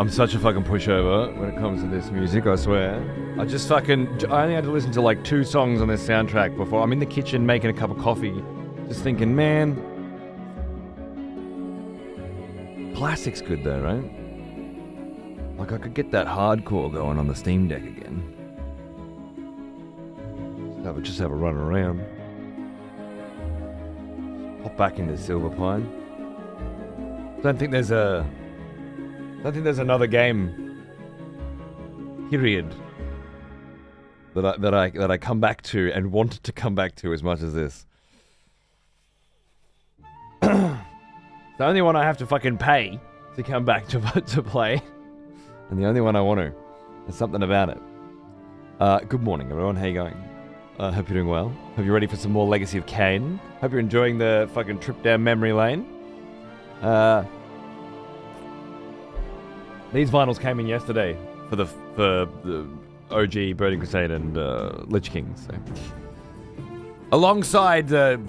I'm such a fucking pushover when it comes to this music, I swear. I only had to listen to like 2 songs on this soundtrack before. I'm in the kitchen making a cup of coffee, just thinking, man, classic's good though, right? Like I could get that hardcore going on the Steam Deck again. Just have a run around. Hop back into Silverpine. Don't think there's another game, period, that I come back to and wanted to come back to as much as this. The only one I have to fucking pay to come back to play, and the only one I want to. There's something about it. Good morning, everyone. How you going? Hope you're doing well. Hope you're ready for some more Legacy of Kain. Hope you're enjoying the fucking trip down memory lane. These vinyls came in yesterday for the OG Burning Crusade and Lich King. So. Alongside the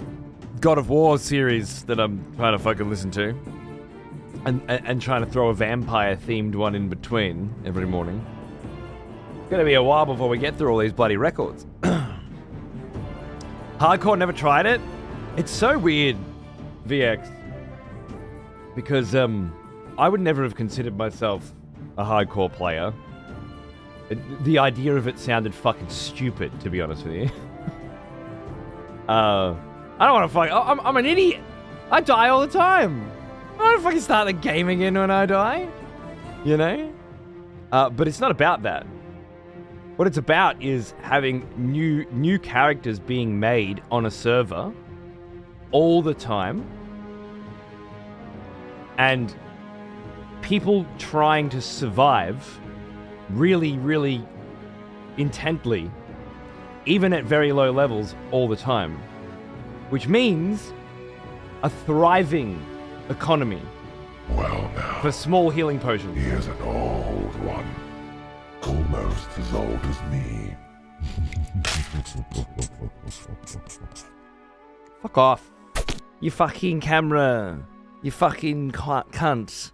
God of War series that I'm trying to fucking listen to. And trying to throw a vampire-themed one in between every morning. It's gonna be a while before we get through all these bloody records. Hardcore, never tried it. It's so weird, VX. Because, I would never have considered myself a hardcore player. The idea of it sounded fucking stupid, to be honest with you. I don't want to fuck... I'm an idiot. I die all the time. I don't want to fucking start the game again when I die. You know? But it's not about that. What it's about is having new characters being made on a server all the time. And people trying to survive really, really intently, even at very low levels all the time. Which means a thriving economy. Well now, for small healing potions. He is an old one. Almost as old as me. Fuck off. You fucking camera. You fucking cunt.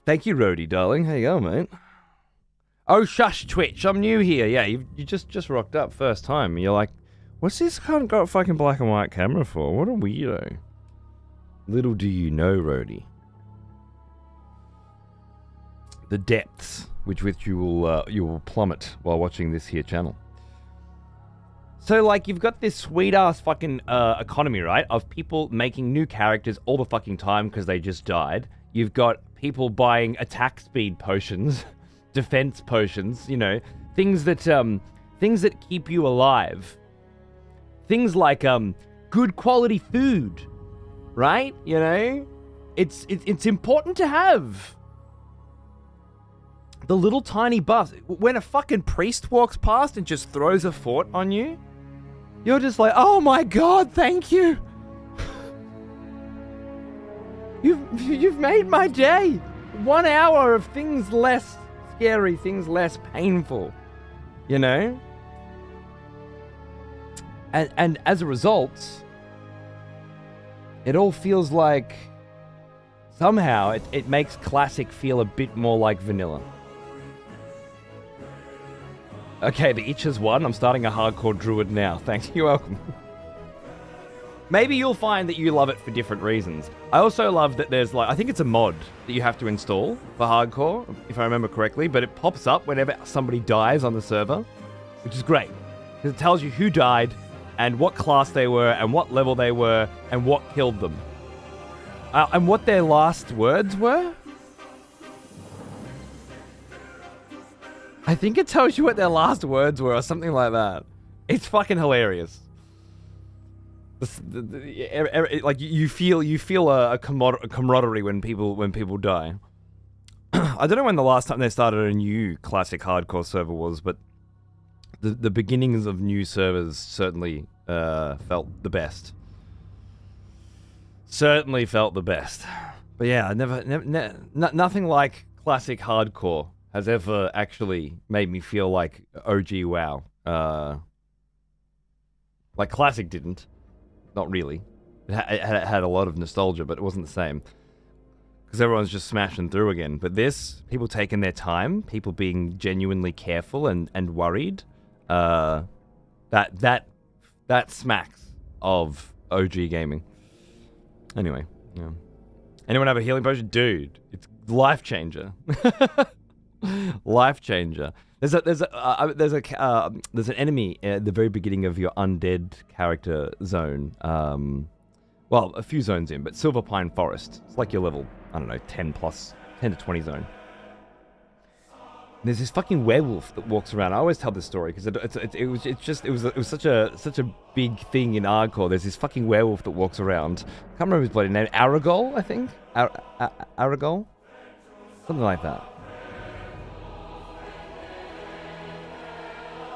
Thank you, Rhodey, darling. How you going, mate? Oh, shush, Twitch. I'm new here. Yeah, you just rocked up first time. You're like, what's this cunt got a fucking black and white camera for? What a weirdo. Little do you know, Rhodey, the depths which you will plummet while watching this here channel. So, like, you've got this sweet-ass fucking economy, right, of people making new characters all the fucking time because they just died. You've got people buying attack speed potions, defense potions, you know, things that keep you alive. Things like good quality food, right? You know, it's important to have. The little tiny buffs. When a fucking priest walks past and just throws a fort on you, you're just like, oh my god, thank you. You've made my day. 1 hour of things less scary, things less painful, you know? And as a result, it all feels like somehow it makes Classic feel a bit more like vanilla. Okay, the itch has won. I'm starting a hardcore druid now. Thanks. You're welcome. Maybe you'll find that you love it for different reasons. I also love that there's I think it's a mod that you have to install for hardcore, if I remember correctly, but it pops up whenever somebody dies on the server, which is great. Because it tells you who died, and what class they were, and what level they were, and what killed them. And what their last words were? I think it tells you what their last words were, or something like that. It's fucking hilarious. Like you feel a camaraderie when people die. I don't know when the last time they started a new Classic hardcore server was, but the beginnings of new servers certainly felt the best. Certainly felt the best. But yeah, nothing like Classic hardcore has ever actually made me feel like OG WoW. Like Classic didn't. Not really. It had a lot of nostalgia, but it wasn't the same. because everyone's just smashing through again. But this, people taking their time, people being genuinely careful and worried, that smacks of OG gaming. Anyway, yeah. Anyone have a healing potion? Dude, it's life changer. Life changer. There's an enemy at the very beginning of your undead character zone. Well, a few zones in, but Silver Pine Forest. It's like your level, I don't know, 10 to 20 zone. There's this fucking werewolf that walks around. I always tell this story because it was such a big thing in hardcore. There's this fucking werewolf that walks around. I can't remember his bloody name. Aragol, I think. Aragol, something like that.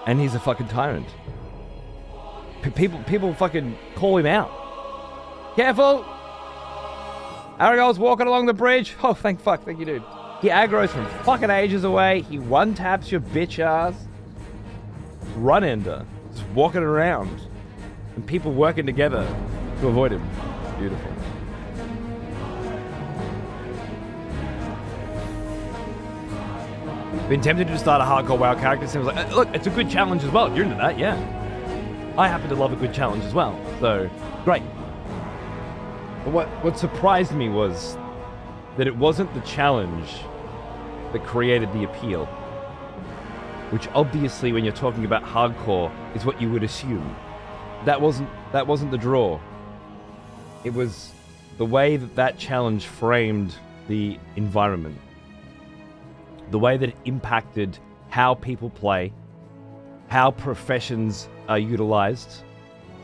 And he's a fucking tyrant. People fucking call him out. Careful! Aragol's walking along the bridge. Oh, thank you, dude. He aggroes from fucking ages away. He one-taps your bitch ass. Run-ender. Just walking around. And people working together to avoid him. It's beautiful. Been tempted to start a hardcore WoW character. Seems like, look, it's a good challenge as well. You're into that, yeah. I happen to love a good challenge as well. So, great. But what surprised me was that it wasn't the challenge that created the appeal. Which obviously, when you're talking about hardcore, is what you would assume. That wasn't the draw. It was the way that challenge framed the environment. The way that it impacted how people play, how professions are utilized,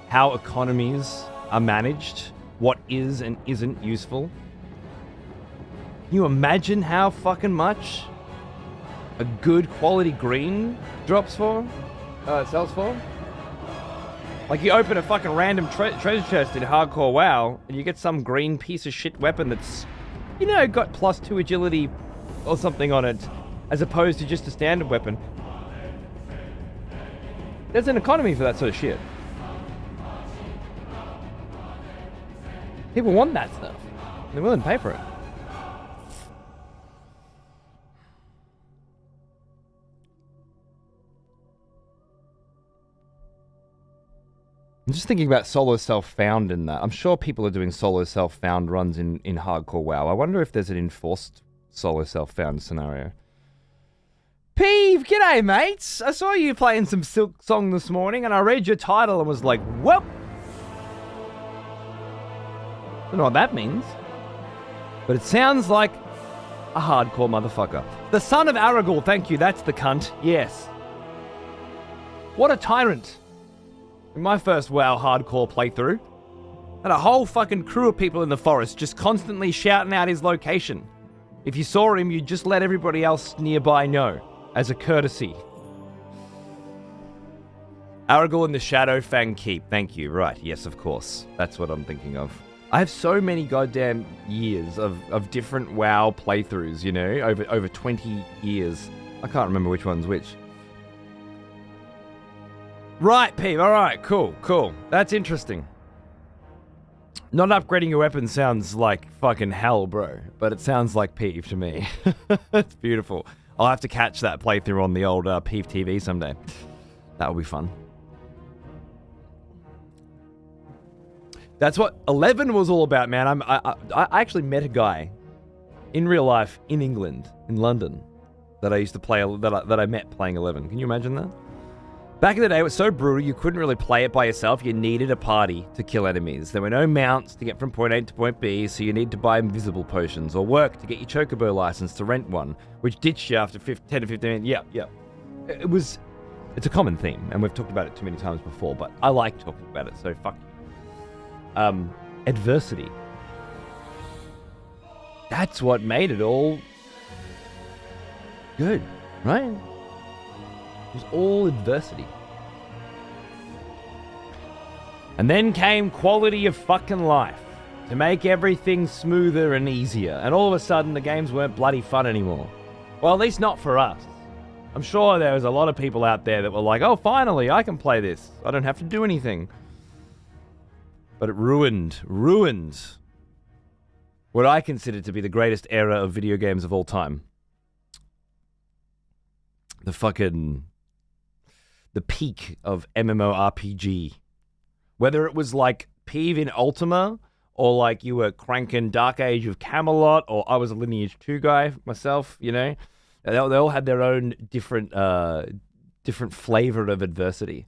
how economies are managed, what is and isn't useful. Can you imagine how fucking much a good quality green sells for? Like you open a fucking random treasure chest in hardcore WoW and you get some green piece of shit weapon that's, got +2 agility or something on it, as opposed to just a standard weapon. There's an economy for that sort of shit. People want that stuff. They're willing to pay for it. I'm just thinking about solo self-found in that. I'm sure people are doing solo self-found runs in hardcore WoW. I wonder if there's an enforced solo self-found scenario. Peeve, g'day mates! I saw you playing some Silk Song this morning and I read your title and was like, well, don't know what that means. But it sounds like a hardcore motherfucker. The son of Aragorn, thank you, that's the cunt, yes. What a tyrant. In my first WoW hardcore playthrough, had a whole fucking crew of people in the forest just constantly shouting out his location. If you saw him, you'd just let everybody else nearby know, as a courtesy. Aragorn in the Shadowfang Keep, thank you, right, yes, of course. That's what I'm thinking of. I have so many goddamn years of different WoW playthroughs, over 20 years. I can't remember which one's which. Right, Peep. All right, cool. That's interesting. Not upgrading your weapon sounds like fucking hell, bro. But it sounds like Peep to me. It's beautiful. I'll have to catch that playthrough on the old Peep TV someday. That'll be fun. That's what 11 was all about, man. I actually met a guy in real life in England, in London, that I used to play, that I met playing 11. Can you imagine that? Back in the day, it was so brutal, you couldn't really play it by yourself. You needed a party to kill enemies. There were no mounts to get from point A to point B, so you needed to buy invisible potions or work to get your chocobo license to rent one, which ditched you after 10 to 15 minutes. Yeah. It's a common theme, and we've talked about it too many times before, but I like talking about it, so fuck you. Adversity. That's what made it all good, right? It was all adversity. And then came quality of fucking life to make everything smoother and easier. And all of a sudden, the games weren't bloody fun anymore. Well, at least not for us. I'm sure there was a lot of people out there that were like, oh, finally, I can play this. I don't have to do anything. But it ruined what I consider to be the greatest era of video games of all time. The peak of MMORPG. Whether it was like Peeve in Ultima, or like you were cranking Dark Age of Camelot, or I was a Lineage 2 guy myself, you know? They all had their own different flavor of adversity.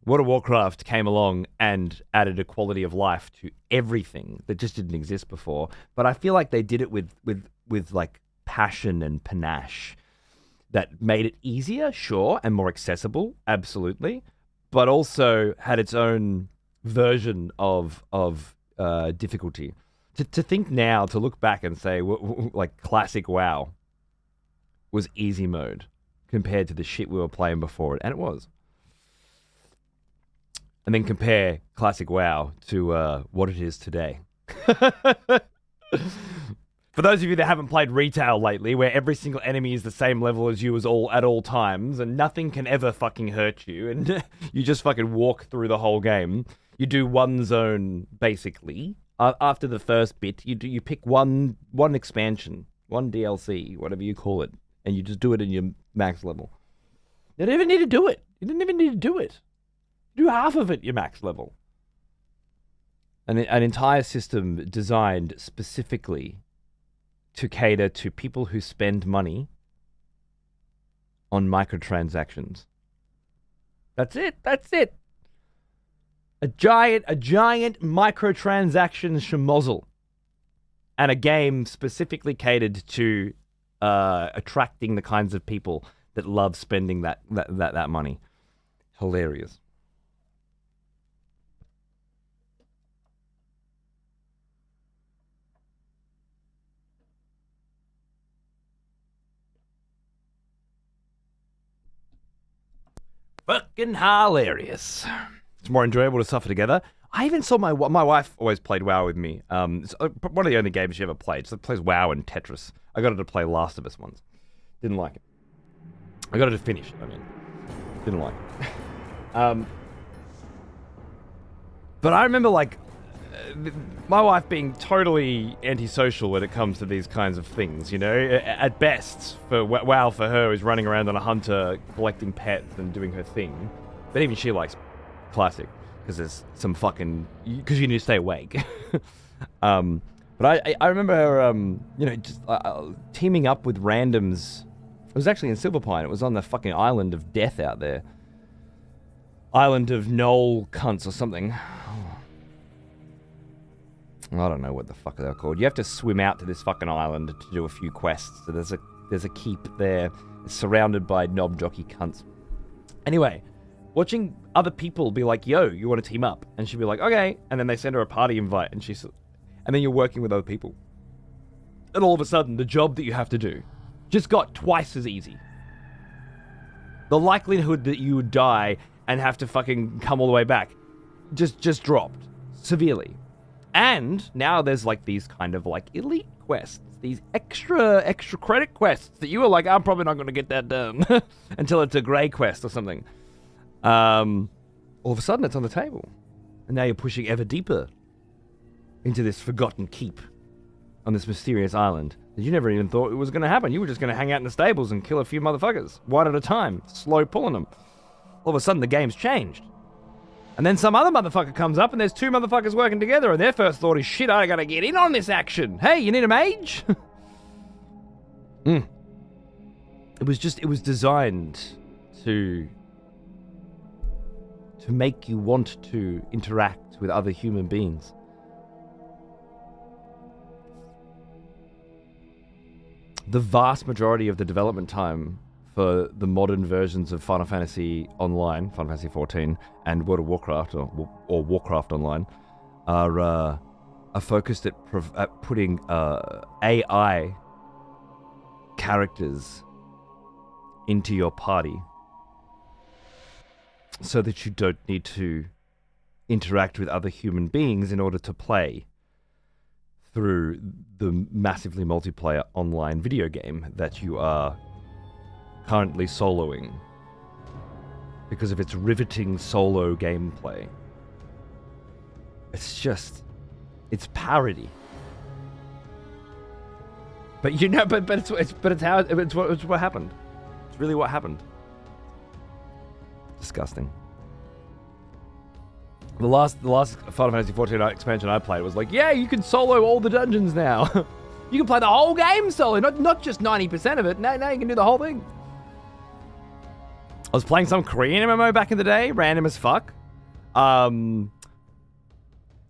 World of Warcraft came along and added a quality of life to everything that just didn't exist before. But I feel like they did it with like passion and panache that made it easier, sure, and more accessible, absolutely, but also had its own version of difficulty. To think now, to look back and say, like classic WoW was easy mode compared to the shit we were playing before it, and it was. And then compare classic WoW to what it is today. For those of you that haven't played retail lately, where every single enemy is the same level as you at all times, and nothing can ever fucking hurt you, and you just fucking walk through the whole game. You do one zone, basically. After the first bit, you pick one expansion, one DLC, whatever you call it, and you just do it in your max level. You didn't even need to do it. You didn't even need to do it. Do half of it your max level. An entire system designed specifically to cater to people who spend money on microtransactions. That's it. A giant microtransaction schmozzle. And a game specifically catered to attracting the kinds of people that love spending that money. Hilarious. Fucking hilarious. It's more enjoyable to suffer together. I even saw my wife always played WoW with me. It's one of the only games she ever played. So plays WoW and Tetris. I got her to play Last of Us once. Didn't like it. I got her to finish it, didn't like it. But I remember like my wife being totally antisocial when it comes to these kinds of things, you know? At best, for WoW for her is running around on a hunter, collecting pets and doing her thing. But even she likes classic, because there's some fucking... Because you need to stay awake. But I remember her, just teaming up with randoms. It was actually in Silverpine. It was on the fucking island of death out there. Island of Knoll Cunts or something. I don't know what the fuck they're called. You have to swim out to this fucking island to do a few quests. So there's a keep there. It's surrounded by knob jockey cunts. Anyway, watching other people be like, yo, you want to team up? And she'd be like, okay. And then they send her a party invite, and then you're working with other people. And all of a sudden, the job that you have to do just got twice as easy. The likelihood that you would die and have to fucking come all the way back just dropped severely. And now there's like these kind of like elite quests, these extra credit quests that you were like, I'm probably not going to get that done until it's a grey quest or something. All of a sudden it's on the table. And now you're pushing ever deeper into this forgotten keep on this mysterious island that you never even thought it was going to happen. You were just going to hang out in the stables and kill a few motherfuckers, one at a time, slow pulling them. All of a sudden the game's changed. And then some other motherfucker comes up and there's two motherfuckers working together and their first thought is, shit, I gotta get in on this action. Hey, you need a mage? It was designed to make you want to interact with other human beings. The vast majority of the development time for the modern versions of Final Fantasy Online, Final Fantasy 14, and World of Warcraft, or Warcraft Online, are focused at putting AI characters into your party so that you don't need to interact with other human beings in order to play through the massively multiplayer online video game that you are currently soloing because of its riveting solo gameplay. It's parody. But you know, but it's what happened. It's really what happened. Disgusting. The last Final Fantasy 14 expansion I played was like, yeah, you can solo all the dungeons now. You can play the whole game solo, not just 90% of it. Now you can do the whole thing. I was playing some Korean MMO back in the day, random as fuck. I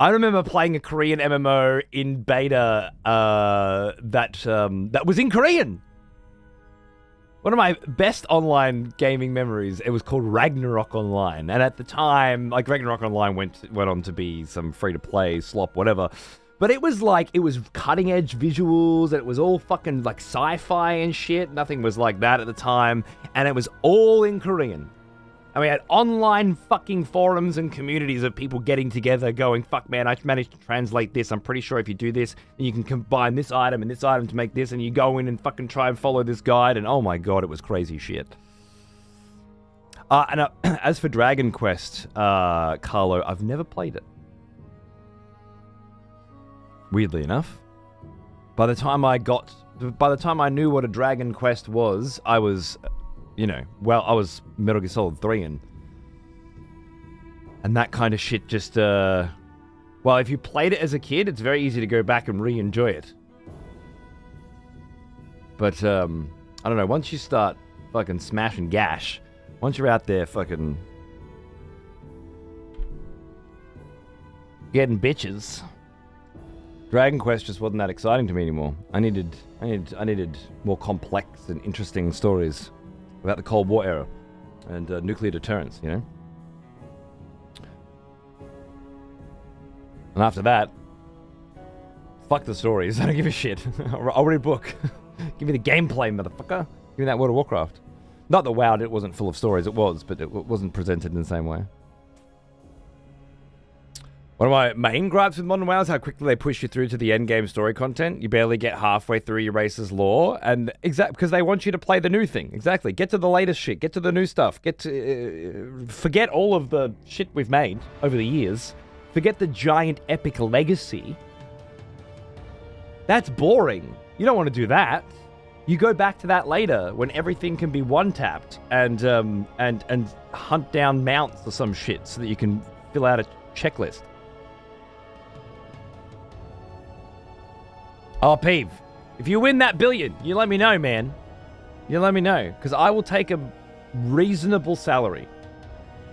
remember playing a Korean MMO in beta that was in Korean. One of my best online gaming memories, it was called Ragnarok Online. And at the time, like Ragnarok Online went on to be some free-to-play slop, whatever. But it was cutting-edge visuals, and it was all fucking like sci-fi and shit. Nothing was like that at the time. And it was all in Korean. And we had online fucking forums and communities of people getting together going, fuck man, I managed to translate this. I'm pretty sure if you do this, then you can combine this item and this item to make this, and you go in and fucking try and follow this guide, and oh my god, it was crazy shit. As for Dragon Quest, Carlo, I've never played it. Weirdly enough. By the time I knew what a Dragon Quest was, I was... I was Metal Gear Solid 3 and that kind of shit just, if you played it as a kid, it's very easy to go back and re-enjoy it. But, I don't know, once you start fucking smash and gash, once you're out there fucking getting bitches, Dragon Quest just wasn't that exciting to me anymore. I needed more complex and interesting stories about the Cold War era and nuclear deterrence, you know? And after that, fuck the stories. I don't give a shit. I'll read a book. Give me the gameplay, motherfucker. Give me that World of Warcraft. Not that WoW, it wasn't full of stories. It was, but it wasn't presented in the same way. One of my main gripes with Modern WoW is how quickly they push you through to the end game story content. You barely get halfway through your race's lore, and because they want you to play the new thing. Exactly. Get to the latest shit. Get to the new stuff. Forget all of the shit we've made over the years. Forget the giant epic legacy. That's boring. You don't want to do that. You go back to that later when everything can be one-tapped and hunt down mounts or some shit so that you can fill out a checklist. Oh, Peeve, if you win that billion, you let me know, man. You let me know, because I will take a reasonable salary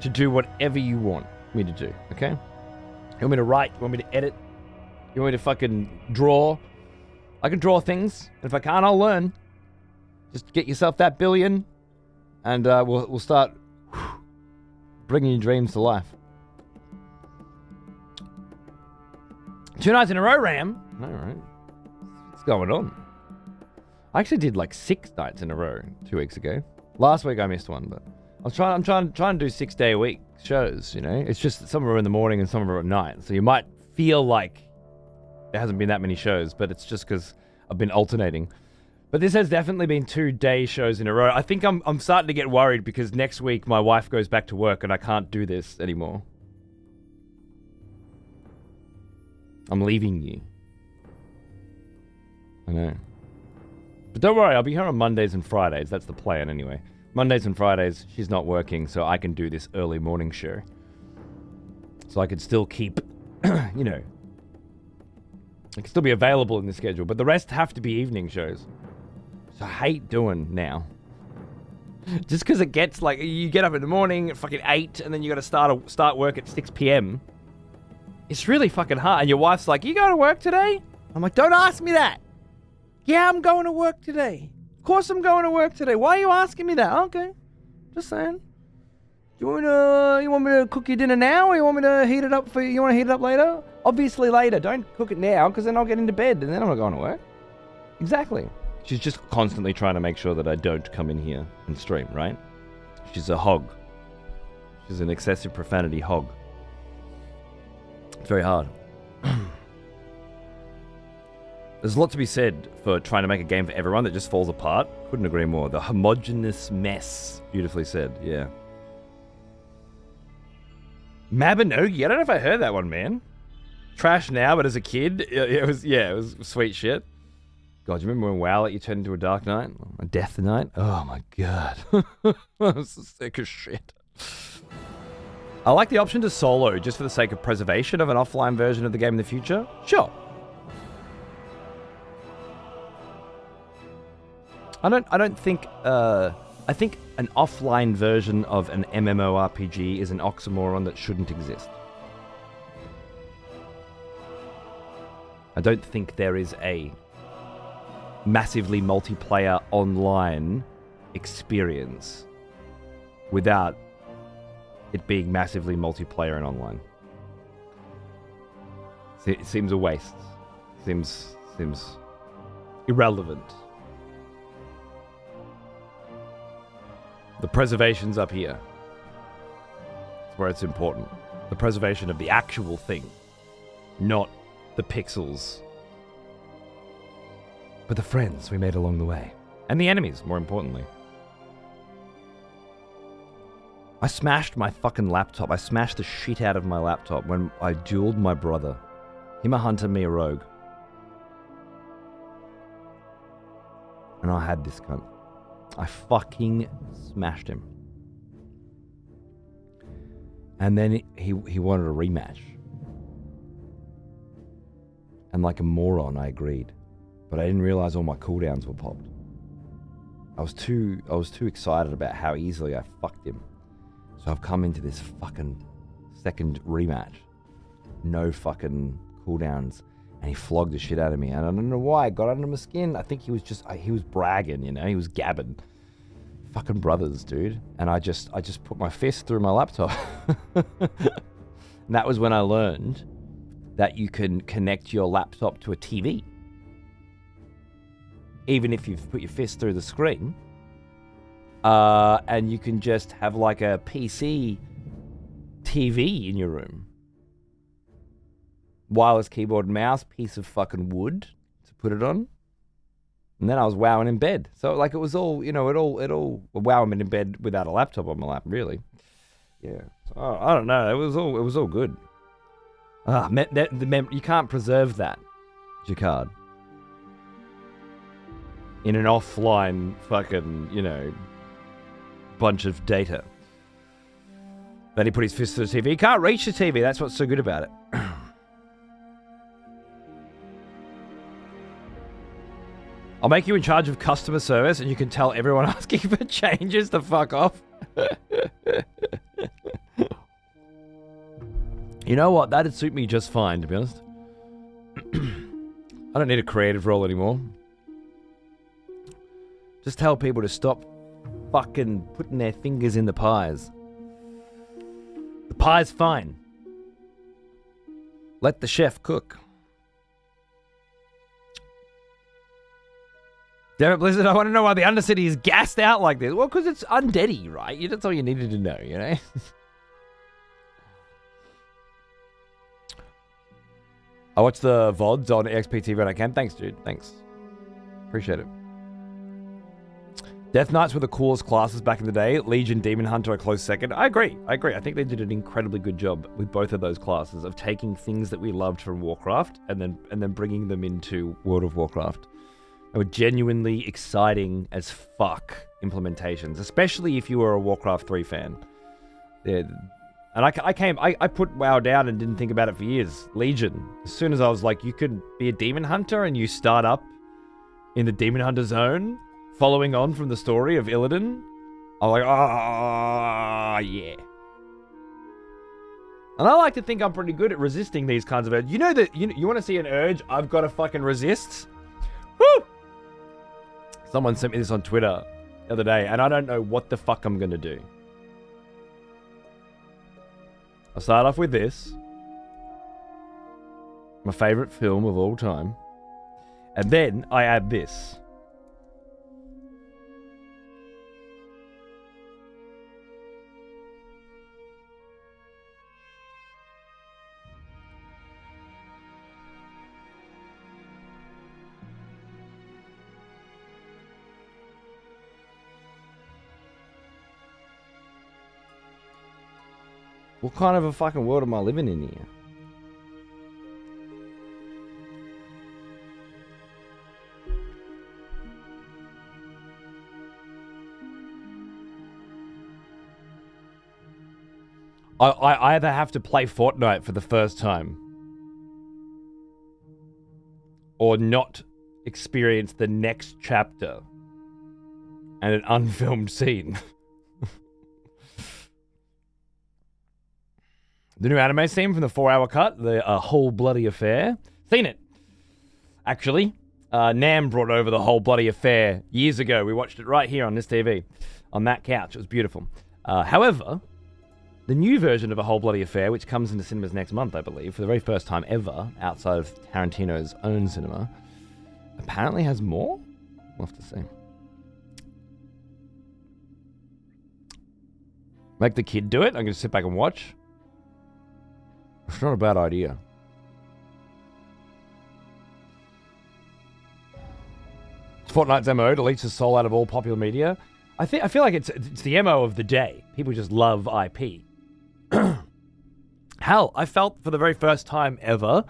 to do whatever you want me to do, okay? You want me to write? You want me to edit? You want me to fucking draw? I can draw things, and if I can't, I'll learn. Just get yourself that billion, and we'll start bringing your dreams to life. 2 nights in a row, Ram. All right. What's going on? I actually did like 6 nights in a row 2 weeks ago. Last week I missed one, but I'm trying to do 6-day-a-week shows, you know? It's just some are in the morning and some are at night. So you might feel like there hasn't been that many shows, but it's just because I've been alternating. But this has definitely been 2-day shows in a row. I think I'm starting to get worried because next week my wife goes back to work and I can't do this anymore. I'm leaving you. I know. But don't worry, I'll be here on Mondays and Fridays. That's the plan anyway. Mondays and Fridays, she's not working, so I can do this early morning show. So I can still keep, you know, I can still be available in the schedule, but the rest have to be evening shows. So I hate doing now. Just because it gets like, you get up in the morning at fucking 8, and then you got to start work at 6 p.m. It's really fucking hard. And your wife's like, you going to work today? I'm like, don't ask me that. Yeah, I'm going to work today. Of course I'm going to work today. Why are you asking me that? Okay. Just saying. You want me to cook your dinner now, or you want me to heat it up for you? You want to heat it up later? Obviously later. Don't cook it now, because then I'll get into bed, and then I'm not going to work. Exactly. She's just constantly trying to make sure that I don't come in here and stream, right? She's a hog. She's an excessive profanity hog. It's very hard. There's a lot to be said for trying to make a game for everyone that just falls apart. Couldn't agree more. The homogeneous mess. Beautifully said, yeah. Mabinogi. I don't know if I heard that one, man. Trash now, but as a kid, it was sweet shit. God, do you remember when WoW let you turn into a Dark Knight? A Death Knight? Oh my god. I was so sick of shit. I like the option to solo just for the sake of preservation of an offline version of the game in the future. Sure. I think an offline version of an MMORPG is an oxymoron that shouldn't exist. I don't think there is a massively multiplayer online experience without it being massively multiplayer and online. It seems a waste. Seems irrelevant. The preservation's up here. That's where it's important. The preservation of the actual thing, not the pixels. But the friends we made along the way. And the enemies, more importantly. I smashed my fucking laptop. I smashed the shit out of my laptop when I dueled my brother. Him a hunter, me a rogue. And I had this cunt. I fucking smashed him. And then he wanted a rematch. And like a moron, I agreed. But I didn't realize all my cooldowns were popped. I was too excited about how easily I fucked him. So I've come into this fucking second rematch. No fucking cooldowns. And he flogged the shit out of me. And I don't know why. I got under my skin. I think he was just, he was bragging, you know? He was gabbing. Fucking brothers, dude. And I just put my fist through my laptop. And that was when I learned that you can connect your laptop to a TV. Even if you've put your fist through the screen. And you can just have like a PC TV in your room. Wireless keyboard and mouse, piece of fucking wood to put it on. And then I was wowing in bed. So like it was all, you know, it all wowing in bed without a laptop on my lap, really. Yeah. So, I don't know. It was all good. You can't preserve that, Jacquard. In an offline fucking, you know, bunch of data. Then he put his fist to the TV. He can't reach the TV. That's what's so good about it. I'll make you in charge of customer service and you can tell everyone asking for changes to fuck off. You know what? That'd suit me just fine, to be honest. I don't need a creative role anymore. Just tell people to stop fucking putting their fingers in the pies. The pie's fine. Let the chef cook. Damn it, Blizzard, I want to know why the Undercity is gassed out like this. Well, because it's undeady, right? That's all you needed to know, you know? I watched the VODs on XPTV when I can. Thanks, dude. Thanks. Appreciate it. Death Knights were the coolest classes back in the day. Legion, Demon Hunter a close second. I agree. I think they did an incredibly good job with both of those classes of taking things that we loved from Warcraft and then bringing them into World of Warcraft. They were genuinely exciting as fuck implementations, especially if you were a Warcraft 3 fan. Yeah. And I put WoW down and didn't think about it for years. Legion. As soon as I was like, you could be a Demon Hunter and you start up in the Demon Hunter zone, following on from the story of Illidan, I'm like, yeah. And I like to think I'm pretty good at resisting these kinds of urges. You know that you want to see an urge I've got to fucking resist? Woo! Someone sent me this on Twitter the other day, and I don't know what the fuck I'm going to do. I'll start off with this. My favorite film of all time. And then I add this. What kind of a fucking world am I living in here? I either have to play Fortnite for the first time or not experience the next chapter and an unfilmed scene. The new anime scene from the 4-hour cut, the Whole Bloody Affair. Seen it. Actually, Nam brought over the Whole Bloody Affair years ago. We watched it right here on this TV, on that couch. It was beautiful. However, the new version of A Whole Bloody Affair, which comes into cinemas next month, I believe, for the very first time ever, outside of Tarantino's own cinema, apparently has more? We'll have to see. Make the kid do it? I'm going to sit back and watch. It's not a bad idea. It's Fortnite's MO, deletes the soul out of all popular media. I feel like it's the MO of the day. People just love IP. Hell, I felt for the very first time ever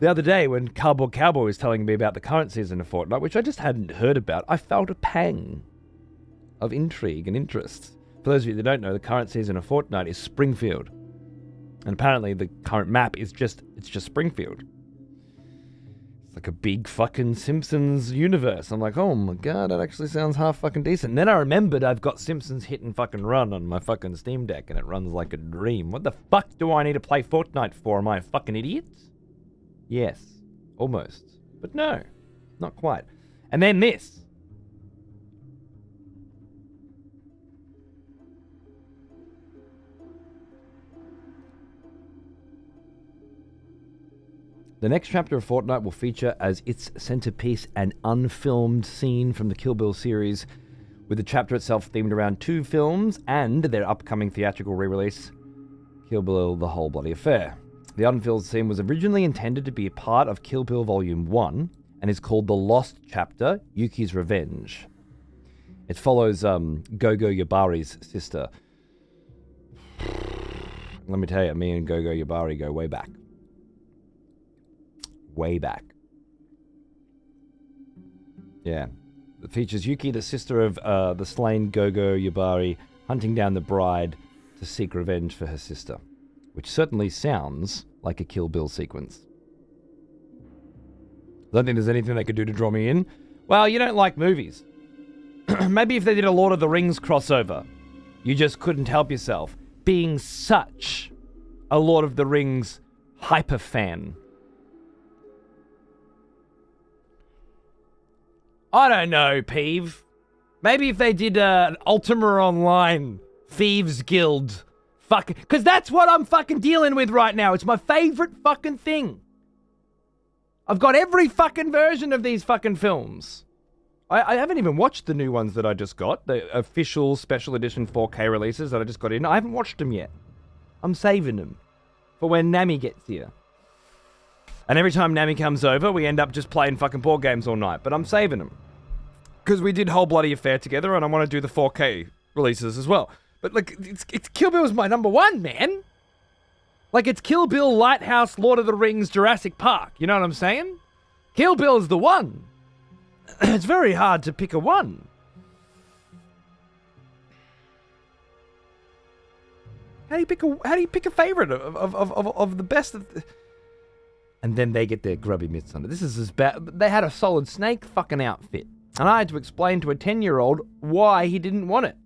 the other day when Cardboard Cowboy was telling me about the current season of Fortnite, which I just hadn't heard about. I felt a pang of intrigue and interest. For those of you that don't know, the current season of Fortnite is Springfield. And apparently the current map is just Springfield. It's like a big fucking Simpsons universe. I'm like, oh my god, that actually sounds half fucking decent. And then I remembered I've got Simpsons Hit and Fucking Run on my fucking Steam Deck, and it runs like a dream. What the fuck do I need to play Fortnite for? Am I a fucking idiot? Yes. Almost. But no. Not quite. And then this. The next chapter of Fortnite will feature as its centerpiece an unfilmed scene from the Kill Bill series, with the chapter itself themed around 2 films and their upcoming theatrical re-release, Kill Bill: The Whole Bloody Affair. The unfilmed scene was originally intended to be a part of Kill Bill Volume 1 and is called the Lost Chapter, Yuki's Revenge. It follows Gogo Yubari's sister. Let me tell you, me and Gogo Yubari go way back. Way back. Yeah. It features Yuki, the sister of the slain Gogo Yubari, hunting down the bride to seek revenge for her sister, which certainly sounds like a Kill Bill sequence. I don't think there's anything they could do to draw me in. Well, you don't like movies. Maybe if they did a Lord of the Rings crossover, you just couldn't help yourself, being such a Lord of the Rings hyper fan. I don't know, Peeve. Maybe if they did an Ultima Online Thieves Guild. Because that's what I'm fucking dealing with right now. It's my favorite fucking thing. I've got every fucking version of these fucking films. I haven't even watched the new ones that I just got. The official special edition 4K releases that I just got in. I haven't watched them yet. I'm saving them for when Nami gets here. And every time Nami comes over, we end up just playing fucking board games all night. But I'm saving them. Because we did Whole Bloody Affair together, and I want to do the 4K releases as well. But, like, it's Kill Bill is my number one, man. Like, it's Kill Bill, Lighthouse, Lord of the Rings, Jurassic Park. You know what I'm saying? Kill Bill is the one. It's very hard to pick a one. How do you pick a favorite of the best of the... And then they get their grubby mitts on it. This is as bad. They had a Solid Snake fucking outfit. And I had to explain to a 10-year-old why he didn't want it.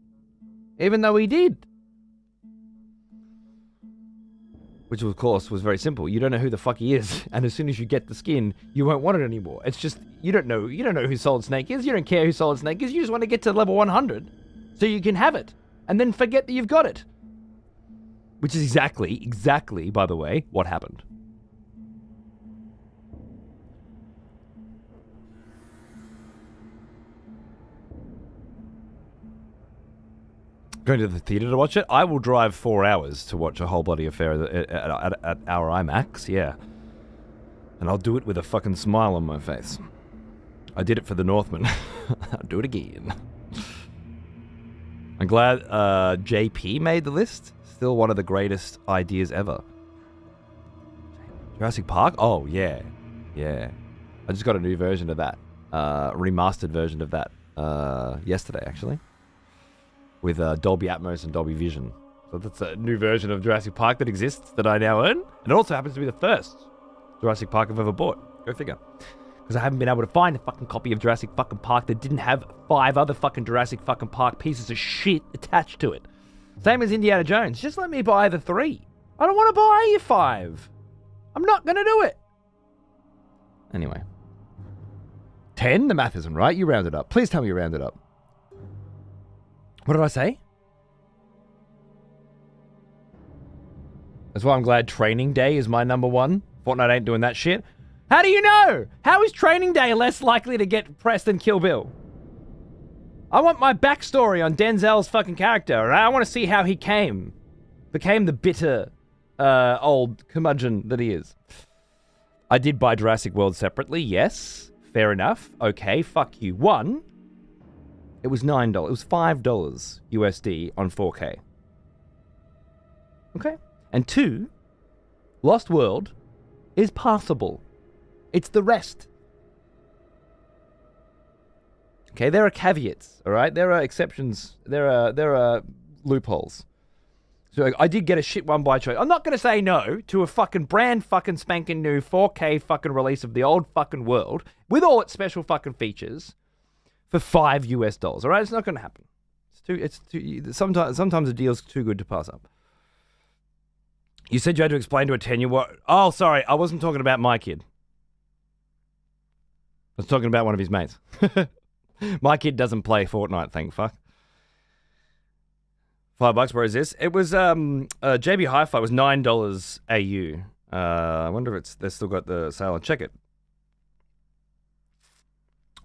Even though he did. Which, of course, was very simple. You don't know who the fuck he is. And as soon as you get the skin, you won't want it anymore. It's just, you don't know who Solid Snake is. You don't care who Solid Snake is. You just want to get to level 100 so you can have it. And then forget that you've got it. Which is exactly, by the way, what happened. Going to the theater to watch it? I will drive 4 hours to watch A Whole Bloody Affair at our IMAX, yeah. And I'll do it with a fucking smile on my face. I did it for the Northman. I'll do it again. I'm glad JP made the list. Still one of the greatest ideas ever. Jurassic Park? Oh, yeah. Yeah. I just got a new version of that. Remastered version of that yesterday, actually. With Dolby Atmos and Dolby Vision. So that's a new version of Jurassic Park that exists that I now own. And it also happens to be the first Jurassic Park I've ever bought. Go figure. Because I haven't been able to find a fucking copy of Jurassic fucking Park that didn't have 5 other fucking Jurassic fucking Park pieces of shit attached to it. Same as Indiana Jones. Just let me buy the 3. I don't want to buy you 5. I'm not going to do it. Anyway. 10? The math isn't right. You rounded up. Please tell me you rounded up. What did I say? That's why I'm glad Training Day is my number 1. Fortnite ain't doing that shit. How do you know? How is Training Day less likely to get pressed than Kill Bill? I want my backstory on Denzel's fucking character. I want to see how he became the bitter, old curmudgeon that he is. I did buy Jurassic World separately, yes. Fair enough. Okay, fuck you. 1, it was $9. It was $5 USD on 4K. Okay. And 2, Lost World is passable. It's the rest. Okay, there are caveats, all right? There are exceptions. There are loopholes. So I did get a shit one by choice. I'm not going to say no to a fucking brand fucking spanking new 4K fucking release of the old fucking world with all its special fucking features for $5 US, all right? It's not going to happen. It's too. Sometimes a deal's too good to pass up. You said you had to explain to a 10-year-old. Oh, sorry, I wasn't talking about my kid. I was talking about one of his mates. My kid doesn't play Fortnite, thank fuck. $5, where is this? It was JB Hi-Fi was $9 AU. I wonder if they've still got the sale. Check it.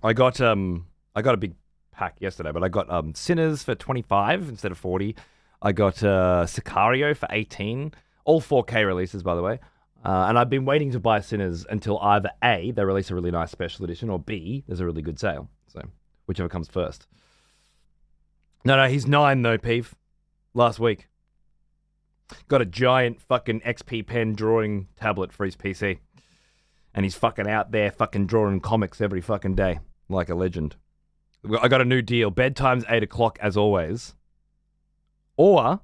I got a big pack yesterday, but I got Sinners for 25 instead of 40. I got Sicario for 18. All 4K releases, by the way. And I've been waiting to buy Sinners until either A, they release a really nice special edition, or B, there's a really good sale. So, whichever comes first. No, he's 9 though, Peeve. Last week. Got a giant fucking XP pen drawing tablet for his PC. And he's fucking out there fucking drawing comics every fucking day. Like a legend. I got a new deal. Bedtime's 8 o'clock as always. Or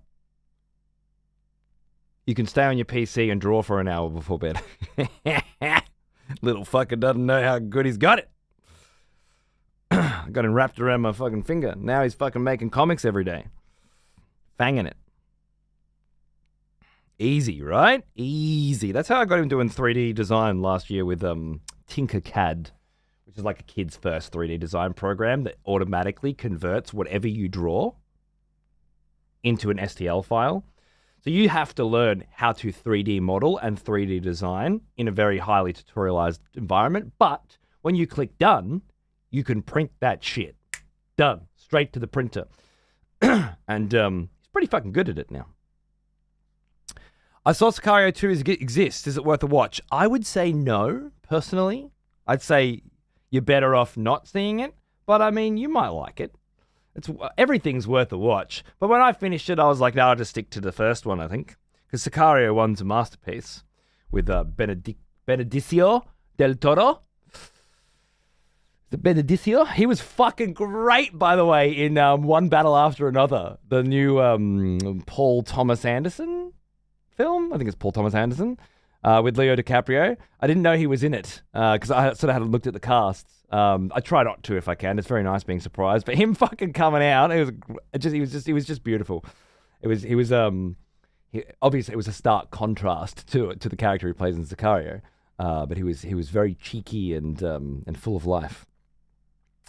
you can stay on your PC and draw for an hour before bed. Little fucker doesn't know how good he's got it. I got him wrapped around my fucking finger. Now he's fucking making comics every day. Fanging it. Easy, right? Easy. That's how I got him doing 3D design last year with Tinkercad, which is like a kid's first 3D design program that automatically converts whatever you draw into an STL file. So you have to learn how to 3D model and 3D design in a very highly tutorialized environment. But when you click done, you can print that shit. Done. Straight to the printer. And he's pretty fucking good at it now. I saw Sicario 2 exists. Is it worth a watch? I would say no, personally. I'd say you're better off not seeing it. But I mean, you might like it. Everything's worth a watch. But when I finished it, I was like, no, I'll just stick to the first one, I think. Because Sicario 1's a masterpiece with Benicio del Toro. The Benicio? He was fucking great, by the way, in One Battle After Another. The new Paul Thomas Anderson film. I think it's Paul Thomas Anderson. With Leo DiCaprio. I didn't know he was in it because I sort of had looked at the cast. I try not to if I can. It's very nice being surprised. But him fucking coming out, he was just beautiful. Obviously it was a stark contrast to the character he plays in Sicario. But he was very cheeky and full of life.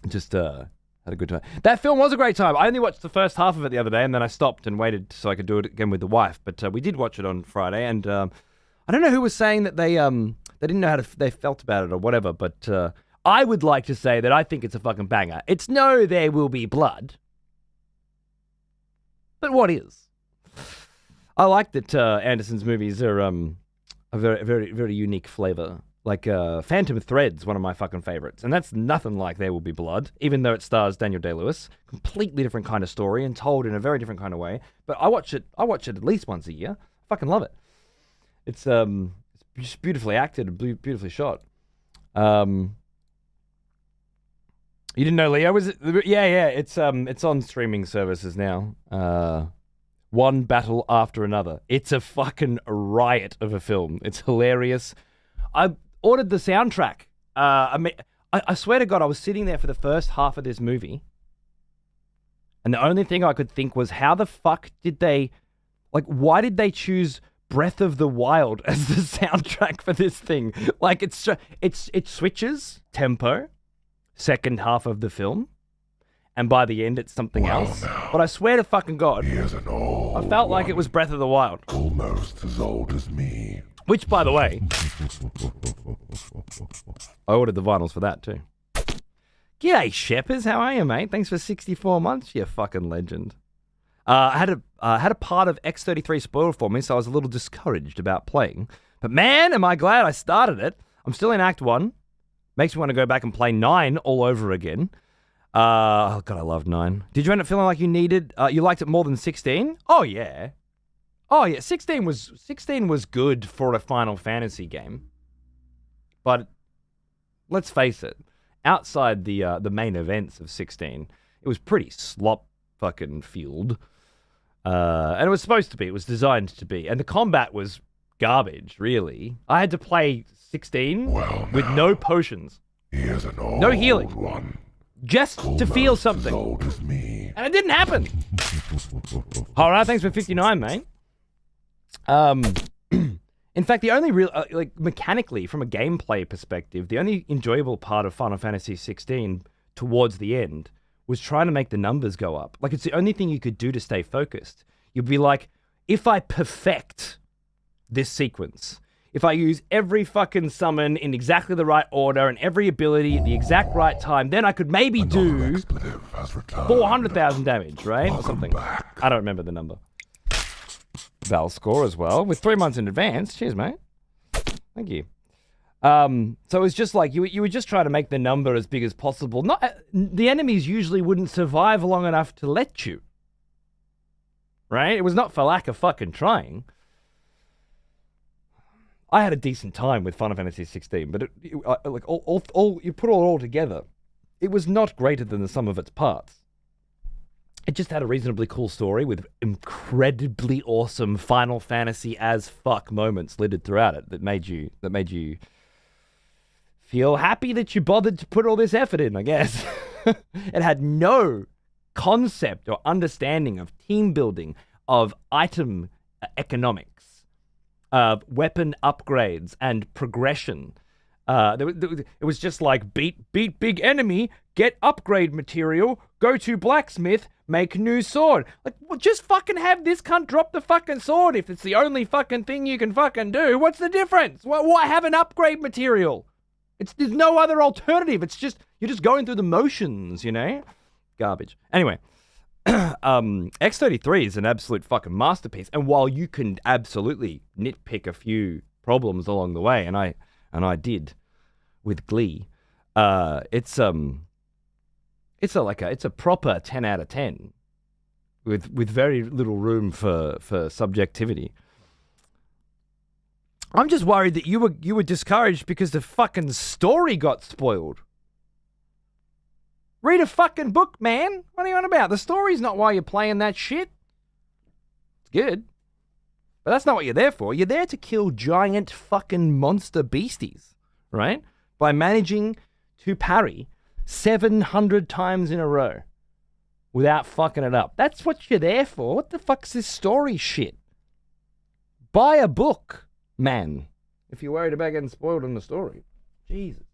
Just had a good time. That film was a great time. I only watched the first half of it the other day, and then I stopped and waited so I could do it again with the wife. But we did watch it on Friday, and I don't know who was saying that they didn't know how they felt about it or whatever. But I would like to say that I think it's a fucking banger. It's no There Will Be Blood, but what is? I like that Anderson's movies are a very, very, very unique flavor. Like Phantom Thread's one of my fucking favorites, and that's nothing like There Will Be Blood, even though it stars Daniel Day-Lewis. Completely different kind of story and told in a very different kind of way. But I watch it at least once a year. I fucking love it. It's just beautifully acted, beautifully shot. You didn't know Leo was it? Yeah. It's on streaming services now. One battle after another. It's a fucking riot of a film. It's hilarious. I ordered the soundtrack. I swear to God, I was sitting there for the first half of this movie, and the only thing I could think was, how the fuck did they, why did they choose Breath of the Wild as the soundtrack for this thing? Like, it switches tempo, second half of the film, and by the end it's something else. Now, but I swear to fucking God, I felt like it was Breath of the Wild. Almost as old as me. Which, by the way, I ordered the vinyls for that too. G'day, Sheppers. How are you, mate? Thanks for 64 months, you fucking legend. I had a part of X33 spoiled for me, so I was a little discouraged about playing. But man, am I glad I started it. I'm still in Act 1. Makes me want to go back and play 9 all over again. Oh, God, I love 9. Did you end up feeling like you liked it more than 16? Oh, yeah. Oh, yeah. 16 was good for a Final Fantasy game. But let's face it, outside the main events of 16, it was pretty slop fucking fueled. And it was supposed to be. It was designed to be. And the combat was garbage, really. I had to play 16 with no potions. No healing. One. Just to feel something. As old as me. And it didn't happen. All right, thanks for 59, mate. In fact, the only real, mechanically, from a gameplay perspective, the only enjoyable part of Final Fantasy 16 towards the end was trying to make the numbers go up. Like, it's the only thing you could do to stay focused. You'd be like, if I perfect this sequence, if I use every fucking summon in exactly the right order and every ability at the exact right time, then I could maybe do 400,000 damage, right? Or something. Back. I don't remember the number. Val score as well, with 3 months in advance. Cheers, mate. Thank you. So it was just like, you were just trying to make the number as big as possible. The enemies usually wouldn't survive long enough to let you. Right? It was not for lack of fucking trying. I had a decent time with Final Fantasy 16, but you put it all together, it was not greater than the sum of its parts. It just had a reasonably cool story with incredibly awesome Final Fantasy as fuck moments littered throughout it that made you feel happy that you bothered to put all this effort in, I guess. It had no concept or understanding of team building, of item economics, weapon upgrades and progression. It was just like beat big enemy, get upgrade material, go to blacksmith, make new sword. Like, well, just fucking have this cunt drop the fucking sword if it's the only fucking thing you can fucking do. What's the difference? Why have an upgrade material? There's no other alternative. It's just, you're just going through the motions, you know? Garbage. Anyway. X33 is an absolute fucking masterpiece, and while you can absolutely nitpick a few problems along the way, and I did with glee, it's a proper 10 out of 10 with very little room for subjectivity. I'm just worried that you were discouraged because the fucking story got spoiled. Read a fucking book, man. What are you on about? The story's not why you're playing that shit. It's good. But that's not what you're there for. You're there to kill giant fucking monster beasties, right? By managing to parry 700 times in a row without fucking it up. That's what you're there for. What the fuck's this story shit? Buy a book, man, if you're worried about getting spoiled in the story. Jesus.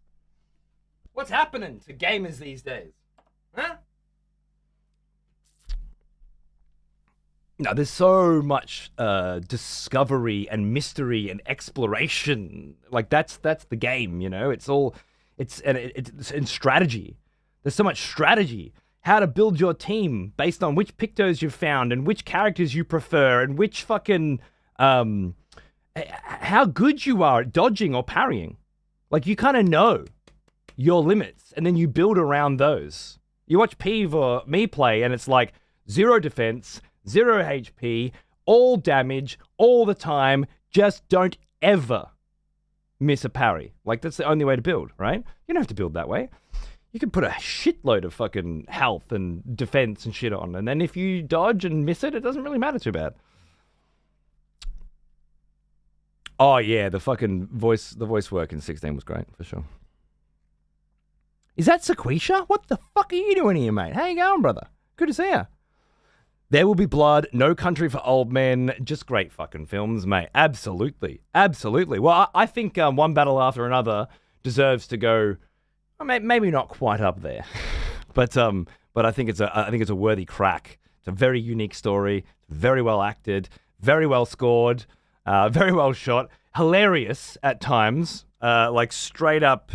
What's happening to gamers these days? Huh? No, there's so much discovery and mystery and exploration. Like, that's the game, you know? It's in strategy. There's so much strategy. How to build your team based on which pictos you've found and which characters you prefer and which fucking how good you are at dodging or parrying. Like, you kind of know your limits, and then you build around those. You watch Peeve or me play, and it's like 0 defense, 0 HP, all damage, all the time. Just don't ever miss a parry. Like, that's the only way to build, right? You don't have to build that way. you can put a shitload of fucking health and defense and shit on, and then if you dodge and miss it, it doesn't really matter too bad. Oh yeah, the voice work in 16 was great for sure. Is that Sequisha? What the fuck are you doing here, mate? How you going, brother? Good to see you. There Will Be Blood, No Country for Old Men, just great fucking films, mate. Absolutely, absolutely. Well, I think One Battle After Another deserves to go. Maybe not quite up there, but I think it's a worthy crack. It's a very unique story, very well acted, very well scored, very well shot, hilarious at times, like straight up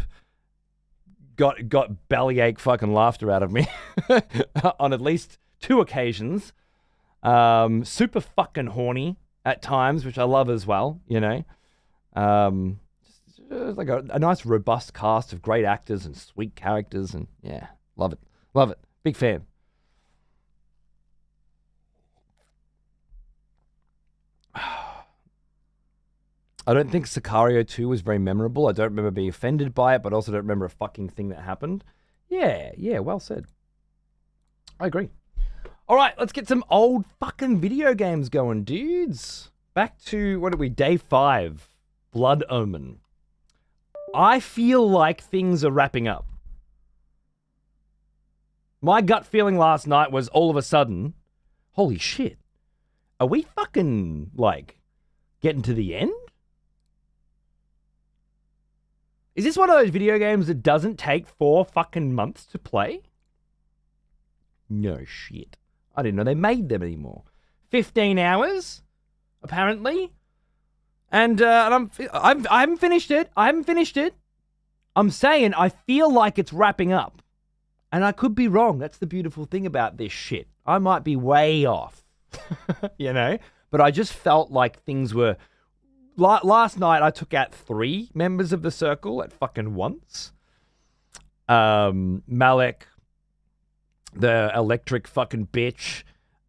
got bellyache fucking laughter out of me on at least 2 occasions. Super fucking horny at times, which I love as well. You know. It's like a nice, robust cast of great actors and sweet characters, and yeah, love it. Love it. Big fan. I don't think Sicario 2 was very memorable. I don't remember being offended by it, but also don't remember a fucking thing that happened. Yeah, well said. I agree. All right, let's get some old fucking video games going, dudes. Back to, what are we, day 5, Blood Omen. I feel like things are wrapping up. My gut feeling last night was all of a sudden, holy shit, are we fucking, like, getting to the end? Is this one of those video games that doesn't take 4 fucking months to play? No shit. I didn't know they made them anymore. 15 hours, apparently. And I haven't finished it. I'm saying I feel like it's wrapping up. And I could be wrong. That's the beautiful thing about this shit. I might be way off. You know? But I just felt like things were... Last night I took out 3 members of the circle at fucking once. Malek, the electric fucking bitch,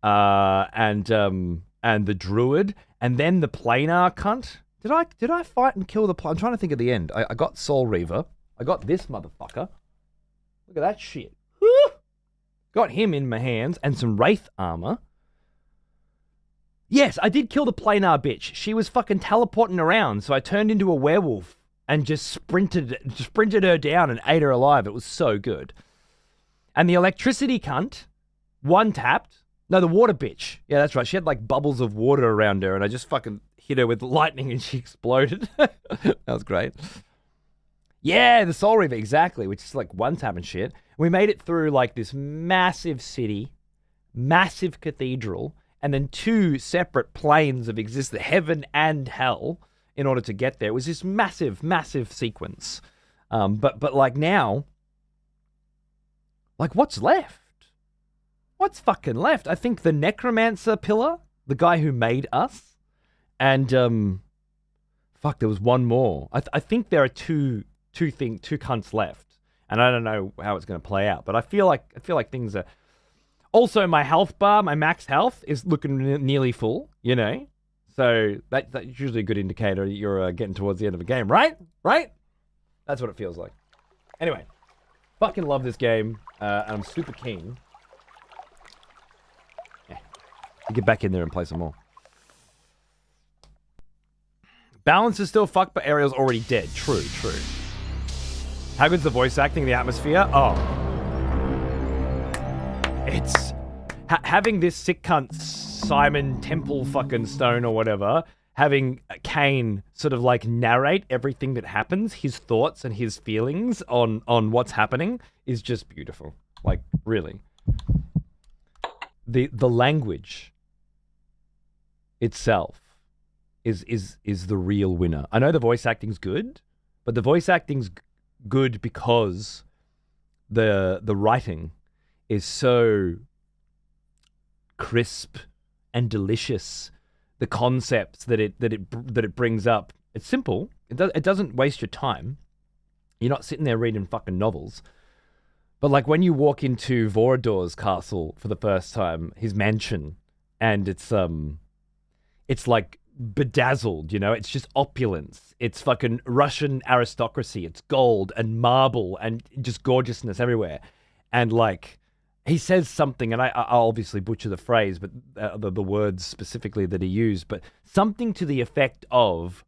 and the druid. And then the planar cunt. Did I fight and kill the... I'm trying to think of the end. I got Soul Reaver. I got this motherfucker. Look at that shit. Woo! Got him in my hands and some Wraith armor. Yes, I did kill the planar bitch. She was fucking teleporting around, so I turned into a werewolf and just sprinted her down and ate her alive. It was so good. And the electricity cunt, one-tapped. No, the water bitch. Yeah, that's right. She had like bubbles of water around her, and I just fucking hit her with lightning and she exploded. That was great. Yeah, the Soul Reaver, exactly, which is like one-tap and shit. We made it through like this massive city, massive cathedral, and then 2 separate planes of existence, heaven and hell, in order to get there. It was this massive, massive sequence. But like now, like what's left? What's fucking left? I think the Necromancer pillar, the guy who made us, and fuck, there was one more. I think there are two cunts left, and I don't know how it's going to play out. But I feel like things are. Also, my health bar, my max health, is looking nearly full. You know, so that's usually a good indicator you're getting towards the end of a game, right? Right? That's what it feels like. Anyway, fucking love this game, and I'm super keen. To get back in there and play some more. Balance is still fucked, but Ariel's already dead. True. How good's the voice acting, the atmosphere? Oh. It's... having this sick cunt Simon Temple fucking Stone or whatever, having Kain sort of like narrate everything that happens, his thoughts and his feelings on what's happening, is just beautiful. Like, really. The language itself is the real winner. I know the voice acting's good, but the voice acting's good because the writing is so crisp and delicious. The concepts that it brings up, it's simple. It doesn't waste your time. You're not sitting there reading fucking novels. But like when you walk into Vorador's castle for the first time, his mansion, and it's like bedazzled, you know? It's just opulence. It's fucking Russian aristocracy. It's gold and marble and just gorgeousness everywhere. And like, he says something, and I'll obviously butcher the phrase, but the words specifically that he used, but something to the effect of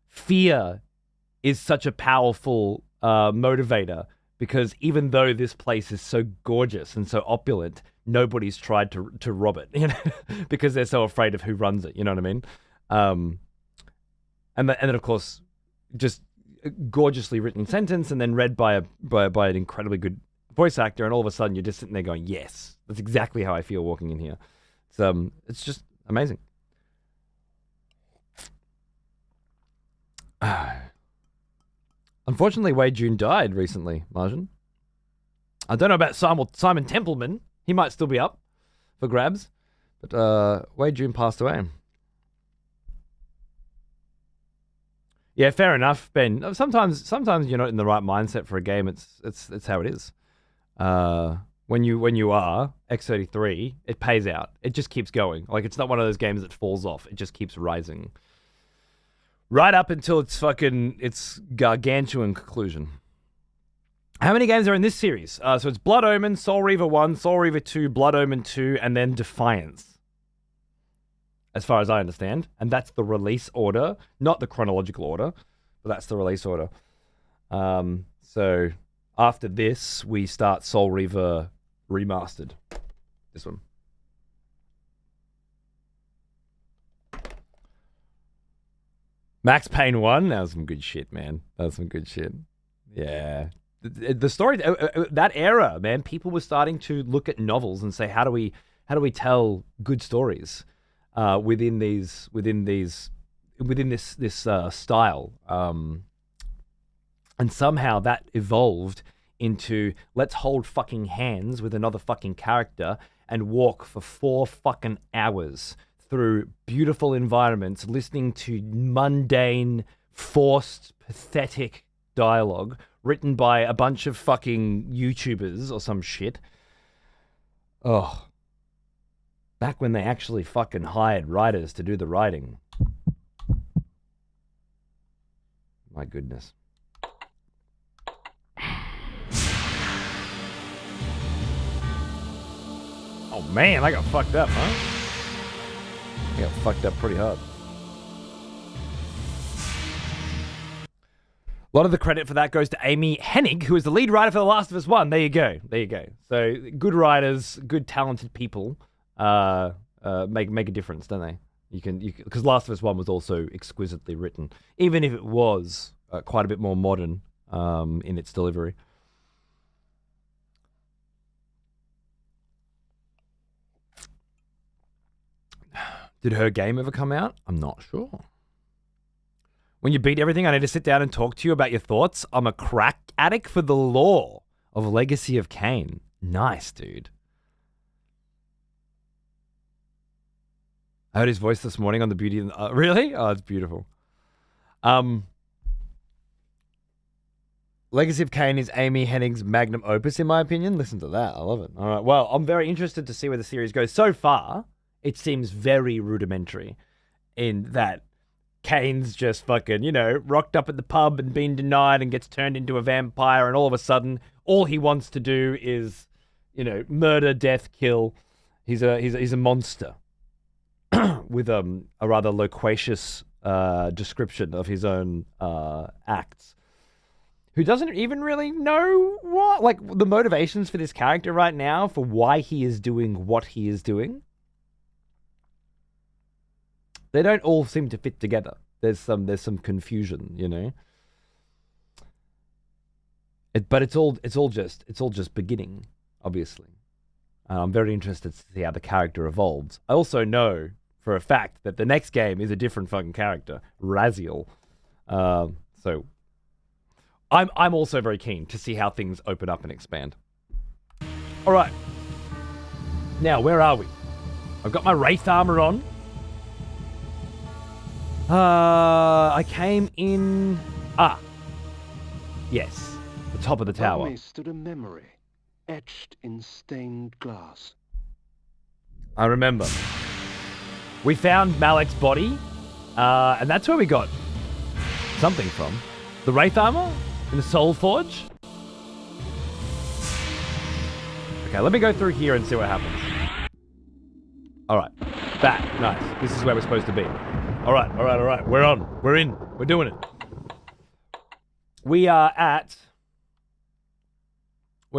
fear is such a powerful motivator, because even though this place is so gorgeous and so opulent, nobody's tried to rob it, you know, because they're so afraid of who runs it. You know what I mean? And then of course, just a gorgeously written sentence, and then read by an incredibly good voice actor, and all of a sudden you're just sitting there going, "Yes, that's exactly how I feel walking in here." It's just amazing. Unfortunately, Wei Jun died recently, Marjan. I don't know about Simon Templeman. He might still be up for grabs, but Wei Jun passed away. Yeah, fair enough, Ben. Sometimes you're not in the right mindset for a game. It's how it is. When you are X33, it pays out. It just keeps going. Like, it's not one of those games that falls off. It just keeps rising. Right up until its gargantuan conclusion. How many games are in this series? So it's Blood Omen, Soul Reaver 1, Soul Reaver 2, Blood Omen 2, and then Defiance, as far as I understand. And that's the release order, not the chronological order, but that's the release order. So after this, we start Soul Reaver Remastered. This one. Max Payne 1, that was some good shit, man. That was some good shit. Yeah. The story, that era, man, people were starting to look at novels and say, how do we tell good stories within this style? And somehow that evolved into, let's hold fucking hands with another fucking character and walk for 4 fucking hours through beautiful environments, listening to mundane, forced, pathetic dialogue written by a bunch of fucking YouTubers or some shit. Oh. Back when they actually fucking hired writers to do the writing. My goodness. Oh man, I got fucked up, huh? I got fucked up pretty hard. A lot of the credit for that goes to Amy Hennig, who is the lead writer for The Last of Us 1. There you go. There you go. So good writers, good talented people make a difference, don't they? Because Last of Us 1 was also exquisitely written, even if it was quite a bit more modern in its delivery. Did her game ever come out? I'm not sure. When you beat everything, I need to sit down and talk to you about your thoughts. I'm a crack addict for the lore of Legacy of Kain. Nice, dude. I heard his voice this morning on the Beauty and really? Oh, it's beautiful. Legacy of Kain is Amy Hennig's magnum opus, in my opinion. Listen to that. I love it. All right. Well, I'm very interested to see where the series goes. So far, it seems very rudimentary in that Kane's just fucking, rocked up at the pub and been denied and gets turned into a vampire, and all of a sudden, all he wants to do is, murder, death, kill. He's a monster with a rather loquacious description of his own acts. Who doesn't even really know the motivations for this character right now, for why he is doing what he is doing. They don't all seem to fit together. There's some confusion, But it's all just beginning, obviously. I'm very interested to see how the character evolves. I also know for a fact that the next game is a different fucking character, Raziel. So I'm also very keen to see how things open up and expand. All right. Now, where are we? I've got my Wraith armor on. I came in... yes. The top of the tower. Above me stood a memory, etched in stained glass. I remember. We found Malek's body, and that's where we got something from. The Wraith Armor in the Soul Forge. Okay, let me go through here and see what happens. Alright. Back. Nice. This is where we're supposed to be. Alright. We're on. We're in. We're doing it. We're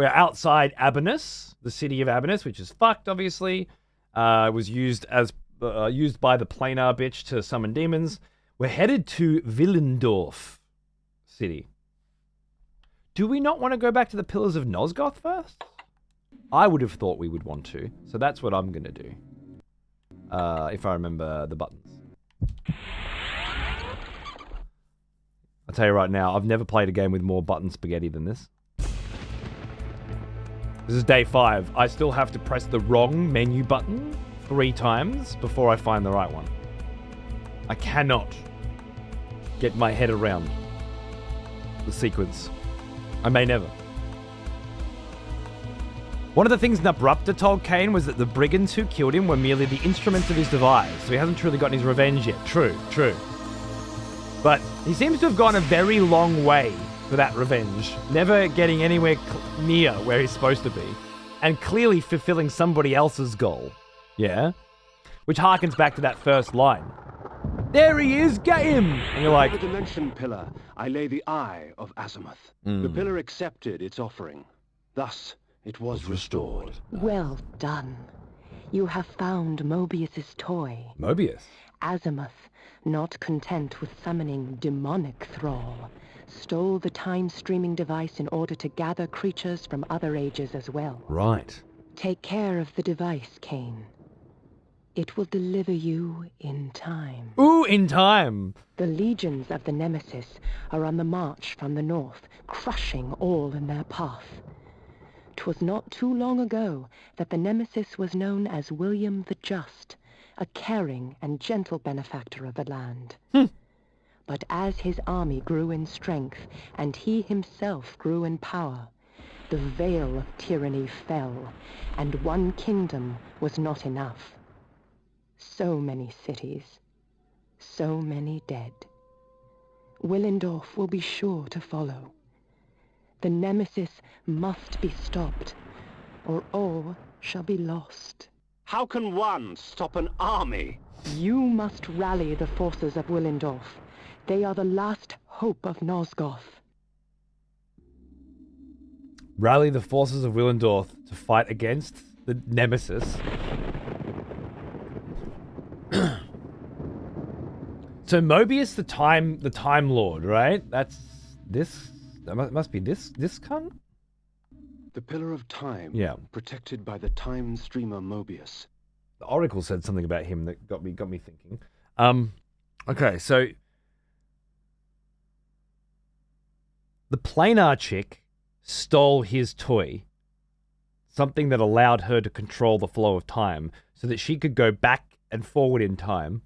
outside Abinus, the city of Abinus, which is fucked, obviously. It was used by the planar bitch to summon demons. We're headed to Willendorf city. Do we not want to go back to the Pillars of Nosgoth first? I would have thought we would want to, so that's what I'm going to do. If I remember the buttons. I'll tell you right now, I've never played a game with more button spaghetti than this. This is day 5. I still have to press the wrong menu button 3 times before I find the right one. I cannot get my head around the sequence. I may never. One of the things Nabrupta told Kain was that the brigands who killed him were merely the instruments of his device, so he hasn't truly gotten his revenge yet. True. But he seems to have gone a very long way for that revenge, never getting anywhere near where he's supposed to be, and clearly fulfilling somebody else's goal. Yeah? Which harkens back to that first line. There he is, get him! And you're like... On the dimension pillar, I lay the eye of Azimuth. The pillar accepted its offering. Thus, it was restored. Well done. You have found Mobius's toy. Mobius? Azimuth, not content with summoning demonic thrall, stole the time-streaming device in order to gather creatures from other ages as well. Right. Take care of the device, Kain. It will deliver you in time. Ooh, in time! The legions of the Nemesis are on the march from the north, crushing all in their path. 'Twas not too long ago that the Nemesis was known as William the Just, a caring and gentle benefactor of the land. But as his army grew in strength, and he himself grew in power, the veil of tyranny fell, and one kingdom was not enough. So many cities, so many dead. Willendorf will be sure to follow. The Nemesis must be stopped, or all shall be lost. How can one stop an army? You must rally the forces of Willendorf. They are the last hope of Nosgoth. Rally the forces of Willendorf to fight against the Nemesis. So Mobius, the Time Lord, right? That's this. That must be this cunt. The Pillar of Time. Yeah. Protected by the time streamer Mobius. The Oracle said something about him that got me thinking. Okay, so the planar chick stole his toy, something that allowed her to control the flow of time, so that she could go back and forward in time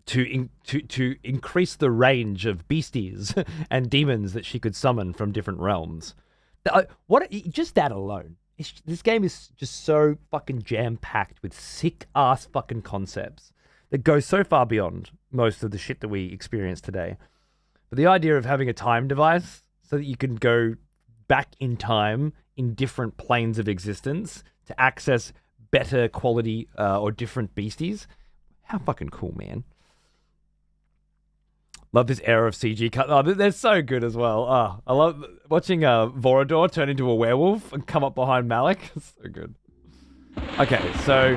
to increase the range of beasties and demons that she could summon from different realms. Just that alone. This game is just so fucking jam-packed with sick-ass fucking concepts that go so far beyond most of the shit that we experience today. But the idea of having a time device so that you can go back in time in different planes of existence to access better quality or different beasties, how fucking cool, man. Love this era of CG cut. Oh, they're so good as well. Oh, I love watching Vorador turn into a werewolf and come up behind Malek. It's so good. Okay, so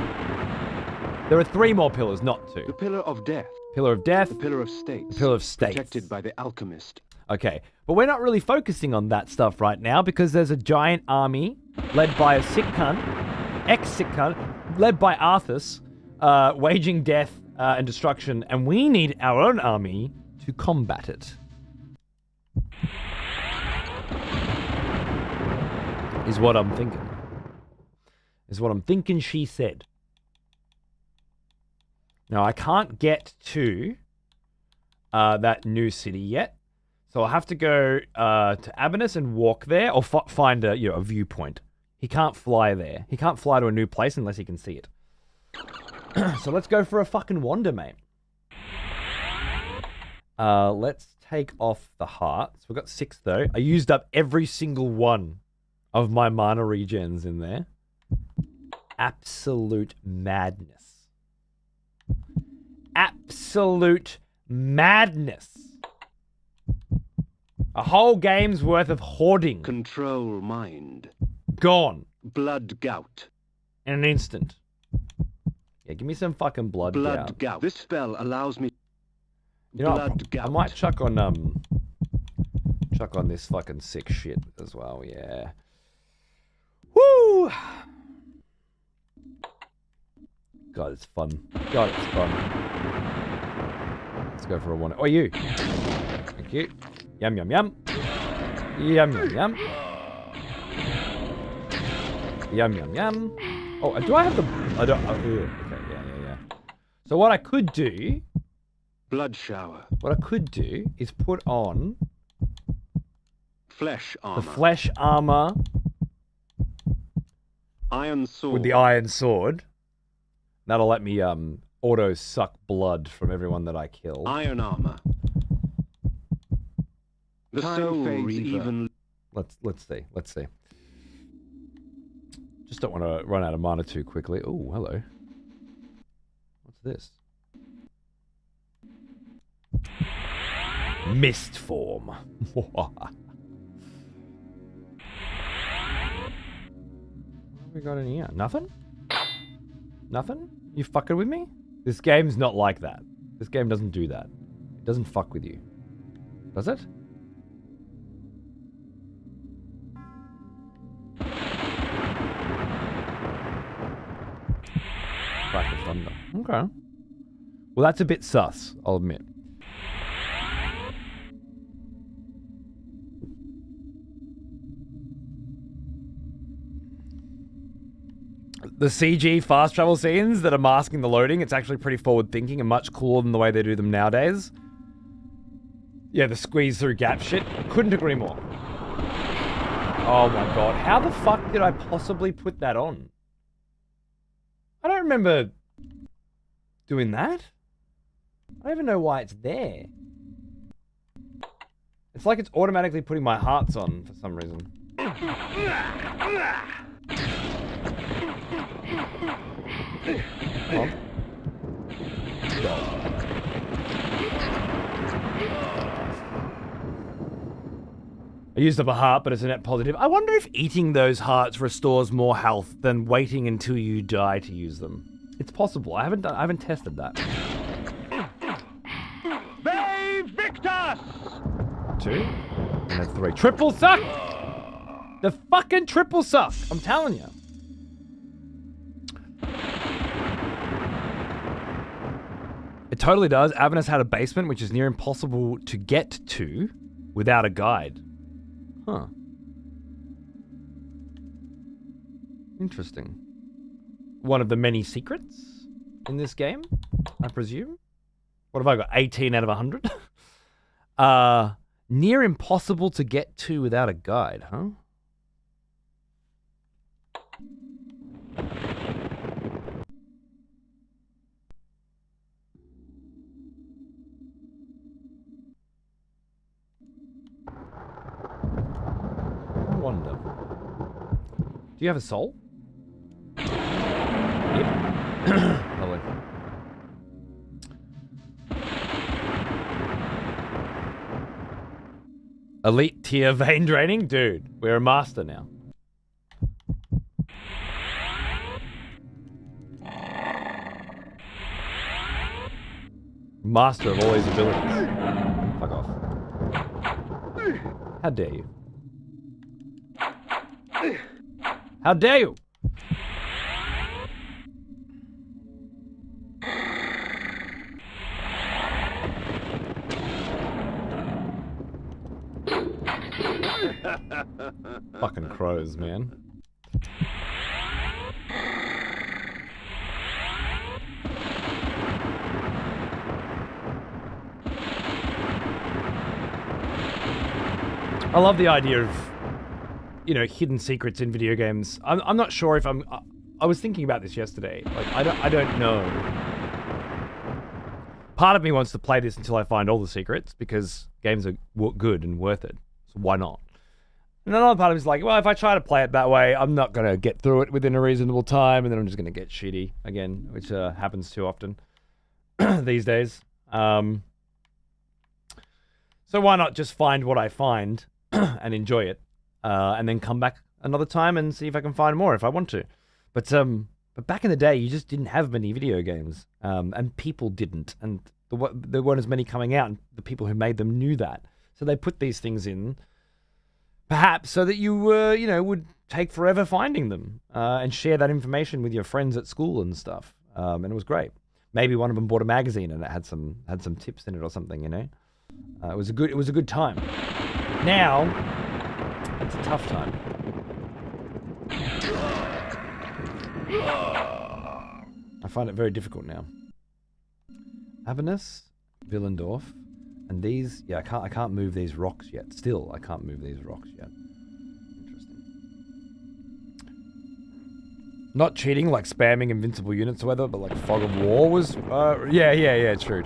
there are 3 more pillars, not 2. The Pillar of Death. Pillar of Death. The Pillar of States. The Pillar of States. Protected by the Alchemist. Okay, but we're not really focusing on that stuff right now because there's a giant army led by a sick cunt, ex-sick cunt, led by Arthas, waging death and destruction, and we need our own army to combat it. Is what I'm thinking. Is what I'm thinking she said. Now, I can't get to that new city yet, so I'll have to go to Abinus and walk there, or find a viewpoint. He can't fly there. He can't fly to a new place unless he can see it. So let's go for a fucking wander, mate. Let's take off the hearts. We've got 6 though. I used up every single one of my mana regens in there. Absolute madness. Absolute madness. A whole game's worth of hoarding. Control mind. Gone. Blood gout. In an instant. Yeah, give me some fucking blood gout. This spell allows me. You know, gout. I might chuck on this fucking sick shit as well, yeah. Woo! God, it's fun. God, it's fun. Let's go for a one. Oh, you. Thank you. Yum, yum, yum. Yum, yum, yum. Yum, yum, yum. Oh, do I have the... I don't... Oh, okay, yeah. So what I could do... Blood shower. What I could do is put on... Flesh armor. The flesh armor... Iron sword. With the iron sword. That'll let me auto suck blood from everyone that I kill. Iron armor. The soul fades even. Let's see. Just don't want to run out of mana too quickly. Oh, hello. What's this? Mist form. What have we got in here? Nothing? Nothing? You fucking with me? This game's not like that. This game doesn't do that. It doesn't fuck with you. Does it? Crack of thunder. Okay. Well, that's a bit sus, I'll admit. The CG fast travel scenes that are masking the loading, it's actually pretty forward thinking and much cooler than the way they do them nowadays. Yeah, the squeeze through gap shit. Couldn't agree more. Oh my god. How the fuck did I possibly put that on? I don't remember doing that. I don't even know why it's there. It's like it's automatically putting my hearts on for some reason. Oh. I used up a heart, but it's a net positive. I wonder if eating those hearts restores more health than waiting until you die to use them. It's possible. I haven't tested that. They Victus! 2 and then 3. Triple suck! The fucking triple suck! I'm telling you. It totally does. Avernus had a basement which is near impossible to get to without a guide. Huh. Interesting. One of the many secrets in this game, I presume. What have I got? 18 out of 100? Near impossible to get to without a guide, huh? I wonder. Do you have a soul? Yep. Lovely. Elite tier vein draining? Dude, we're a master now. Master of all these abilities. Fuck off. How dare you? How dare you? Fucking crows, man. I love the idea of, you know, hidden secrets in video games. I'm not sure if I'm I was thinking about this yesterday. Like, I don't know. Part of me wants to play this until I find all the secrets because games are good and worth it. So why not? And another part of me is like, well, if I try to play it that way, I'm not going to get through it within a reasonable time, and then I'm just going to get shitty again, which happens too often these days. So why not just find what I find and enjoy it, and then come back another time and see if I can find more if I want to. But back in the day, you just didn't have many video games, and people didn't, and there weren't as many coming out, and the people who made them knew that. So they put these things in, perhaps so that you would take forever finding them, and share that information with your friends at school and stuff. And it was great. Maybe one of them bought a magazine and it had some tips in it or something. It was a good time. Now, it's a tough time. I find it very difficult now. Avernus, Willendorf, and these. Yeah, I can't move these rocks yet. Still, I can't move these rocks yet. Interesting. Not cheating, like spamming invincible units or whatever, but like Fog of War was. Yeah. True.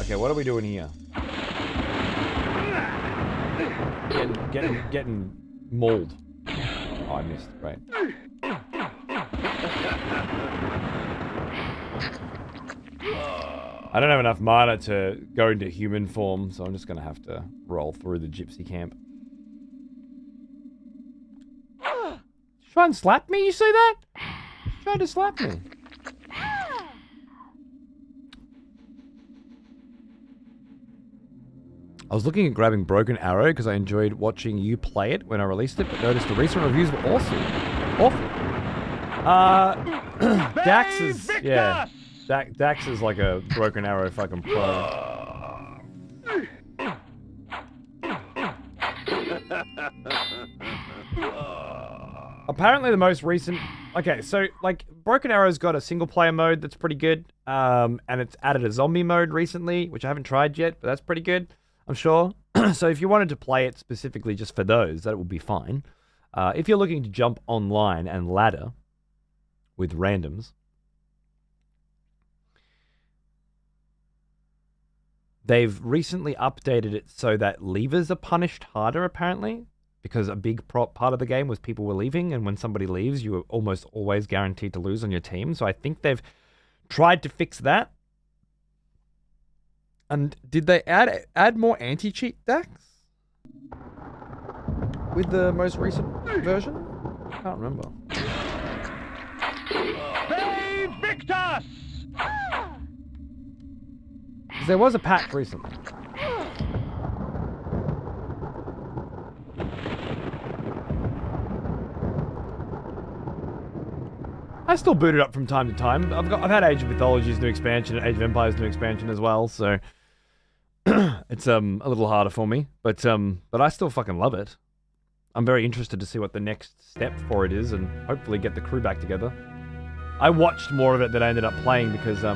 Okay, what are we doing here? Getting mauled. Oh, I missed. Right. I don't have enough mana to go into human form, so I'm just gonna have to roll through the gypsy camp. Try and slap me, you see that? Try to slap me. I was looking at grabbing Broken Arrow because I enjoyed watching you play it when I released it, but noticed the recent reviews were awful. Dax is, yeah. Dax is like a Broken Arrow fucking pro. Apparently the most recent... Okay, so, like, Broken Arrow's got a single-player mode that's pretty good, and it's added a zombie mode recently, which I haven't tried yet, but that's pretty good, I'm sure. So if you wanted to play it specifically just for those, that would be fine. If you're looking to jump online and ladder with randoms, they've recently updated it so that leavers are punished harder, apparently, because a big part of the game was people were leaving, and when somebody leaves, you were almost always guaranteed to lose on your team. So I think they've tried to fix that. And did they add more anti-cheat decks with the most recent version? I can't remember. Victus! There was a patch recently. I still boot it up from time to time. I've had Age of Mythology's new expansion and Age of Empires' new expansion as well, so it's a little harder for me, but I still fucking love it. I'm very interested to see what the next step for it is, and hopefully get the crew back together. I watched more of it than I ended up playing because I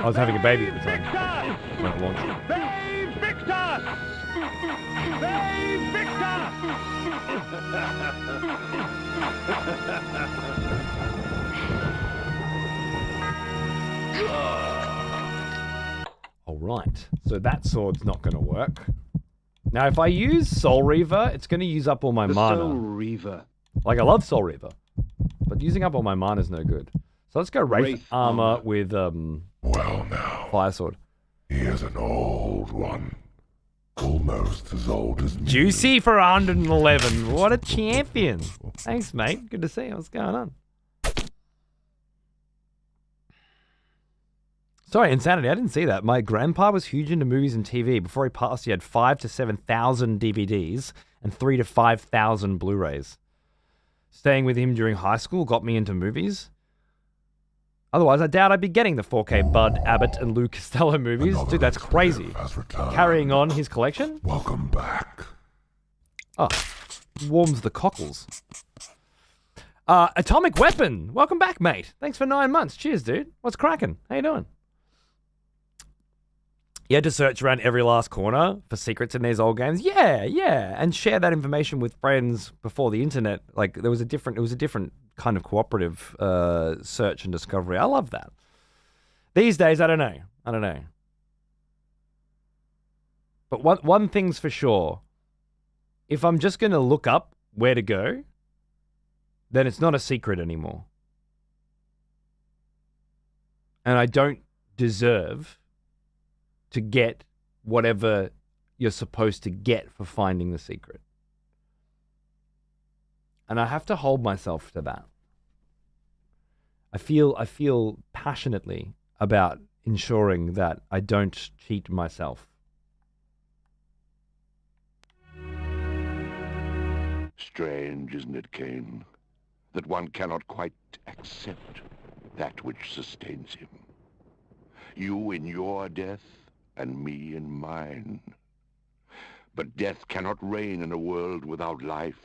was having a baby at the time when it launched. Alright, so that sword's not going to work. Now, if I use Soul Reaver, it's going to use up all my mana. Soul Reaver. Like, I love Soul Reaver, but using up all my mana is no good. So let's go Wraith Armor with Well now, Fire Sword. he is an old one. Almost as old as me. Juicy for 111. What a champion. Thanks, mate. Good to see you. What's going on? Sorry, Insanity. I didn't see that. My grandpa was huge into movies and TV. Before he passed, he had 5,000 to 7,000 DVDs and 3,000 to 5,000 Blu-rays. Staying with him during high school got me into movies. Otherwise, I doubt I'd be getting the 4K Bud Abbott and Lou Costello movies. Dude, that's crazy. Carrying on his collection? Welcome back. Oh, warms the cockles. Atomic Weapon. Welcome back, mate. Thanks for 9 months. Cheers, dude. What's cracking? How you doing? You had to search around every last corner for secrets in these old games. Yeah, and share that information with friends before the internet. Like it was a different kind of cooperative search and discovery. I love that. These days, I don't know. But one thing's for sure. If I'm just going to look up where to go, then it's not a secret anymore. And I don't deserve to get whatever you're supposed to get for finding the secret. And I have to hold myself to that. I feel passionately about ensuring that I don't cheat myself. Strange, isn't it, Kain, that one cannot quite accept that which sustains him. You in your death, and me in mine. But death cannot reign in a world without life,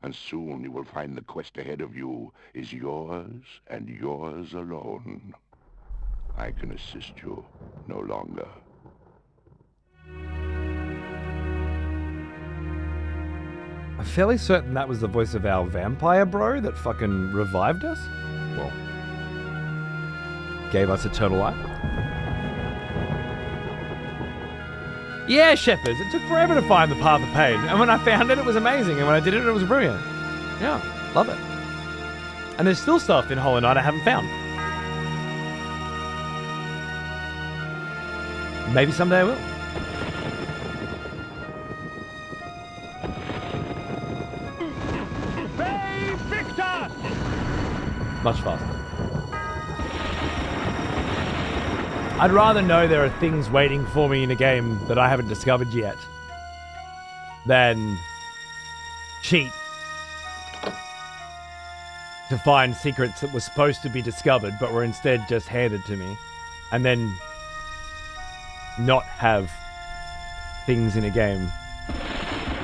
and soon you will find the quest ahead of you is yours and yours alone. I can assist you no longer. I'm fairly certain that was the voice of our vampire bro that fucking revived us. Well, gave us eternal life. Yeah, Shepherds, it took forever to find the path of pain. And when I found it, it was amazing. And when I did it, it was brilliant. Yeah, love it. And there's still stuff in Hollow Knight I haven't found. Maybe someday I will. Much faster. I'd rather know there are things waiting for me in a game that I haven't discovered yet than cheat to find secrets that were supposed to be discovered but were instead just handed to me, and then not have things in a game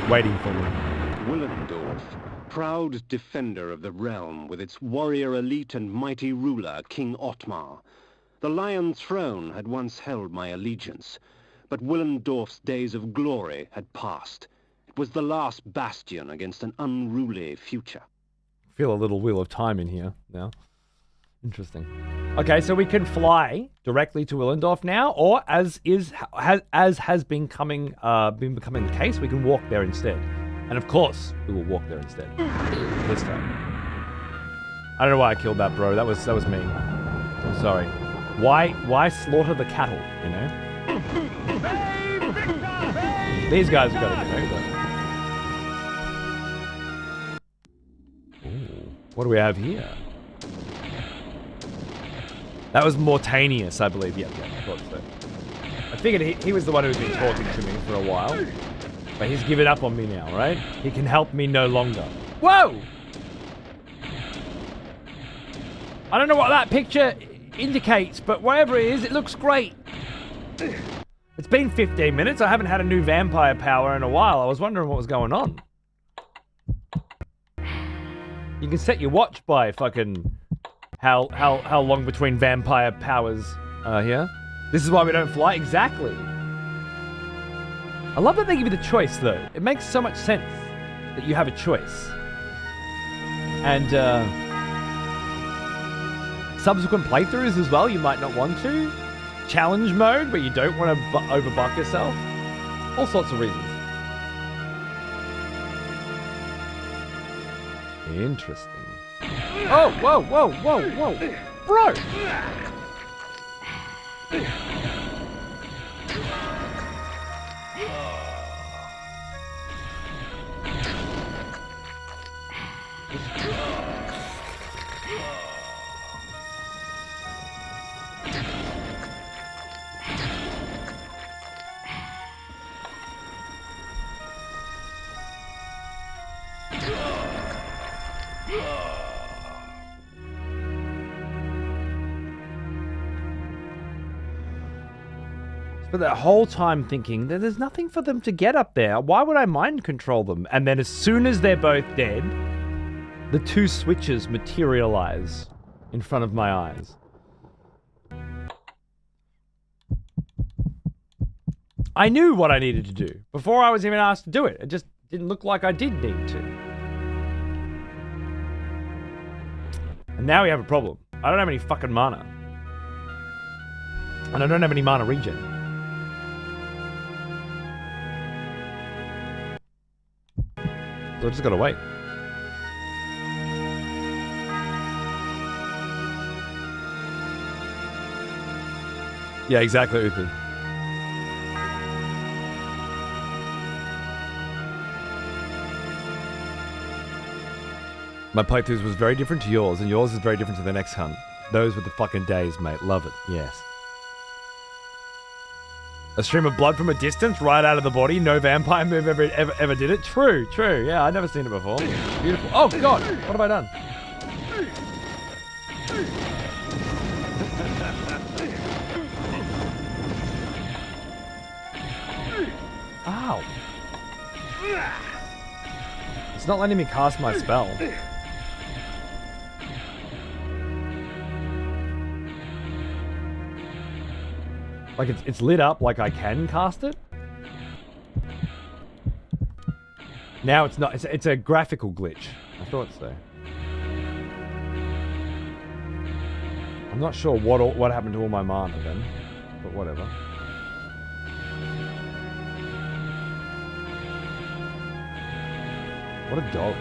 waiting for me. Willendorf, proud defender of the realm with its warrior elite and mighty ruler, King Otmar. The Lion Throne had once held my allegiance, but Willendorf's days of glory had passed. It was the last bastion against an unruly future. Feel a little Wheel of Time in here now. Interesting. Okay, so we can fly directly to Willendorf now, or as has been becoming the case, we can walk there instead. And of course, we will walk there instead. This time. I don't know why I killed that, bro. That was me. I'm sorry. Why slaughter the cattle, you know? These guys have got to go, but... Ooh, what do we have here? That was Mortanius, I believe. Yeah, I thought so. I figured he was the one who had been talking to me for a while. But he's given up on me now, right? He can help me no longer. Whoa! I don't know what that picture indicates, but whatever it is, it looks great. It's been 15 minutes. I haven't had a new vampire power in a while. I was wondering what was going on. You can set your watch by fucking how long between vampire powers are here. This is why we don't fly. Exactly. I love that they give you the choice, though. It makes so much sense that you have a choice. And subsequent playthroughs as well, you might not want to. Challenge mode, where you don't want to overbuck yourself. All sorts of reasons. Interesting. Oh, whoa. Bro! But that whole time thinking that there's nothing for them to get up there. Why would I mind control them? And then as soon as they're both dead, the two switches materialize in front of my eyes. I knew what I needed to do before I was even asked to do it. It just didn't look like I did need to. And now we have a problem. I don't have any fucking mana. And I don't have any mana regen. So I just gotta wait. Yeah, exactly, Uthi. My playthroughs was very different to yours, and yours is very different to the next hunt. Those were the fucking days, mate. Love it. Yes. A stream of blood from a distance, right out of the body. No vampire move ever did it. True, true. Yeah, I'd never seen it before. Beautiful. Oh, God. What have I done? Ow. It's not letting me cast my spell. Like it's lit up like I can cast it. Now it's not. It's a graphical glitch. I thought so. I'm not sure what happened to all my mana then, but whatever. What a dog.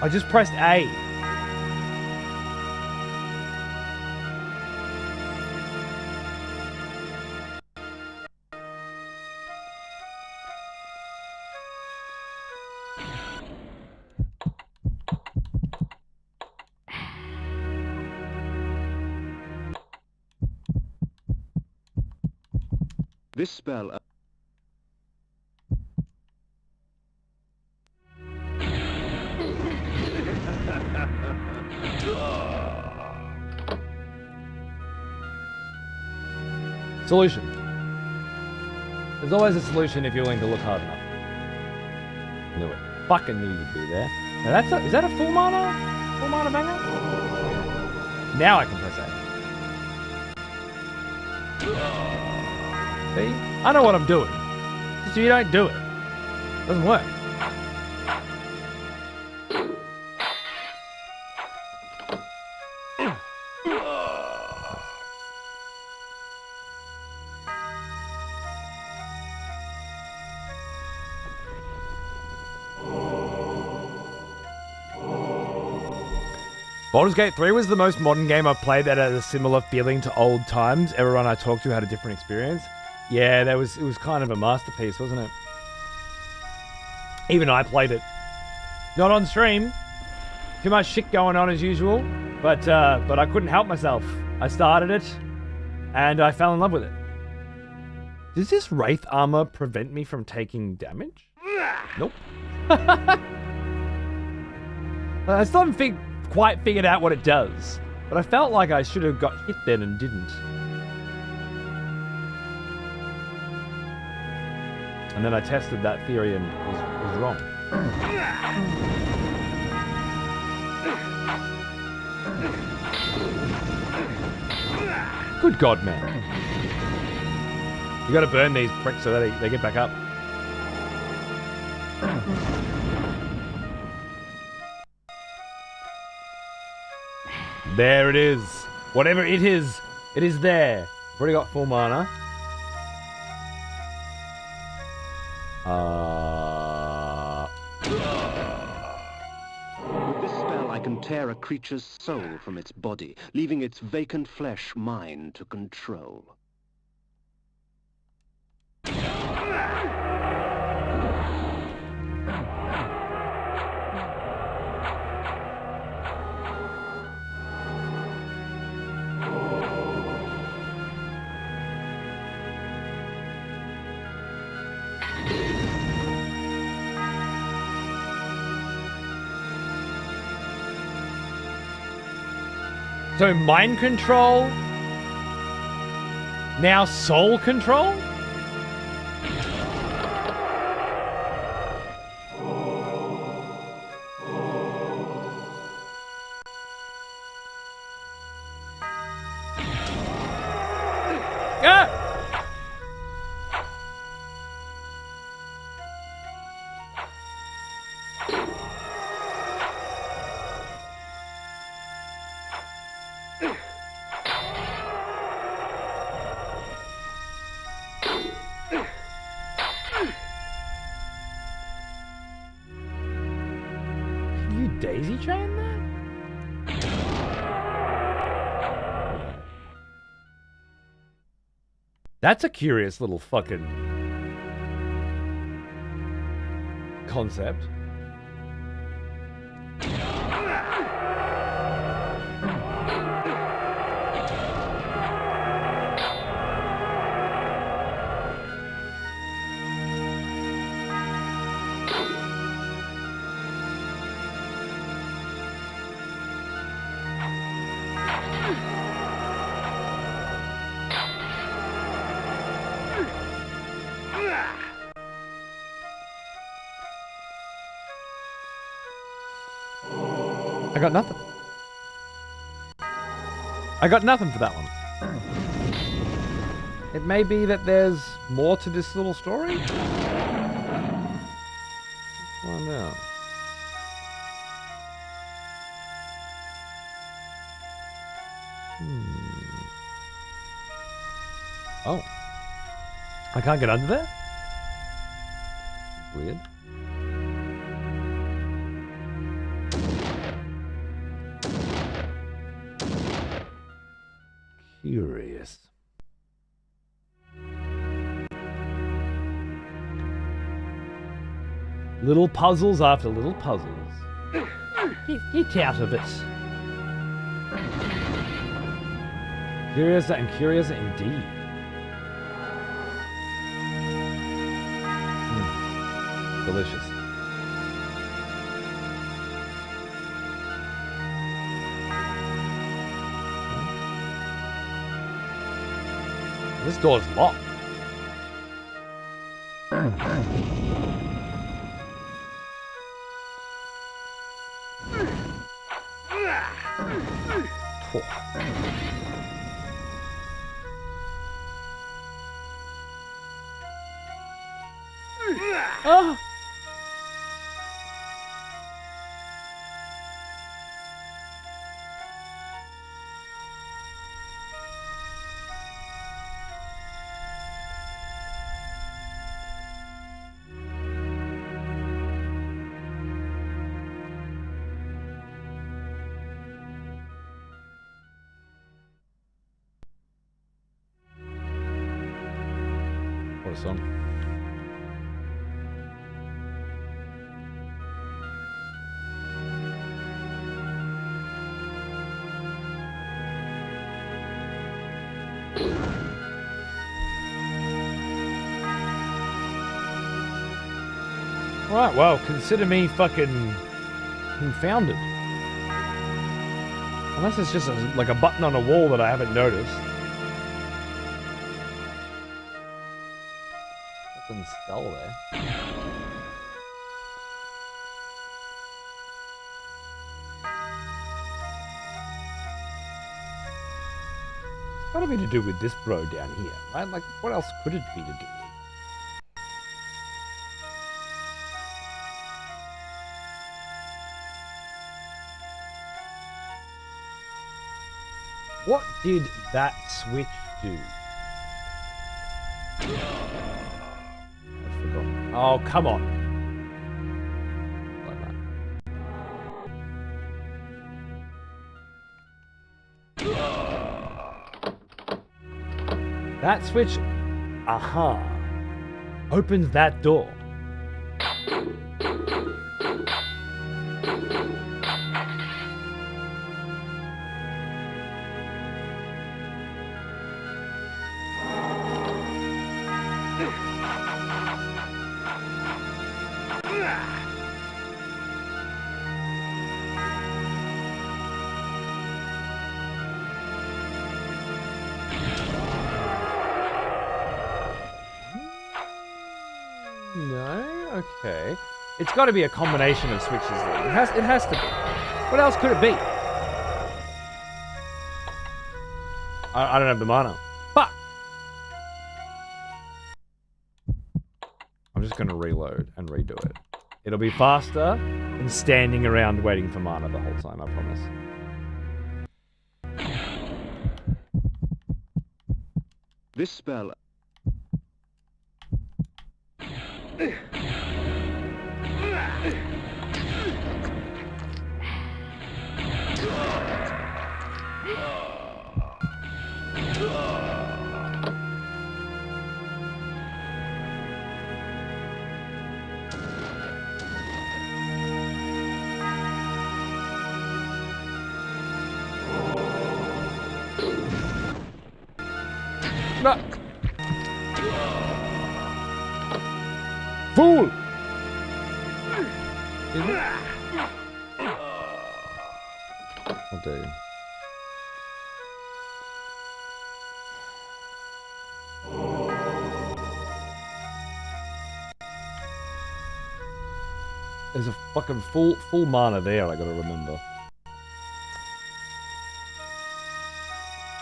I just pressed A. This spell... Solution. There's always a solution if you're willing to look hard enough. Knew it. Fucking knew you'd be there. Now is that a full mana? Full mana banger? Now I can press A. See? I know what I'm doing. Just if you don't do it, it doesn't work. Baldur's Gate 3 was the most modern game I've played that had a similar feeling to old times. Everyone I talked to had a different experience. Yeah, it was kind of a masterpiece, wasn't it? Even I played it. Not on stream. Too much shit going on as usual. But I couldn't help myself. I started it, and I fell in love with it. Does this Wraith armor prevent me from taking damage? Nope. I still haven't quite figured out what it does, but I felt like I should have got hit then and didn't. And then I tested that theory and was wrong. Good God, man. You gotta burn these pricks so that they get back up. There it is. Whatever it is there. Already got full mana. With this spell, I can tear a creature's soul from its body, leaving its vacant flesh mine to control. So mind control, now soul control? Ah! Can you daisy chain that? That's a curious little fucking concept. I got nothing. I got nothing for that one. It may be that there's more to this little story. Let's find out. Oh. I can't get under there? Weird. Curious. Little puzzles after little puzzles. Get out of it. Curious and curious indeed. Delicious. This door's locked. Oh. What a song. Right, well, consider me fucking confounded. Unless it's just like a button on a wall that I haven't noticed. Fucking skull there. It's gotta be to do with this bro down here, right? Like, what else could it be to do with? What did that switch do? I forgot. Oh, come on. Like that. That switch, aha, opens that door. No? Okay. It's got to be a combination of switches then. It has to be. What else could it be? I don't have the mana. Fuck! going to reload and redo it. It'll be faster than standing around waiting for mana the whole time, I promise. This spell... No. Fool! How dare you? There's a fucking full mana there, I gotta remember.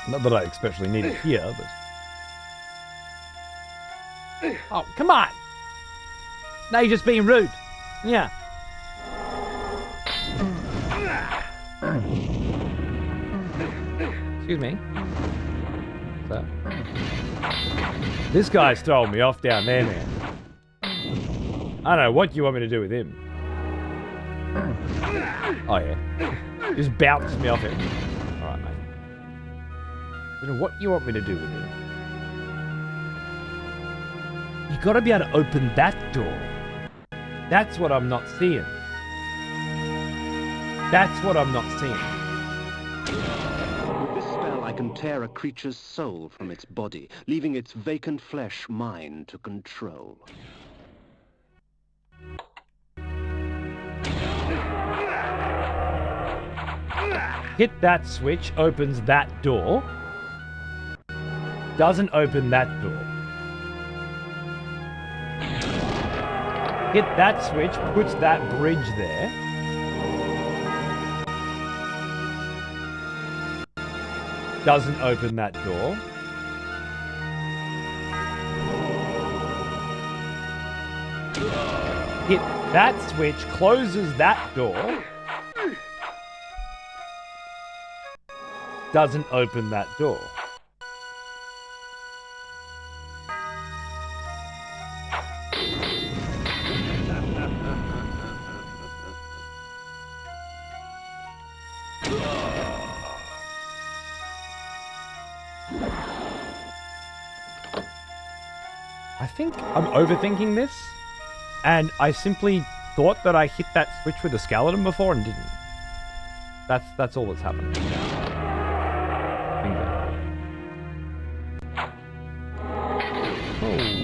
Not that I especially need it here, but... Oh, come on! Now you're just being rude. Yeah. Excuse me. So. This guy's throwing me off down there, man. I don't know what you want me to do with him. Oh, yeah. Just bounce me off him. Alright, mate. I don't know what you want me to do with him. You gotta be able to open that door. That's what I'm not seeing. That's what I'm not seeing. With this spell, I can tear a creature's soul from its body, leaving its vacant flesh mine to control. Hit that switch, opens that door. Doesn't open that door. Hit that switch, puts that bridge there. Doesn't open that door. Hit that switch, closes that door. Doesn't open that door. I think I'm overthinking this, and I simply thought that I hit that switch with a skeleton before and didn't. That's all that's happened. Bingo. Oh.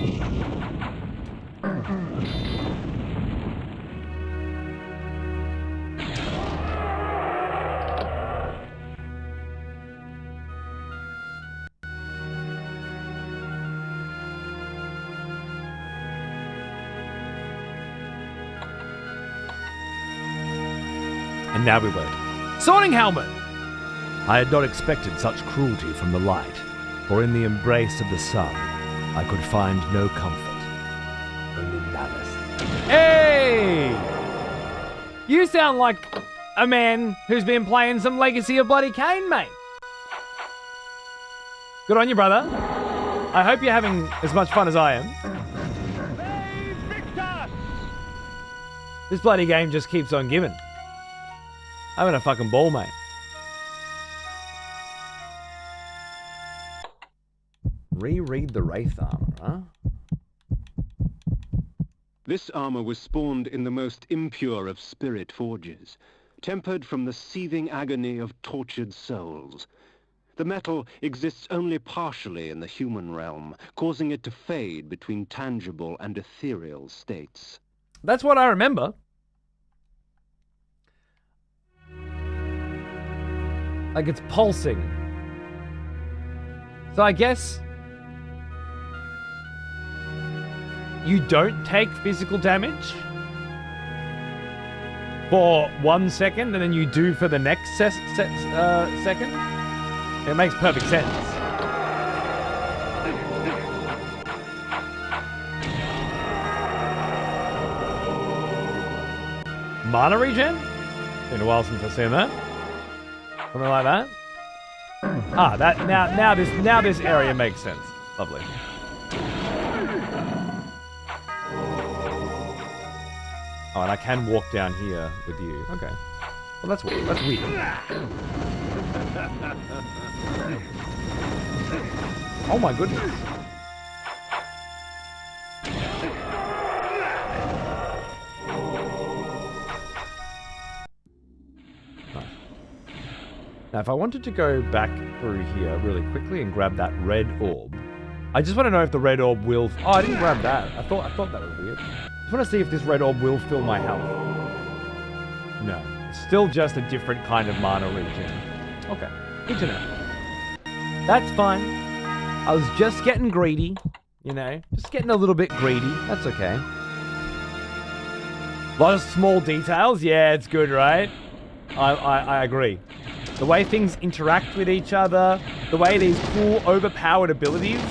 And now we wait. Soaring helmet! I had not expected such cruelty from the light, for in the embrace of the sun, I could find no comfort, only malice. Hey! You sound like a man who's been playing some Legacy of Bloody Kain, mate. Good on you, brother. I hope you're having as much fun as I am. This bloody game just keeps on giving. I'm having a fucking ball, mate. Reread the Wraith armor, huh? This armor was spawned in the most impure of spirit forges, tempered from the seething agony of tortured souls. The metal exists only partially in the human realm, causing it to fade between tangible and ethereal states. That's what I remember. Like it's pulsing. So I guess you don't take physical damage for 1 second, and then you do for the next second. It makes perfect sense. Mana regen? Been a while since I've seen that. Something like that. Ah, that now this area makes sense. Lovely. Oh, and I can walk down here with you. Okay. Well, that's weird. That's weird. Oh my goodness. Now, if I wanted to go back through here really quickly and grab that red orb, I just want to know if the red orb will... Oh, I didn't grab that. I thought that was weird. I just want to see if this red orb will fill my health. No. It's still just a different kind of mana regen. Okay. Good to know. That's fine. I was just getting greedy. You know? Just getting a little bit greedy. That's okay. A lot of small details. Yeah, it's good, right? I agree. The way things interact with each other, the way these cool, overpowered abilities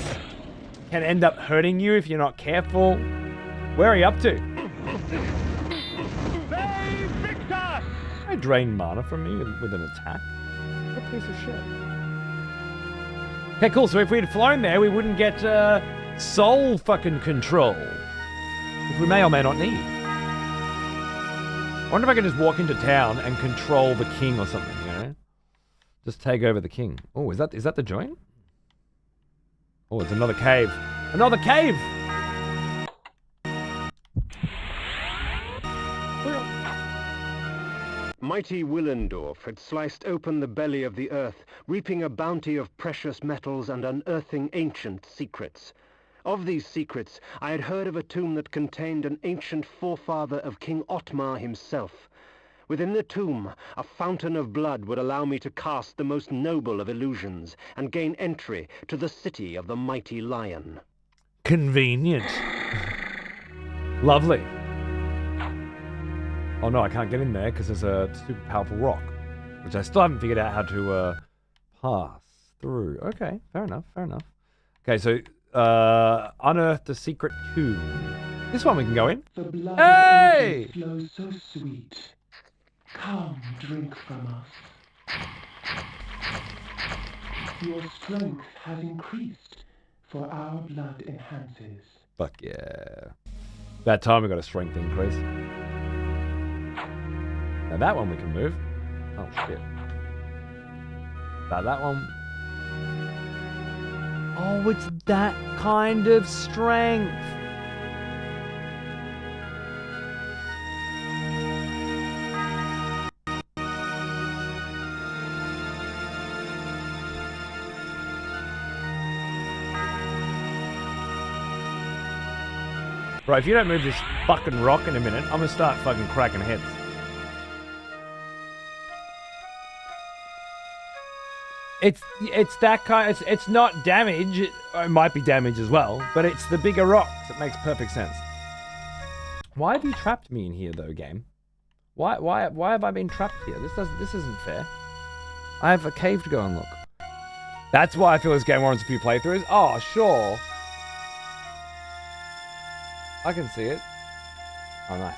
can end up hurting you if you're not careful. Where are you up to? I drain mana from me with an attack. What a piece of shit. Okay, cool. So if we had flown there, we wouldn't get soul fucking control, which we may or may not need. I wonder if I could just walk into town and control the king or something, you know? Just take over the king. Oh, is that the joint? Oh, it's another cave. Another cave! Mighty Willendorf had sliced open the belly of the earth, reaping a bounty of precious metals and unearthing ancient secrets. Of these secrets, I had heard of a tomb that contained an ancient forefather of King Otmar himself. Within the tomb, a fountain of blood would allow me to cast the most noble of illusions and gain entry to the city of the mighty lion. Convenient. Lovely. Oh no, I can't get in there because there's a super powerful rock, which I still haven't figured out how to pass through. Okay, fair enough, fair enough. Okay, so unearth the secret tomb. This one we can go in. The blood Hey! flows so sweet. Come, drink from us. Your strength has increased, for our blood enhances. Fuck yeah. That time we got a strength increase. Now that one we can move. Oh shit. Now that one. Oh, it's that kind of strength. Bro, if you don't move this fucking rock in a minute, I'm gonna start fucking cracking heads. It's that kind. It's not damage. It might be damage as well, but it's the bigger rocks. It makes perfect sense. Why have you trapped me in here, though, game? Why have I been trapped here? This isn't fair. I have a cave to go and look. That's why I feel this game warrants a few playthroughs. Oh, sure. I can see it. Oh, nice.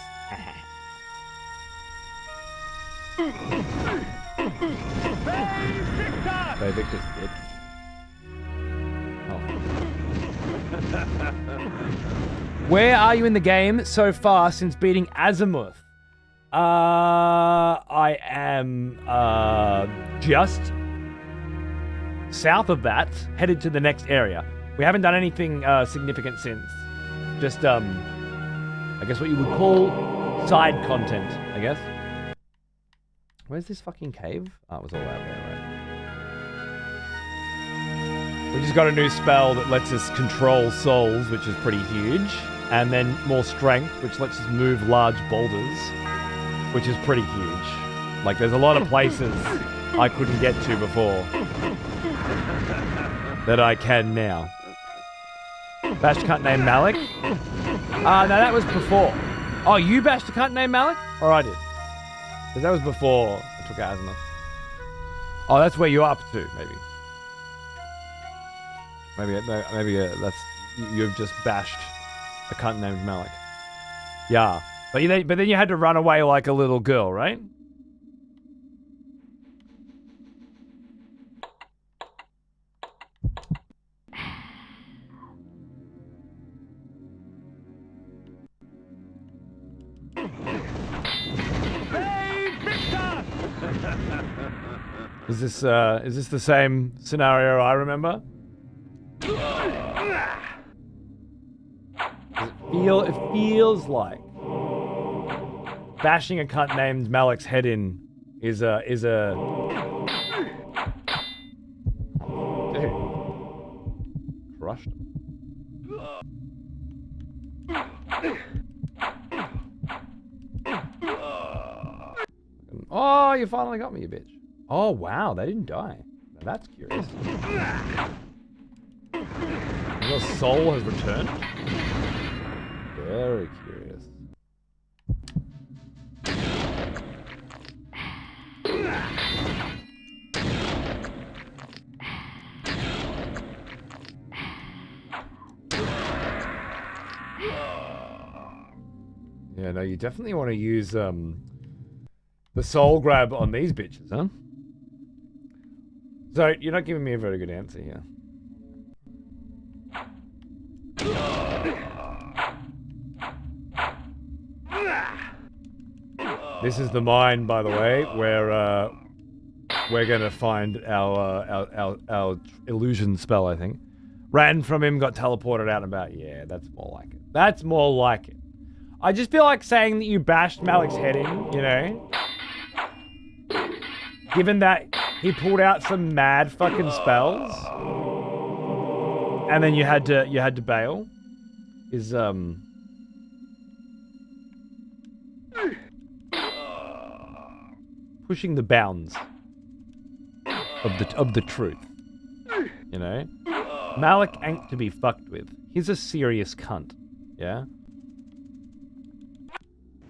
Bay Victor's good. Oh. Where are you in the game so far since beating Azimuth? I am just south of that, headed to the next area. We haven't done anything significant since. Just, I guess what you would call side content, I guess. Where's this fucking cave? Oh, it was all out there, right? We just got a new spell that lets us control souls, which is pretty huge. And then more strength, which lets us move large boulders, which is pretty huge. Like, there's a lot of places I couldn't get to before that I can now. Bashed a cunt named Malik? No, that was before. Oh, you bashed a cunt named Malik? Or I did? Because that was before I took Azimuth. Oh, that's where you're up to, maybe. Maybe that's... You've just bashed a cunt named Malik. Yeah. But then you had to run away like a little girl, right? Is this the same scenario I remember? It feels like bashing a cunt named Malik's head in is a dude. Crushed him. Oh, you finally got me, you bitch. Oh, wow, they didn't die. Now that's curious. Your soul has returned? Very curious. Yeah, no, you definitely want to use the soul grab on these bitches, huh? So, you're not giving me a very good answer here. This is the mine, by the way, where we're gonna find our illusion spell, I think. Ran from him, got teleported out and about. Yeah, that's more like it. That's more like it. I just feel like saying that you bashed Malik's head in, you know? Given that he pulled out some mad fucking spells, and then you had to bail, is pushing the bounds of the truth. You know? Malik ain't to be fucked with. He's a serious cunt. Yeah?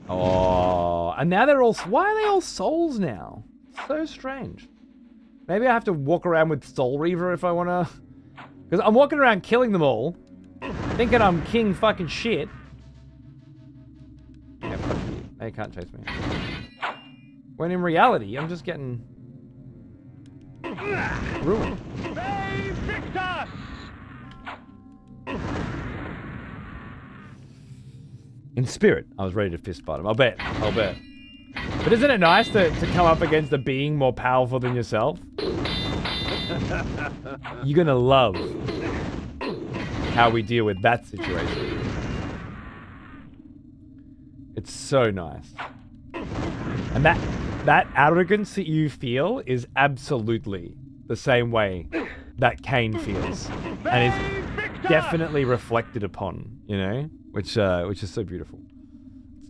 Oh, and now they're all... Why are they all souls now? So strange. Maybe I have to walk around with Soul Reaver if I want to... Because I'm walking around killing them all, thinking I'm king fucking shit. Yeah, fuck you. They can't chase me. When in reality, I'm just getting... ruined. They picked us! In spirit, I was ready to fist fight him. I'll bet. But isn't it nice to come up against a being more powerful than yourself? You're gonna love how we deal with that situation. It's so nice. And that arrogance that you feel is absolutely the same way that Kain feels. And is definitely reflected upon, you know? Which is so beautiful.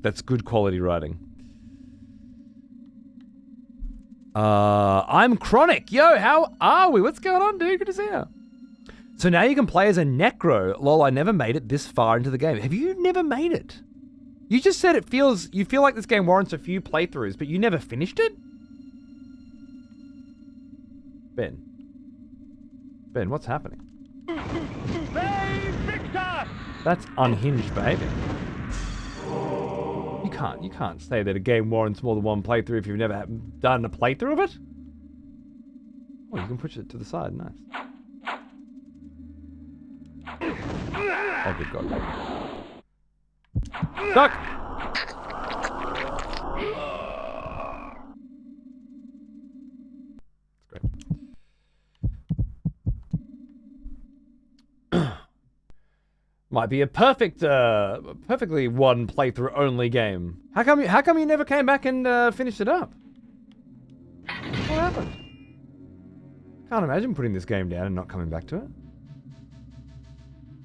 That's good quality writing. I'm Chronic. Yo, how are we? What's going on, dude? Good to see you. So now you can play as a Necro. Lol, I never made it this far into the game. Have you never made it? You just said you feel like this game warrants a few playthroughs, but you never finished it? Ben, what's happening? They picked us! That's unhinged behavior. You can't say that a game warrants more than one playthrough if you've never done a playthrough of it. Oh, you can push it to the side. Nice. Oh, good God. Stuck! That's great. Might be a perfectly one playthrough only game. How come you never came back and finished it up? What happened? Can't imagine putting this game down and not coming back to it.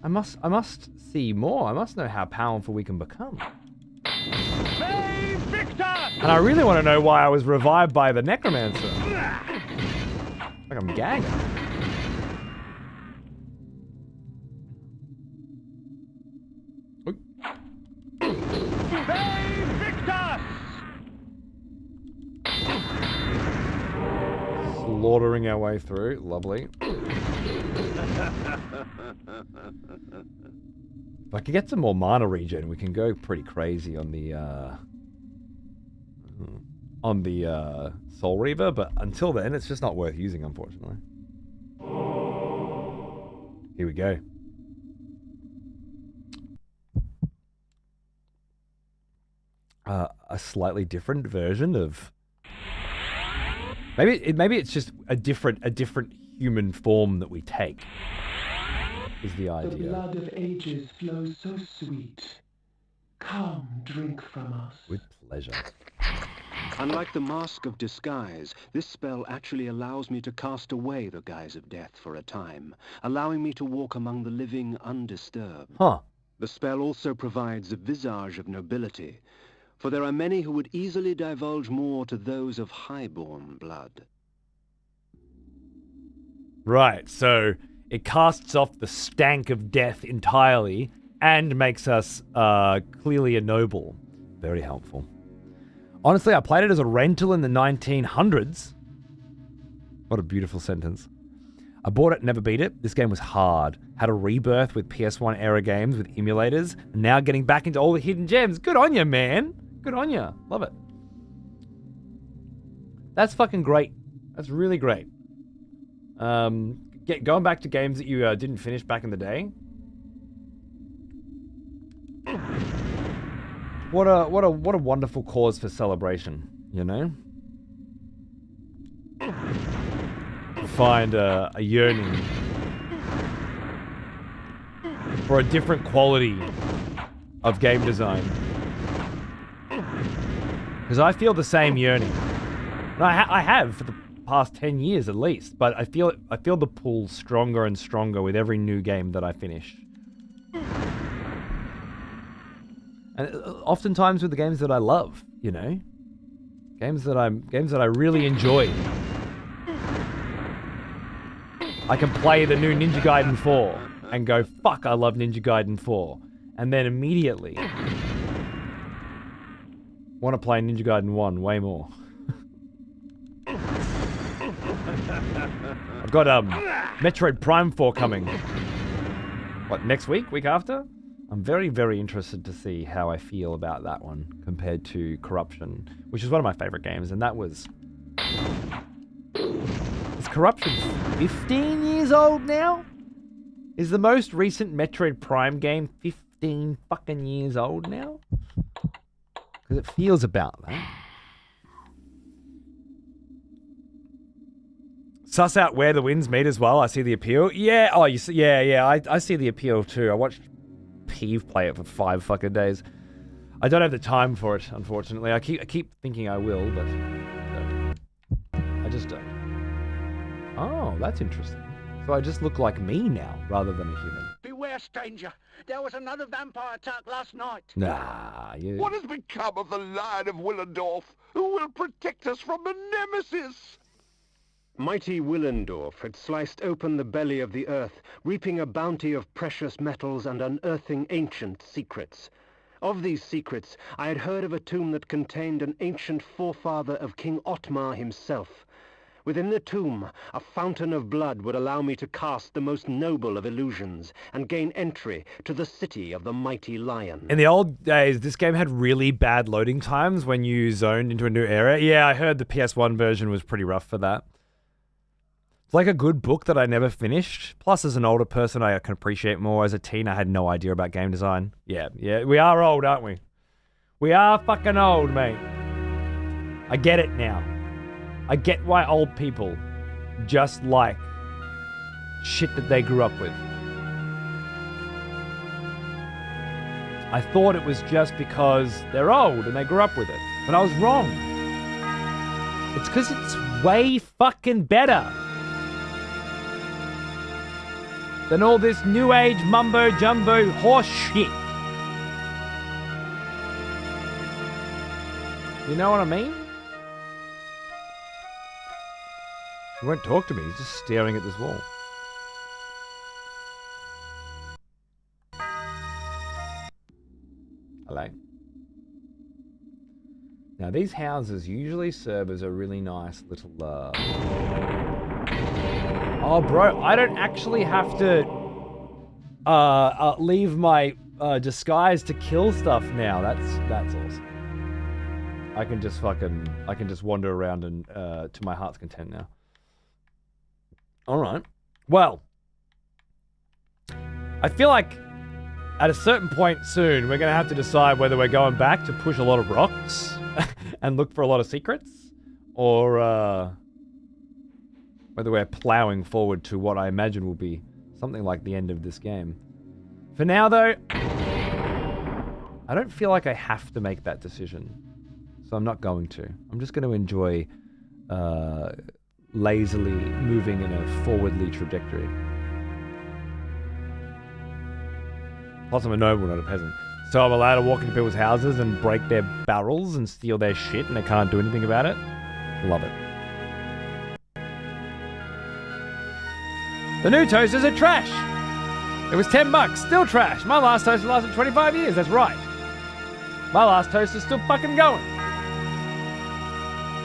I must see more. I must know how powerful we can become. And I really want to know why I was revived by the Necromancer. Like I'm gagging. Slaughtering our way through. Lovely. If I can get some more mana regen, we can go pretty crazy on the Soul Reaver, but until then, it's just not worth using, unfortunately. Here we go. A slightly different version of... Maybe it's just a different human form that we take, is the idea. The blood of ages flows so sweet. Come, drink from us. With pleasure. Unlike the Mask of Disguise, this spell actually allows me to cast away the guise of death for a time, allowing me to walk among the living undisturbed. Huh. The spell also provides a visage of nobility, for there are many who would easily divulge more to those of highborn blood. Right, so it casts off the stank of death entirely and makes us clearly a noble. Very helpful. Honestly, I played it as a rental in the 1900s. What a beautiful sentence. I bought it, never beat it. This game was hard. Had a rebirth with PS1 era games with emulators, and now getting back into all the hidden gems. Good on you, man. Good on you. Love it. That's fucking great. That's really great. Going back to games that you didn't finish back in the day. What a wonderful cause for celebration, you know? Find a yearning for a different quality of game design. Because I feel the same yearning. And I have for the past 10 years at least, but I feel the pull stronger and stronger with every new game that I finish. And oftentimes with the games that I love, you know? Games that I really enjoy. I can play the new Ninja Gaiden 4 and go, fuck, I love Ninja Gaiden 4. And then immediately want to play Ninja Gaiden 1 way more. I've got Metroid Prime 4 coming. What, next week? Week after? I'm very, very interested to see how I feel about that one compared to Corruption, which is one of my favorite games, and that was... Is Corruption 15 years old now? Is the most recent Metroid Prime game 15 fucking years old now? Because it feels about that. Suss out where the winds meet as well. I see the appeal. Yeah. Oh, you see. Yeah. I see the appeal too. I watched Peeve play it for 5 fucking days. I don't have the time for it, unfortunately. I keep thinking I will, but I just don't. Oh, that's interesting. So I just look like me now, rather than a human. Beware, stranger. There was another vampire attack last night. Nah, you... What has become of the Lion of Willendorf? Who will protect us from the Nemesis? Mighty Willendorf had sliced open the belly of the earth, reaping a bounty of precious metals and unearthing ancient secrets. Of these secrets, I had heard of a tomb that contained an ancient forefather of King Otmar himself. Within the tomb, a fountain of blood would allow me to cast the most noble of illusions and gain entry to the city of the mighty lion. In the old days, this game had really bad loading times when you zoned into a new area. Yeah, I heard the PS1 version was pretty rough for that. It's like a good book that I never finished. Plus, as an older person, I can appreciate more. As a teen, I had no idea about game design. Yeah, we are old, aren't we? We are fucking old, mate. I get it now. I get why old people just like shit that they grew up with. I thought it was just because they're old and they grew up with it. But I was wrong. It's because it's way fucking better than all this new age mumbo jumbo horse shit. You know what I mean? He won't talk to me, he's just staring at this wall. Hello. Now these houses usually serve as a really nice little Oh bro, I don't actually have to leave my disguise to kill stuff now. That's awesome. I can just wander around and to my heart's content now. All right. Well, I feel like at a certain point soon, we're going to have to decide whether we're going back to push a lot of rocks and look for a lot of secrets, or whether we're plowing forward to what I imagine will be something like the end of this game. For now, though, I don't feel like I have to make that decision, so I'm not going to. I'm just going to enjoy lazily moving in a forwardly trajectory. Plus, I'm a noble, not a peasant. So I'm allowed to walk into people's houses and break their barrels and steal their shit, and they can't do anything about it. Love it. The new toasters are trash. It was $10, still trash. My last toaster lasted 25 years, that's right. My last toaster's still fucking going.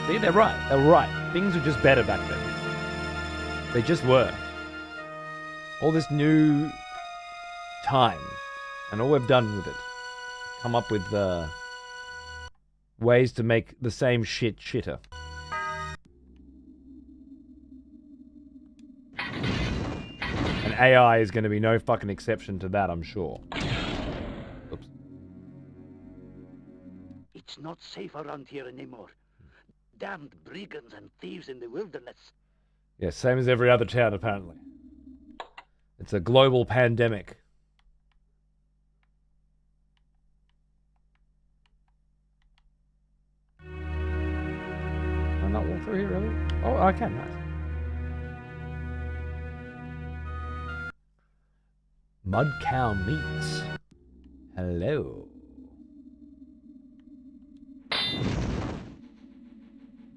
See, they're right. They were right. Things were just better back then. They just were. All this new time, and all we've done with it, come up with ways to make the same shit shitter. And AI is going to be no fucking exception to that, I'm sure. Oops. It's not safe around here anymore. Damned brigands and thieves in the wilderness. Yeah, same as every other town, apparently. It's a global pandemic. Can I not walk through here, really? Oh, I can, nice. Mud Cow Meats. Hello.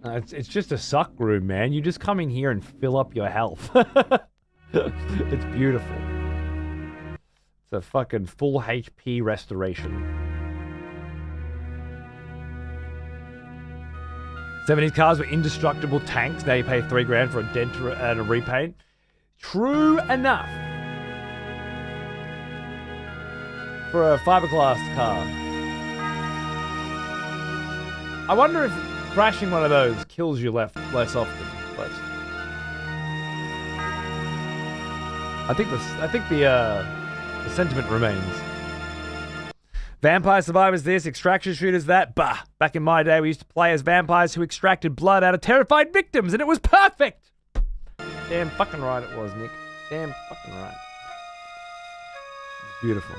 It's just a suck room, man. You just come in here and fill up your health. It's beautiful. It's a fucking full HP restoration. 70s cars were indestructible tanks. Now you pay $3,000 for a dent and a repaint. True enough. For a fiberglass car. I wonder if crashing one of those kills you less often. But I think the sentiment remains. Vampire Survivors this, extraction shooters that. Bah! Back in my day, we used to play as vampires who extracted blood out of terrified victims, and it was perfect! Damn fucking right it was, Nick. Damn fucking right. Beautiful.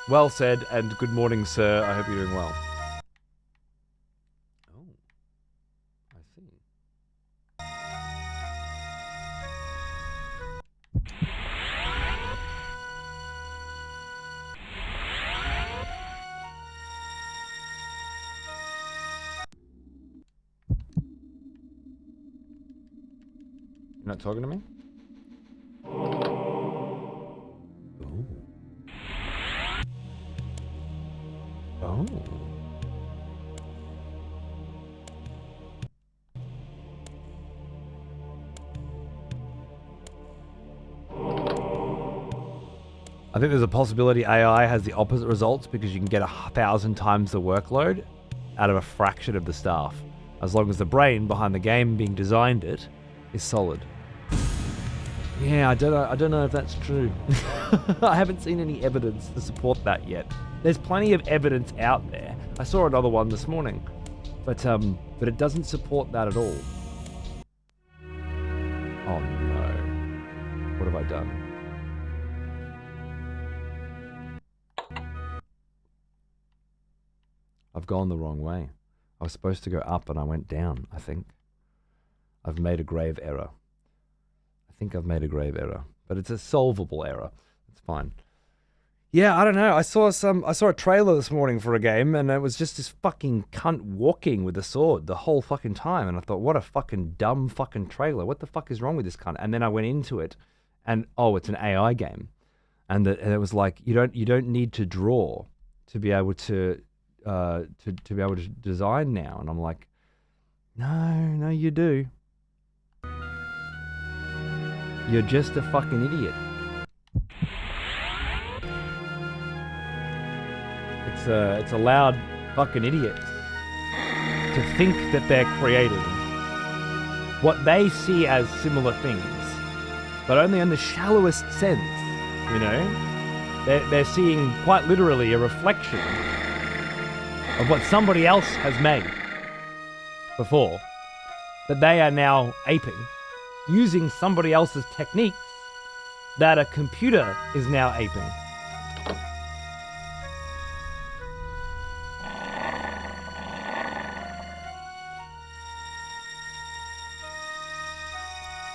Well said, and good morning, sir. I hope you're doing well. Oh. I see. You're not talking to me? Oh. I think there's a possibility AI has the opposite results because you can get 1,000 times the workload out of a fraction of the staff, as long as the brain behind the game being designed it is solid. Yeah, I don't know if that's true. I haven't seen any evidence to support that yet. There's plenty of evidence out there. I saw another one this morning, but it doesn't support that at all. Oh no. What have I done? I've gone the wrong way. I was supposed to go up and I went down, I think. I've made a grave error. I think I've made a grave error, but it's a solvable error. It's fine. Yeah, I don't know. I saw a trailer this morning for a game, and it was just this fucking cunt walking with a sword the whole fucking time, and I thought, what a fucking dumb fucking trailer. What the fuck is wrong with this cunt? And then I went into it, and oh, it's an AI game, and it was like you don't need to draw to be able to be able to design now, and I'm like, no, you do. You're just a fucking idiot. It's allowed fucking idiots to think that they're creating what they see as similar things, but only in the shallowest sense, you know? They're seeing quite literally a reflection of what somebody else has made before, that they are now aping, using somebody else's techniques that a computer is now aping.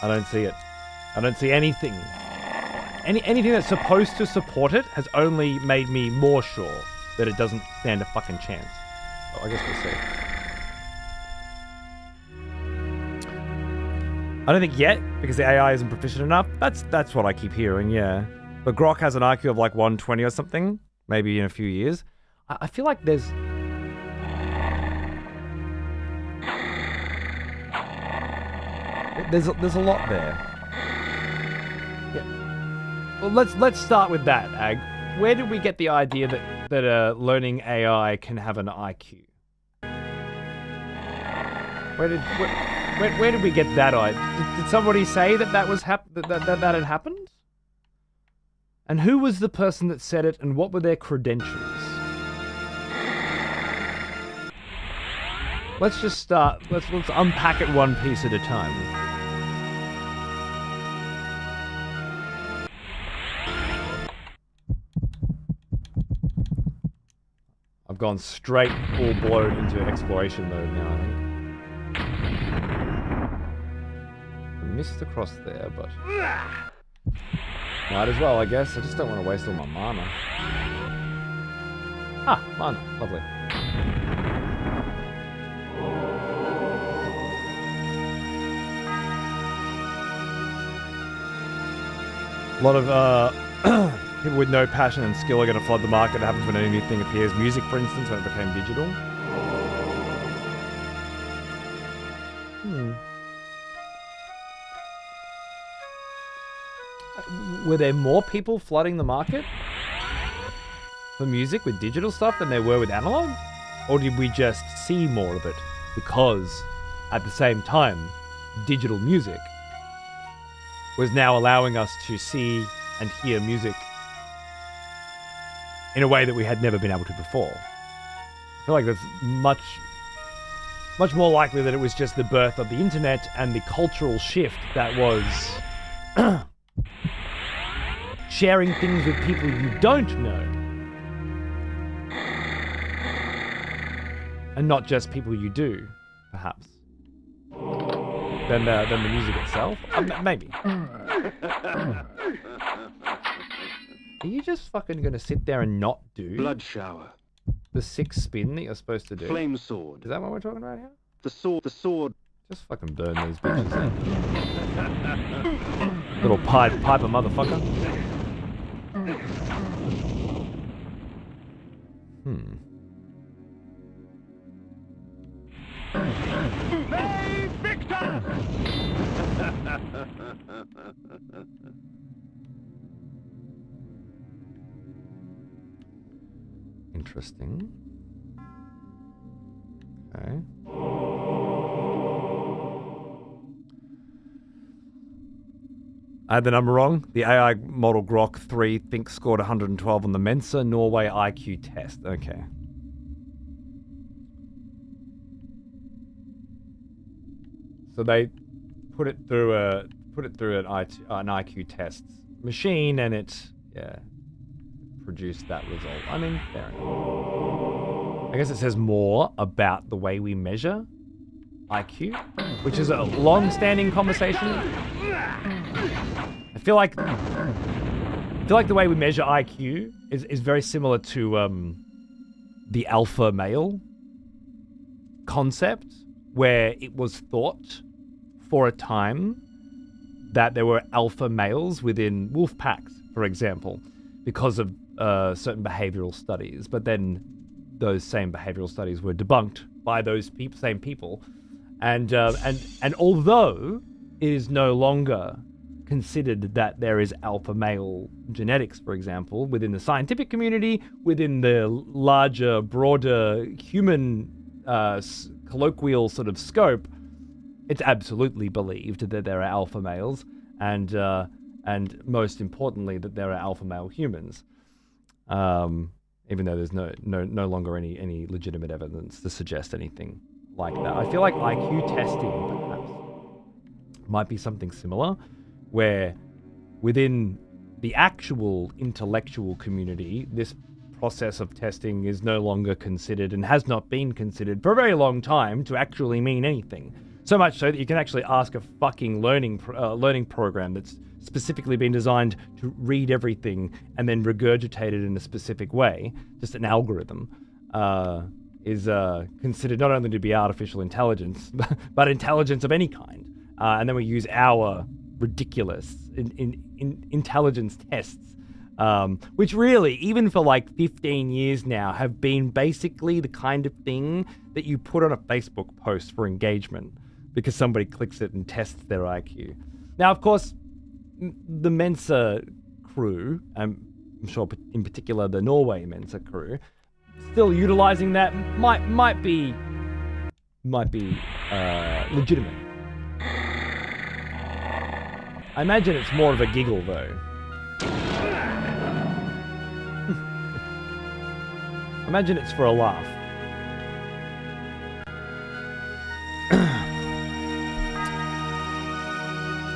I don't see it. I don't see anything. Anything that's supposed to support it has only made me more sure that it doesn't stand a fucking chance. Oh, I guess we'll see. I don't think yet, because the AI isn't proficient enough. That's what I keep hearing, yeah. But Grok has an IQ of like 120 or something, maybe in a few years. I feel like there's a lot there. Yeah. Well, let's start with that, Ag. Where did we get the idea that a learning AI can have an IQ? Where did we get that idea? Did somebody say that was that had happened? And who was the person that said it, and what were their credentials? Let's just start. Let's unpack it one piece at a time. I've gone straight full blown into exploration mode now, I think. I missed across there, but might as well, I guess. I just don't want to waste all my mana. Ah, mana. Lovely. A lot of people with no passion and skill are going to flood the market. It happens when any new thing appears. Music, for instance, when it became digital. Were there more people flooding the market for music with digital stuff than there were with analog? Or did we just see more of it because, at the same time, digital music was now allowing us to see and hear music in a way that we had never been able to before? I feel like that's much more likely that it was just the birth of the internet and the cultural shift that was sharing things with people you don't know, and not just people you do, perhaps, than the music itself. Maybe. Are you just fucking gonna sit there and not do Blood shower. the 6 spin that you're supposed to do? Flame sword. Is that what we're talking about here? The sword. Just fucking burn these bitches. Little piper motherfucker. Victor! Interesting. Okay. I had the number wrong. The AI model Grok 3 thinks scored 112 on the Mensa Norway IQ test. Okay. So they put it through an IQ test machine, and it produced that result. I mean, fair enough. I guess it says more about the way we measure IQ, which is a long-standing conversation. I feel like the way we measure IQ is very similar to the alpha male concept, where it was thought for a time that there were alpha males within wolf packs, for example, because of certain behavioral studies. But then those same behavioral studies were debunked by those same people, and although it is no longer considered that there is alpha male genetics, for example, within the scientific community, within the larger, broader human colloquial sort of scope. It's absolutely believed that there are alpha males, and most importantly, that there are alpha male humans. Even though there's no longer any legitimate evidence to suggest anything like that. I feel like IQ testing, perhaps, might be something similar, where within the actual intellectual community, this process of testing is no longer considered and has not been considered for a very long time to actually mean anything. So much so that you can actually ask a fucking learning program that's specifically been designed to read everything and then regurgitate it in a specific way, just an algorithm, is considered not only to be artificial intelligence, but intelligence of any kind. And then we use our ridiculous intelligence tests, which really, even for like 15 years now, have been basically the kind of thing that you put on a Facebook post for engagement because somebody clicks it and tests their IQ. Now, of course, the Mensa crew, I'm sure in particular the Norway Mensa crew, still utilizing that might be legitimate. I imagine it's more of a giggle, though. Imagine it's for a laugh.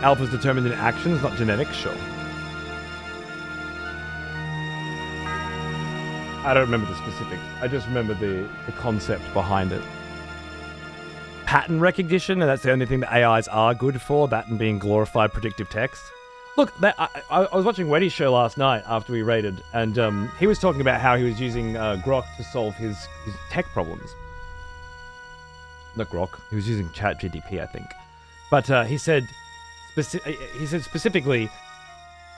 Alpha's determined in actions, not genetics, sure. I don't remember the specifics. I just remember the concept behind it. Pattern recognition, and that's the only thing that AIs are good for, that and being glorified predictive text. Look, I was watching Weddy's show last night after we raided, and he was talking about how he was using Grok to solve his tech problems. Not Grok, he was using ChatGPT, I think. But he said specifically,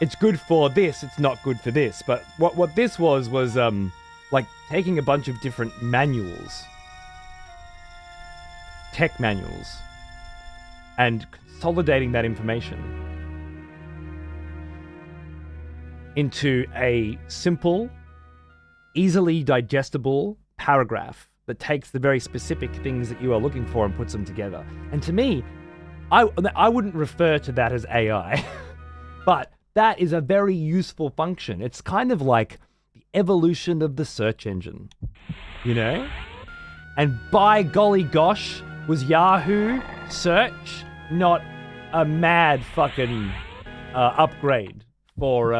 it's good for this, it's not good for this. But what this was like taking a bunch of different manuals, tech manuals, and consolidating that information into a simple, easily digestible paragraph that takes the very specific things that you are looking for and puts them together. And to me, I wouldn't refer to that as AI, but that is a very useful function. It's kind of like the evolution of the search engine, you know? And by golly gosh, was Yahoo search not a mad fucking upgrade for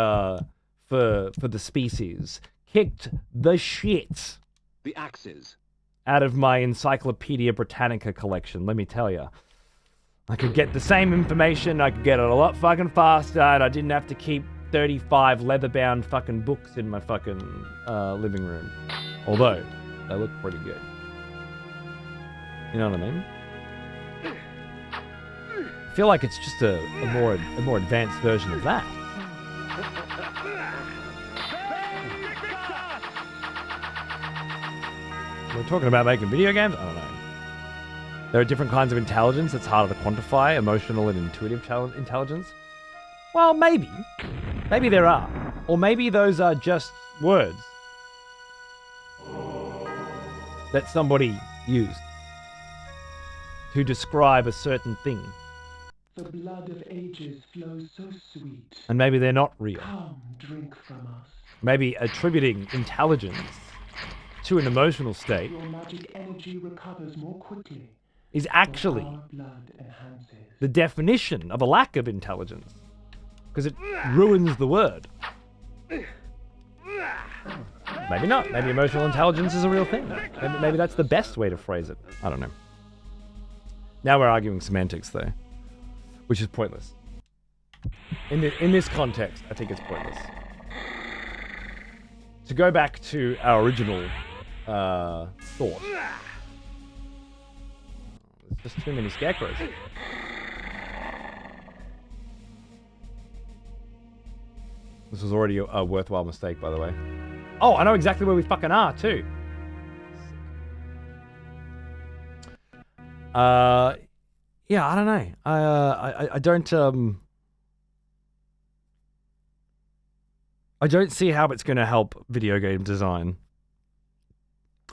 the species? Kicked the shit The axes. out of my Encyclopedia Britannica collection, let me tell you. I could get the same information, I could get it a lot fucking faster, and I didn't have to keep 35 leather-bound fucking books in my fucking living room. Although, they look pretty good. You know what I mean? I feel like it's just a more advanced version of that. We're talking about making video games? I don't know. There are different kinds of intelligence that's harder to quantify, emotional and intuitive intelligence. Well, maybe. Maybe there are. Or maybe those are just words that somebody used to describe a certain thing. The blood of ages flows so sweet. And maybe they're not real. Come, drink from us. Maybe attributing intelligence to an emotional state Your magic energy recovers more quickly. is actually Our blood enhances. the definition of a lack of intelligence. Because it ruins the word. Maybe not. Maybe emotional intelligence is a real thing. Maybe that's the best way to phrase it. I don't know. Now we're arguing semantics, though, which is pointless. In this context, I think it's pointless. To go back to our original thought. There's just too many scarecrows. This was already a worthwhile mistake, by the way. Oh, I know exactly where we fucking are, too. Yeah, I don't know. I don't, I don't see how it's going to help video game design.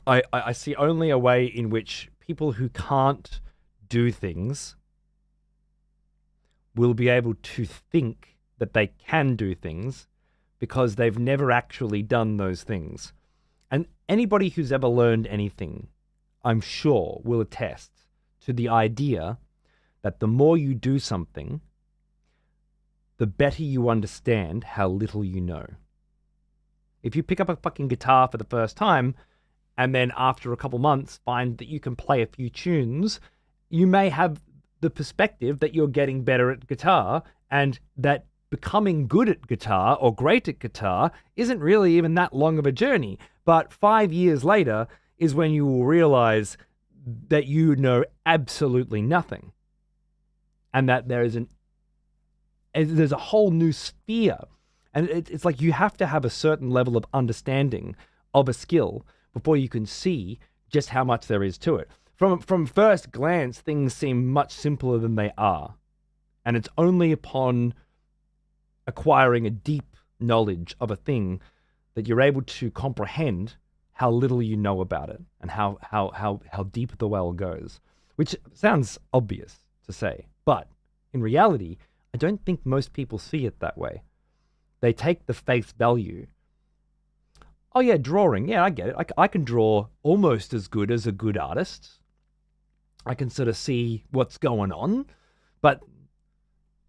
I see only a way in which people who can't do things will be able to think that they can do things because they've never actually done those things. And anybody who's ever learned anything, I'm sure, will attest to the idea that the more you do something, the better you understand how little you know. If you pick up a fucking guitar for the first time, and then after a couple months find that you can play a few tunes, you may have the perspective that you're getting better at guitar, and that becoming good at guitar or great at guitar isn't really even that long of a journey. But 5 years later is when you will realize that you know absolutely nothing. And that there's a whole new sphere. And it's like you have to have a certain level of understanding of a skill before you can see just how much there is to it. From first glance, things seem much simpler than they are. And it's only upon acquiring a deep knowledge of a thing that you're able to comprehend how little you know about it and how deep the well goes. Which sounds obvious to say, but in reality, I don't think most people see it that way. They take the face value. Oh yeah, drawing. Yeah, I get it. I can draw almost as good as a good artist. I can sort of see what's going on, but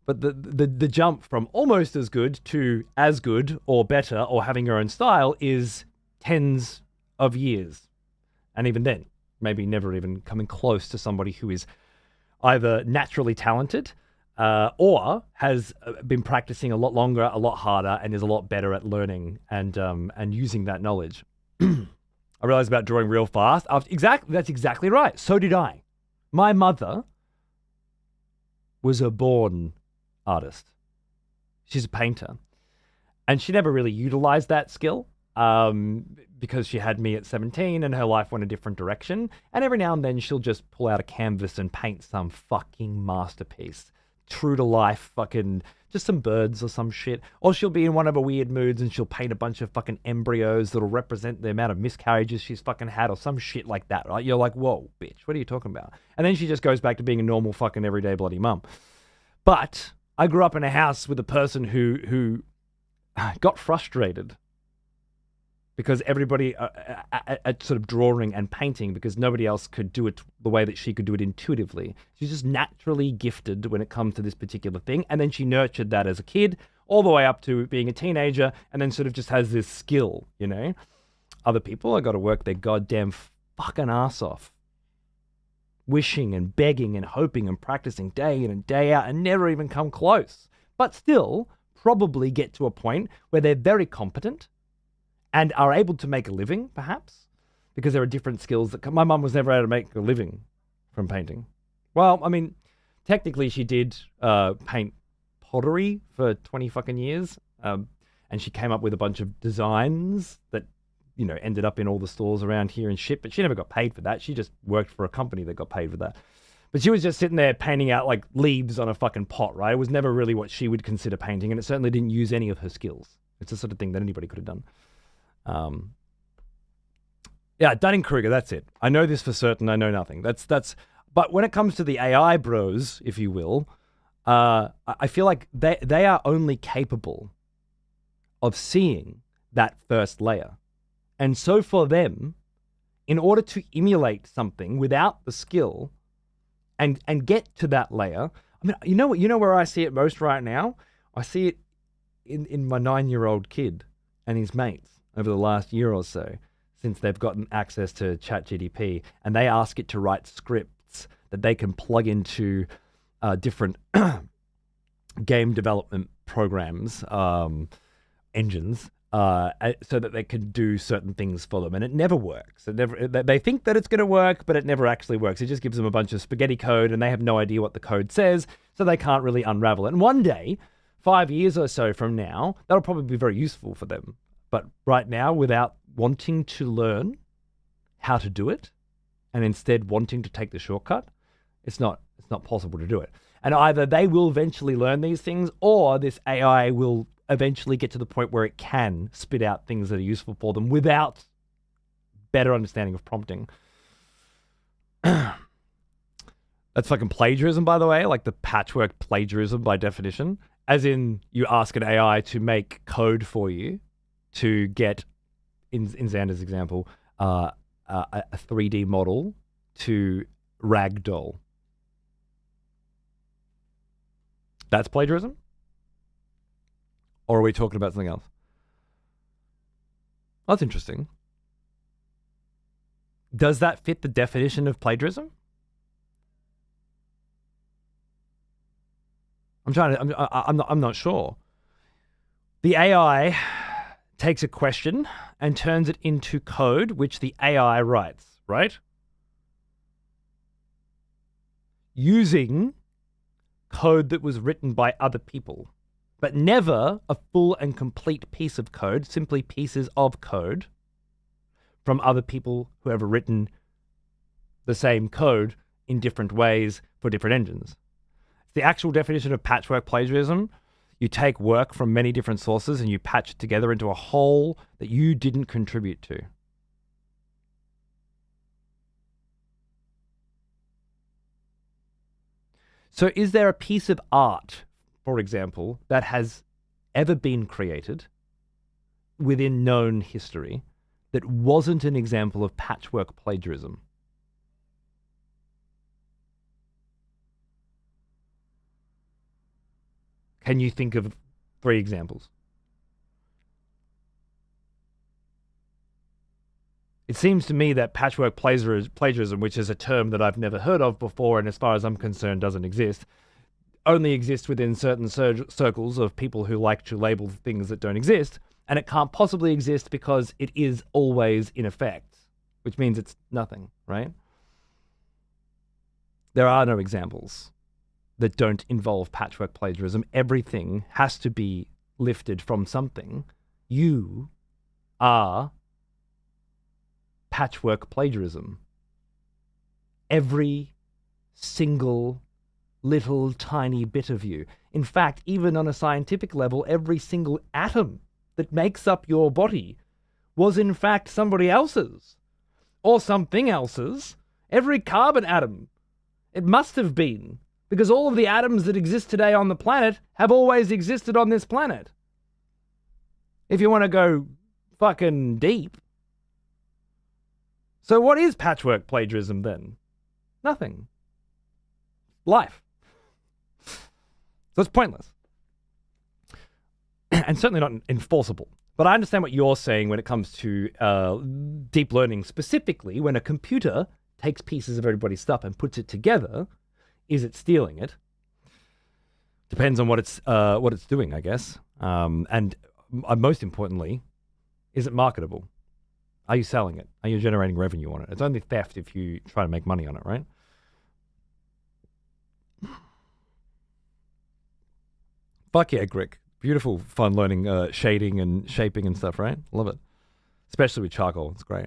the jump from almost as good to as good or better or having your own style is tens of years. And even then, maybe never even coming close to somebody who is either naturally talented or has been practicing a lot longer, a lot harder, and is a lot better at learning and using that knowledge. I realized about drawing real fast. That's exactly right. So did I. My mother was a born artist. She's a painter. And she never really utilized that skill because she had me at 17 and her life went a different direction. And every now and then she'll just pull out a canvas and paint some fucking masterpiece. True to life, fucking just some birds or some shit. Or she'll be in one of her weird moods and she'll paint a bunch of fucking embryos that'll represent the amount of miscarriages she's fucking had or some shit like that, right? You're like, whoa, bitch, what are you talking about? And then she just goes back to being a normal fucking everyday bloody mum. But I grew up in a house with a person who got frustrated because everybody at sort of drawing and painting, because nobody else could do it the way that she could do it intuitively. She's just naturally gifted when it comes to this particular thing. And then she nurtured that as a kid all the way up to being a teenager and then sort of just has this skill, you know? Other people have got to work their goddamn fucking ass off, wishing and begging and hoping and practicing day in and day out and never even come close. But still probably get to a point where they're very competent and are able to make a living, perhaps, because there are different skills that my mum was never able to make a living from painting. Well, I mean, technically she did paint pottery for 20 fucking years, and she came up with a bunch of designs that, you know, ended up in all the stores around here and shit, but she never got paid for that. She just worked for a company that got paid for that. But she was just sitting there painting out like leaves on a fucking pot, right? It was never really what she would consider painting, and it certainly didn't use any of her skills. It's the sort of thing that anybody could have done. Yeah, Dunning-Kruger, that's it. I know this for certain. I know nothing. But when it comes to the AI bros, if you will, I feel like they are only capable of seeing that first layer. And so for them, in order to emulate something without the skill and get to that layer, I mean, you know where I see it most right now? I see it in my 9-year-old kid and his mates over the last year or so, since they've gotten access to ChatGPT, and they ask it to write scripts that they can plug into different game development programs, engines, so that they can do certain things for them. And it never works. They think that it's going to work, but it never actually works. It just gives them a bunch of spaghetti code, and they have no idea what the code says, so they can't really unravel it. And one day, 5 years or so from now, that'll probably be very useful for them. But right now, without wanting to learn how to do it, and instead wanting to take the shortcut, it's not possible to do it. And either they will eventually learn these things, or this AI will eventually get to the point where it can spit out things that are useful for them without better understanding of prompting. That's fucking plagiarism, by the way, like the patchwork plagiarism by definition. As in, you ask an AI to make code for you to get, in Xander's example, a 3D model to ragdoll. That's plagiarism? Or are we talking about something else? That's interesting. Does that fit the definition of plagiarism? I'm not sure. The AI takes a question and turns it into code, which the AI writes, right? Using code that was written by other people, but never a full and complete piece of code, simply pieces of code from other people who have written the same code in different ways for different engines. The actual definition of patchwork plagiarism: you take work from many different sources and you patch it together into a whole that you didn't contribute to. So is there a piece of art, for example, that has ever been created within known history that wasn't an example of patchwork plagiarism? Can you think of 3 examples? It seems to me that patchwork plagiarism, which is a term that I've never heard of before and as far as I'm concerned doesn't exist, only exists within certain circles of people who like to label things that don't exist, and it can't possibly exist because it is always in effect, which means it's nothing, right? There are no examples that don't involve patchwork plagiarism. Everything has to be lifted from something. You are patchwork plagiarism. Every single little tiny bit of you. In fact, even on a scientific level, every single atom that makes up your body was in fact somebody else's or something else's. Every carbon atom, it must have been, because all of the atoms that exist today on the planet have always existed on this planet. If you want to go fucking deep. So what is patchwork plagiarism then? Nothing. Life. So it's pointless. And certainly not enforceable. But I understand what you're saying when it comes to deep learning, specifically when a computer takes pieces of everybody's stuff and puts it together. Is it stealing it? Depends on what it's doing, I guess. And most importantly, is it marketable? Are you selling it? Are you generating revenue on it? It's only theft if you try to make money on it, right? Fuck yeah, Grick. Beautiful, fun learning shading and shaping and stuff, right? Love it. Especially with charcoal. It's great.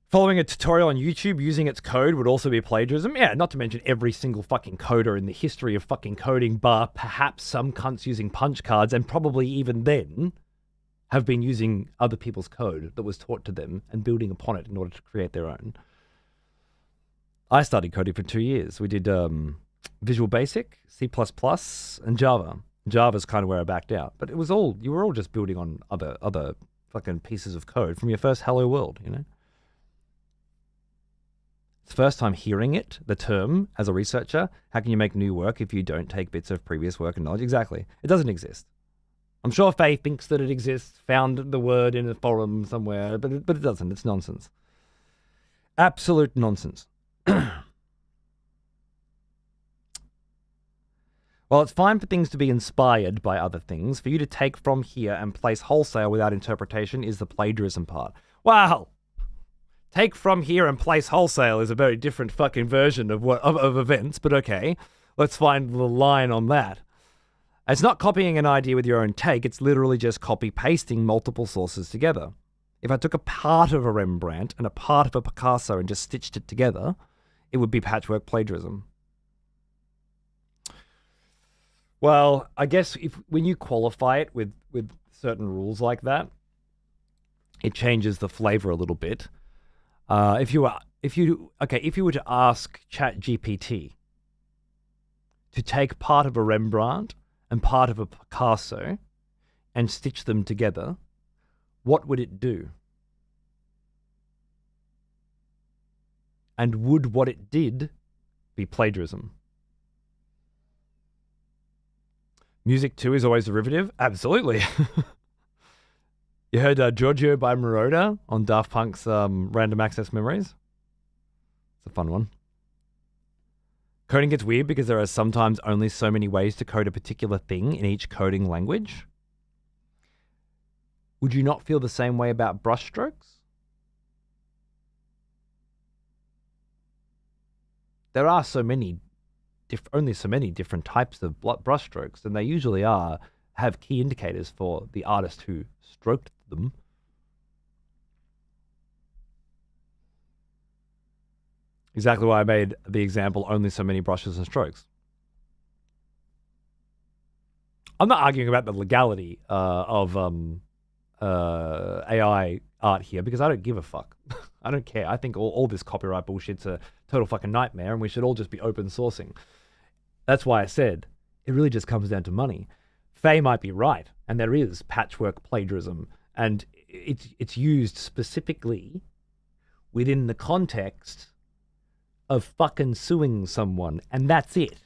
Following a tutorial on YouTube using its code would also be plagiarism. Yeah, not to mention every single fucking coder in the history of fucking coding, bar perhaps some cunts using punch cards, and probably even then have been using other people's code that was taught to them and building upon it in order to create their own. I studied coding for 2 years. We did Visual Basic, C++, and Java. Java's kind of where I backed out. But it was all, you were all just building on other fucking pieces of code from your first Hello World, you know? It's the first time hearing it, the term, as a researcher. How can you make new work if you don't take bits of previous work and knowledge? Exactly. It doesn't exist. I'm sure Faye thinks that it exists, found the word in a forum somewhere, but it doesn't. It's nonsense. Absolute nonsense. While it's fine for things to be inspired by other things, for you to take from here and place wholesale without interpretation is the plagiarism part. Wow! Take from here and place wholesale is a very different fucking version of events, but okay. Let's find the line on that. It's not copying an idea with your own take, it's literally just copy-pasting multiple sources together. If I took a part of a Rembrandt and a part of a Picasso and just stitched it together, it would be patchwork plagiarism. Well, I guess when you qualify it with certain rules like that, it changes the flavor a little bit. If you were to ask ChatGPT to take part of a Rembrandt and part of a Picasso and stitch them together, what would it do? And would what it did be plagiarism? Music too is always derivative? Absolutely. You heard Giorgio by Moroder on Daft Punk's Random Access Memories? It's a fun one. Coding gets weird because there are sometimes only so many ways to code a particular thing in each coding language. Would you not feel the same way about brushstrokes? There are only so many different types of brushstrokes, and they usually have key indicators for the artist who stroked them. Exactly why I made the example only so many brushes and strokes. I'm not arguing about the legality of AI art here because I don't give a fuck. I don't care. I think all this copyright bullshit's a total fucking nightmare and we should all just be open sourcing. That's why I said it really just comes down to money. Faye might be right, and there is patchwork plagiarism, and it's used specifically within the context of fucking suing someone, and that's it.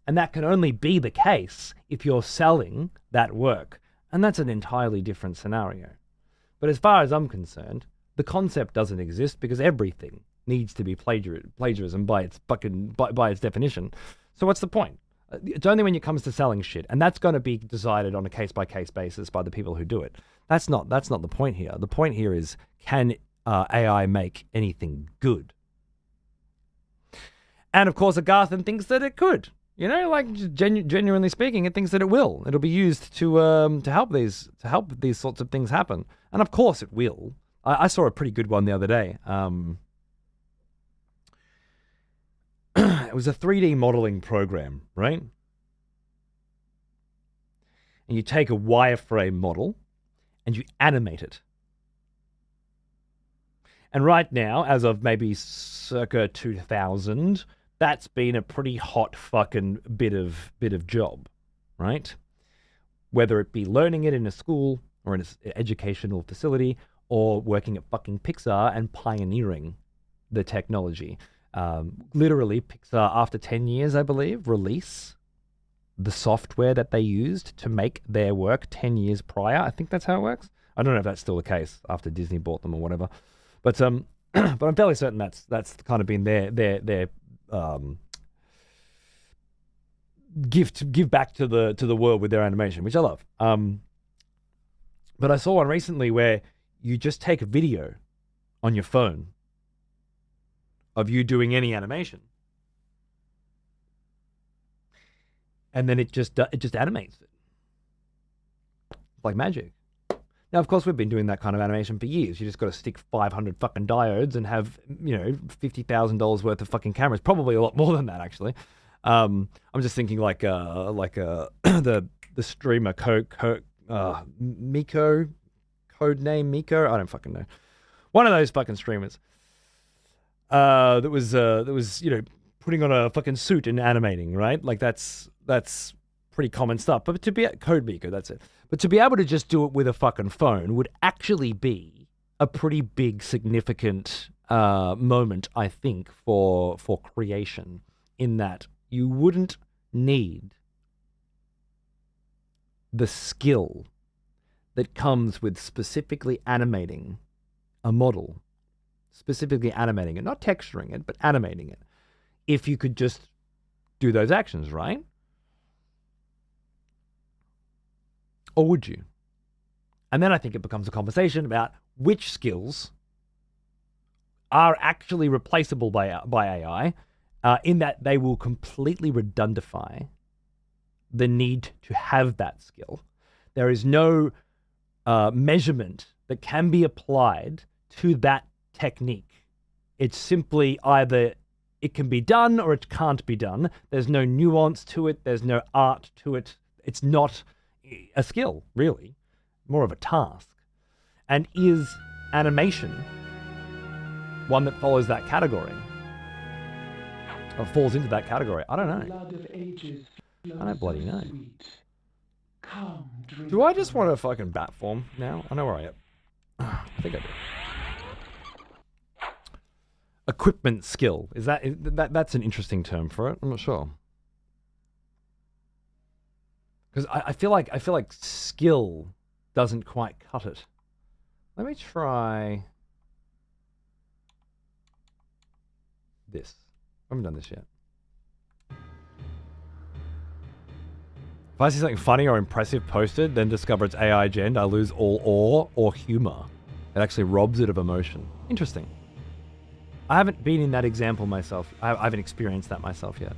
And that can only be the case if you're selling that work, and that's an entirely different scenario. But as far as I'm concerned, the concept doesn't exist because everything needs to be plagiarism by its definition. So what's the point? It's only when it comes to selling shit, and that's going to be decided on a case-by-case basis by the people who do it. That's not the point here. The point here is, can AI make anything good? And of course, Agarthan thinks that it could. You know, like genuinely speaking, it thinks that it will. It'll be used to help these sorts of things happen, and of course it will. I saw a pretty good one the other day. It was a 3D modeling program, right? And you take a wireframe model and you animate it. And right now, as of maybe circa 2000, that's been a pretty hot fucking bit of job, right? Whether it be learning it in a school or in an educational facility or working at fucking Pixar and pioneering the technology. Literally, Pixar, after 10 years, I believe, release the software that they used to make their work 10 years prior. I think that's how it works. I don't know if that's still the case after Disney bought them or whatever. But but I'm fairly certain that's kind of been their give back to the world with their animation, which I love. But I saw one recently where you just take a video on your phone of you doing any animation, and then it just animates it like magic. Now, of course, we've been doing that kind of animation for years. You just got to stick 500 fucking diodes and have, $50,000 worth of fucking cameras. Probably a lot more than that, actually. I'm just thinking like the streamer Miko, codename Miko. I don't fucking know. One of those fucking streamers. That was putting on a fucking suit and animating, right? Like that's pretty common stuff. But to be Code Miko, that's it. But to be able to just do it with a fucking phone would actually be a pretty big, significant moment, I think, for creation. In that you wouldn't need the skill that comes with specifically animating a model. Specifically animating it, not texturing it, but animating it. If you could just do those actions, right? Or would you? And then I think it becomes a conversation about which skills are actually replaceable by AI, in that they will completely redundify the need to have that skill. There is no measurement that can be applied to that technique. It's simply either it can be done or it can't be done. There's no nuance to it. There's no art to it. It's not a skill, really. More of a task. And is animation one that follows that category? Or falls into that category? I don't know. Blood of ages I don't bloody know. sweet. Come, drink Do I just from want a fucking bat form now? I know where I am. I think I do. Equipment skill. That's an interesting term for it? I'm not sure. Because I feel like skill doesn't quite cut it. Let me try this. I haven't done this yet. If I see something funny or impressive posted, then discover it's AI gen, I lose all awe or humor. It actually robs it of emotion. Interesting. I haven't been in that example myself. I haven't experienced that myself yet.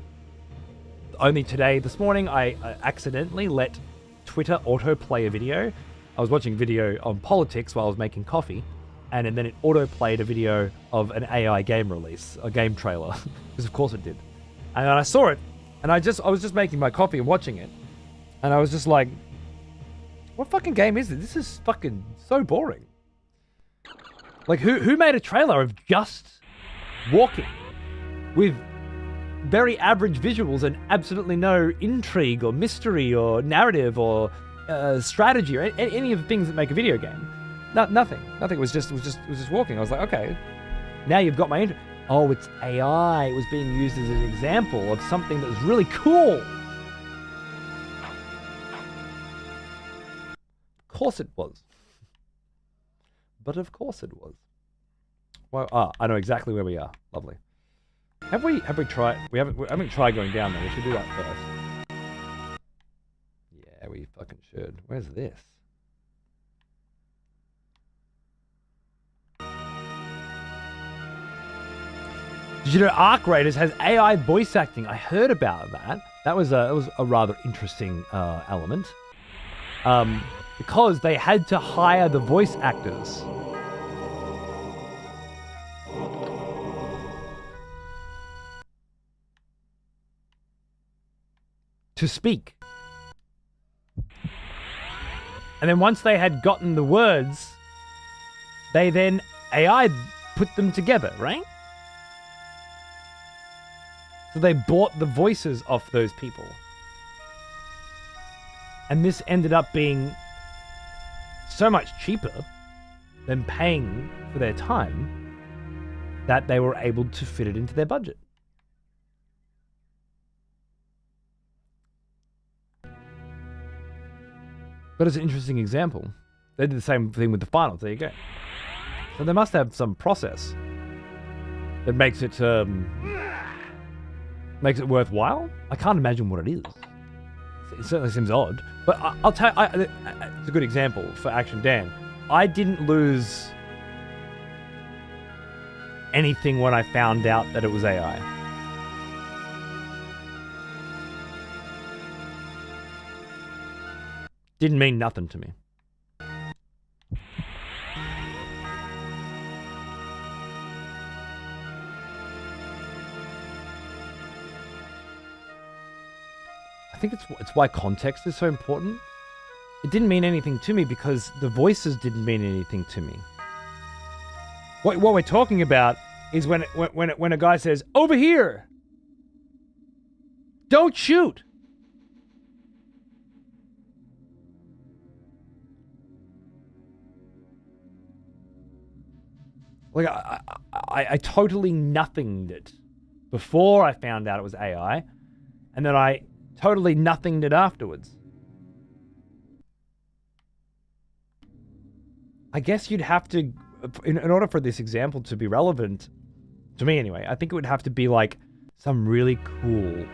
Only today, this morning, I accidentally let Twitter autoplay a video. I was watching a video on politics while I was making coffee, and then it autoplayed a video of an AI game release, a game trailer, because of course it did. And then I saw it, and I was just making my coffee and watching it, and I was just like, what fucking game is this? This is fucking so boring. Like, who made a trailer of just walking with very average visuals and absolutely no intrigue or mystery or narrative or strategy or any of the things that make a video game? Nothing. It was just walking. I was like, okay, now you've got my interest. Oh, it's AI. It was being used as an example of something that was really cool. Of course it was. But of course it was. Well, I know exactly where we are. Lovely. Have we tried? We haven't tried going down there. We should do that first. Yeah, we fucking should. Where's this? Did you know Arc Raiders has AI voice acting? I heard about that. That was a rather interesting element. Because they had to hire the voice actors. To speak. And then once they had gotten the words, they then AI put them together, right? So they bought the voices off those people. And this ended up being so much cheaper than paying for their time that they were able to fit it into their budget. But it's an interesting example. They did the same thing with the finals. There you go. So they must have some process that makes it worthwhile. I can't imagine what it is. It certainly seems odd. But I'll tell you, it's a good example for Action Dan. I didn't lose anything when I found out that it was AI. Didn't mean nothing to me. I think it's why context is so important. It didn't mean anything to me because the voices didn't mean anything to me. What we're talking about is when a guy says, "Over here! Don't shoot!" Like, I totally nothinged it before I found out it was AI, and then I totally nothinged it afterwards. I guess you'd have to, in order for this example to be relevant, to me anyway, I think it would have to be like some really cool,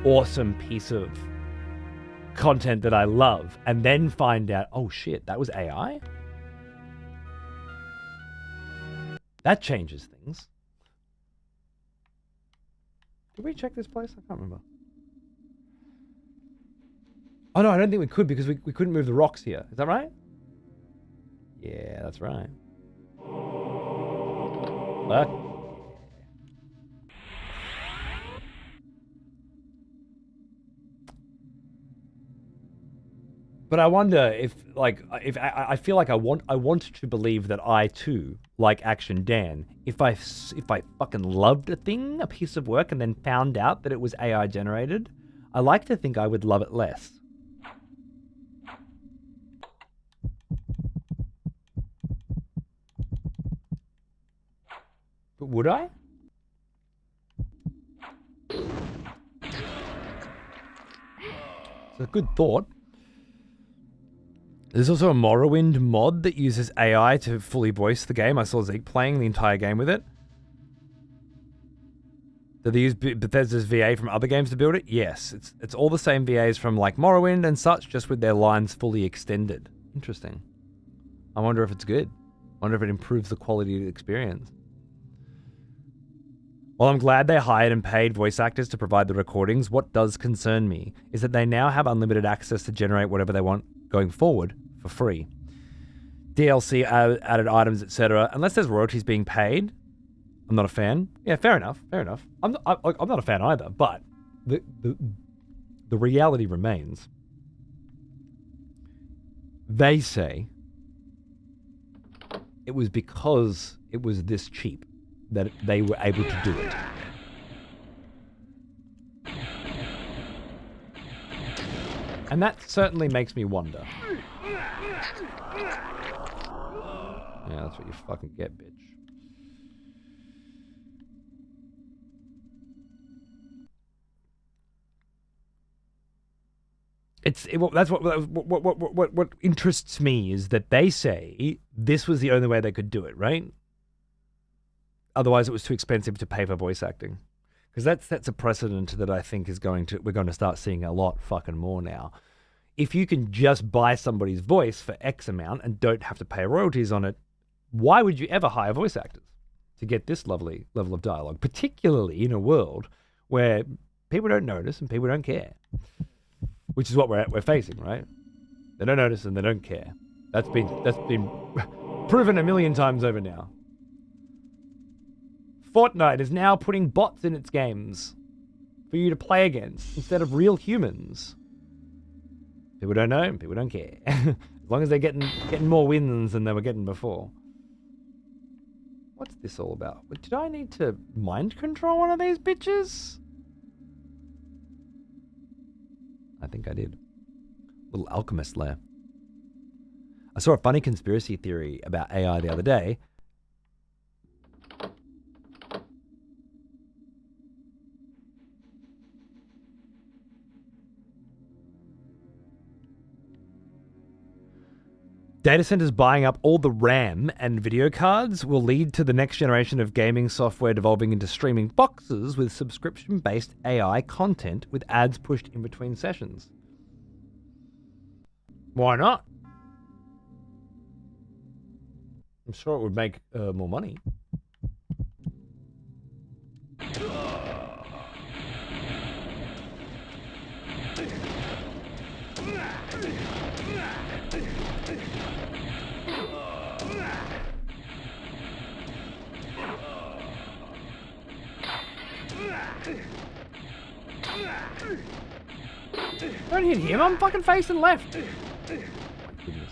awesome piece of content that I love, and then find out, oh shit, that was AI? That changes things. Did we check this place? I can't remember. Oh no, I don't think we could because we couldn't move the rocks here. Is that right? Yeah, that's right. Look. But I wonder if I feel like I want to believe that I too, like Action Dan, if I fucking loved a thing, a piece of work, and then found out that it was AI generated, I like to think I would love it less. But would I? It's a good thought. There's also a Morrowind mod that uses AI to fully voice the game. I saw Zeke playing the entire game with it. Do they use Bethesda's VA from other games to build it? Yes. It's all the same VAs from like Morrowind and such, just with their lines fully extended. Interesting. I wonder if it's good. I wonder if it improves the quality of the experience. While I'm glad they hired and paid voice actors to provide the recordings, what does concern me is that they now have unlimited access to generate whatever they want going forward for free. DLC added items, etc. Unless there's royalties being paid, I'm not a fan. Yeah, fair enough. I'm not a fan either, but the reality remains. They say it was because it was this cheap that they were able to do it. And that certainly makes me wonder. Yeah, that's what you fucking get, bitch. That's what interests me is that they say this was the only way they could do it, right? Otherwise, it was too expensive to pay for voice acting, because that's a precedent that I think we're going to start seeing a lot fucking more now. If you can just buy somebody's voice for X amount and don't have to pay royalties on it, why would you ever hire voice actors to get this lovely level of dialogue, particularly in a world where people don't notice and people don't care? Which is what we're facing, right? They don't notice and they don't care. That's been proven a million times over now. Fortnite is now putting bots in its games for you to play against instead of real humans. People don't know and people don't care. As long as they're getting more wins than they were getting before. What's this all about? Did I need to mind control one of these bitches? I think I did. Little alchemist lair. I saw a funny conspiracy theory about AI the other day. Data centers buying up all the RAM and video cards will lead to the next generation of gaming software devolving into streaming boxes with subscription-based AI content with ads pushed in between sessions. Why not? I'm sure it would make more money. Don't hit him, I'm fucking facing left. Oh my goodness.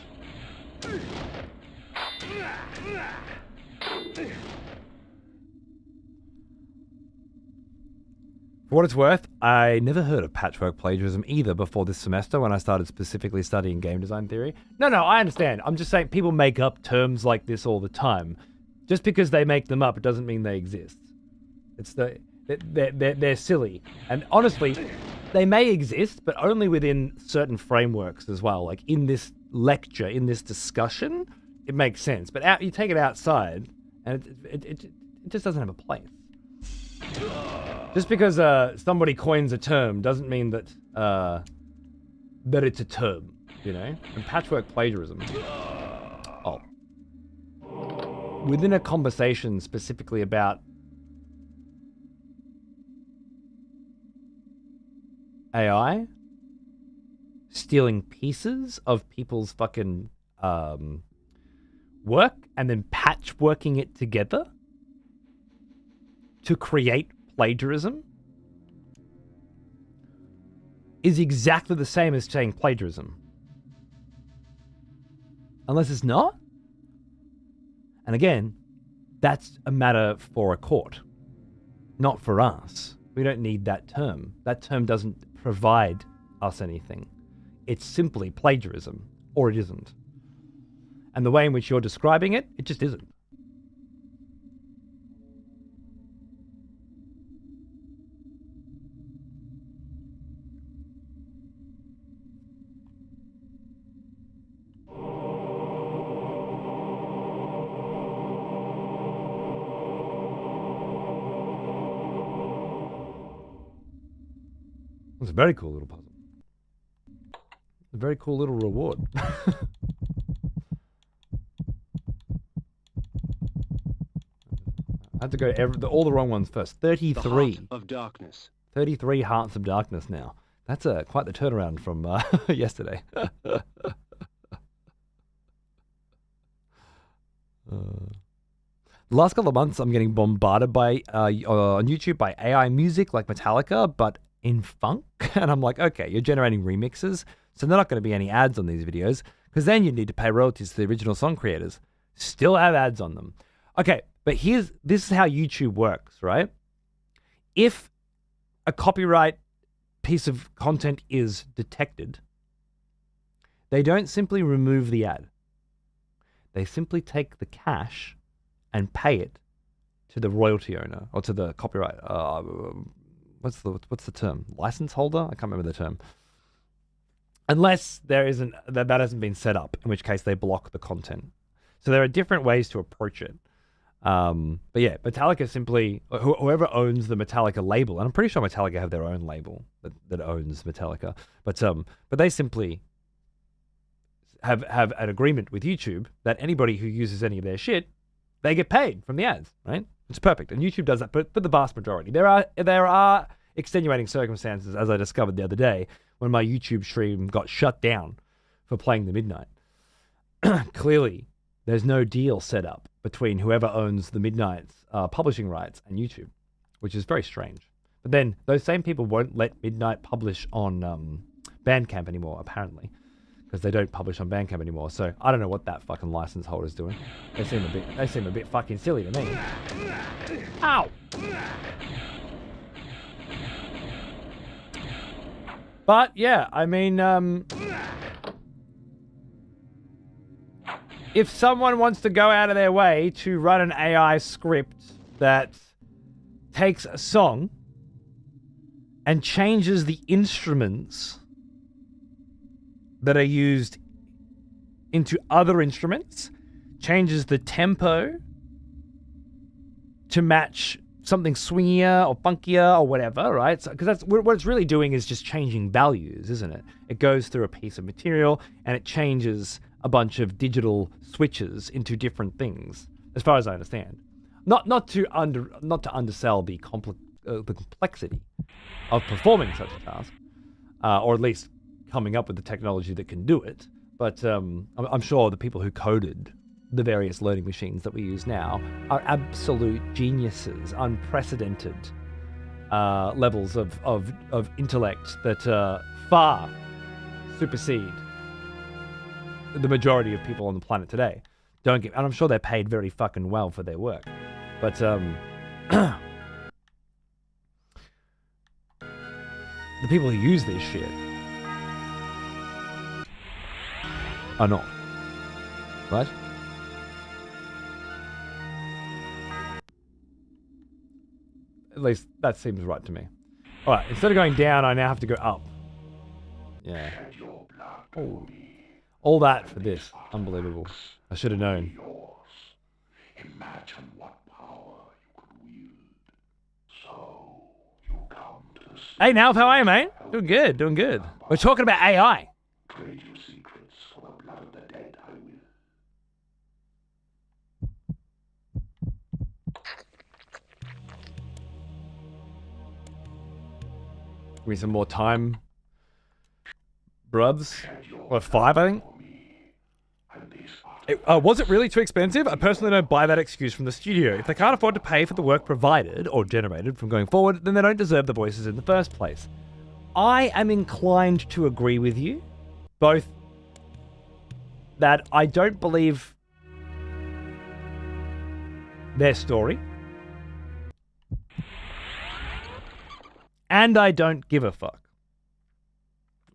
For what it's worth, I never heard of patchwork plagiarism either before this semester when I started specifically studying game design theory. No, I understand. I'm just saying people make up terms like this all the time. Just because they make them up, it doesn't mean they exist. They're silly. And honestly, they may exist, but only within certain frameworks as well. Like in this lecture, in this discussion, it makes sense. But you take it outside, and it just doesn't have a place. Just because somebody coins a term doesn't mean that that it's a term, you know? And patchwork plagiarism. Oh. Within a conversation specifically about AI stealing pieces of people's fucking work and then patchworking it together to create plagiarism is exactly the same as saying plagiarism. Unless it's not. And again, that's a matter for a court, not for us. We don't need that term. That term doesn't provide us anything. It's simply plagiarism, or it isn't. And the way in which you're describing it, it just isn't. It's a very cool little puzzle. A very cool little reward. I had to go all the wrong ones first. 33. The Heart of Darkness. 33 Hearts of Darkness now. That's quite the turnaround from yesterday. The last couple of months, I'm getting bombarded by on YouTube by AI music like Metallica, but in funk. And I'm like, okay, you're generating remixes, so they're not going to be any ads on these videos, because then you need to pay royalties to the original song creators. Still have ads on them. Okay, but this is how YouTube works, right? If a copyright piece of content is detected, they don't simply remove the ad. They simply take the cash and pay it to the royalty owner, or to the copyright. What's the term? License holder? I can't remember the term. Unless that hasn't been set up, in which case they block the content. So there are different ways to approach it. But yeah, Metallica simply, whoever owns the Metallica label, and I'm pretty sure Metallica have their own label that owns Metallica, but they simply have an agreement with YouTube that anybody who uses any of their shit, they get paid from the ads, right? It's perfect, and YouTube does that, but for the vast majority. There are extenuating circumstances, as I discovered the other day, when my YouTube stream got shut down for playing the Midnight. Clearly, there's no deal set up between whoever owns the Midnight's publishing rights and YouTube, which is very strange. But then those same people won't let Midnight publish on Bandcamp anymore, apparently, because they don't publish on Bandcamp anymore. So I don't know what that fucking license holder's doing. They seem a bit fucking silly to me. Ow! But yeah, I mean, if someone wants to go out of their way to run an AI script that takes a song and changes the instruments that are used into other instruments, changes the tempo to match something swingier or funkier or whatever, right? Because that's what it's really doing, is just changing values, isn't it? It goes through a piece of material and it changes a bunch of digital switches into different things, as far as I understand. Not to undersell the complexity of performing such a task, or at least coming up with the technology that can do it. But I'm sure the people who coded the various learning machines that we use now are absolute geniuses, unprecedented levels of intellect that far supersede the majority of people on the planet today. And I'm sure they're paid very fucking well for their work. But the people who use this shit are not. Right? At least that seems right to me. Alright, instead of going down, I now have to go up. Yeah. Oh. All that for this. Unbelievable. I should have known. Imagine what power you could wield. So you come to see. Hey, Nalf, how are you, mate? Doing good. We're talking about AI. Trade your secrets for the blood of the dead, I will. Give me some more time, brubs. What, 5, I think? Was it really too expensive? I personally don't buy that excuse from the studio. If they can't afford to pay for the work provided or generated from going forward, then they don't deserve the voices in the first place. I am inclined to agree with you, both that I don't believe their story. And I don't give a fuck.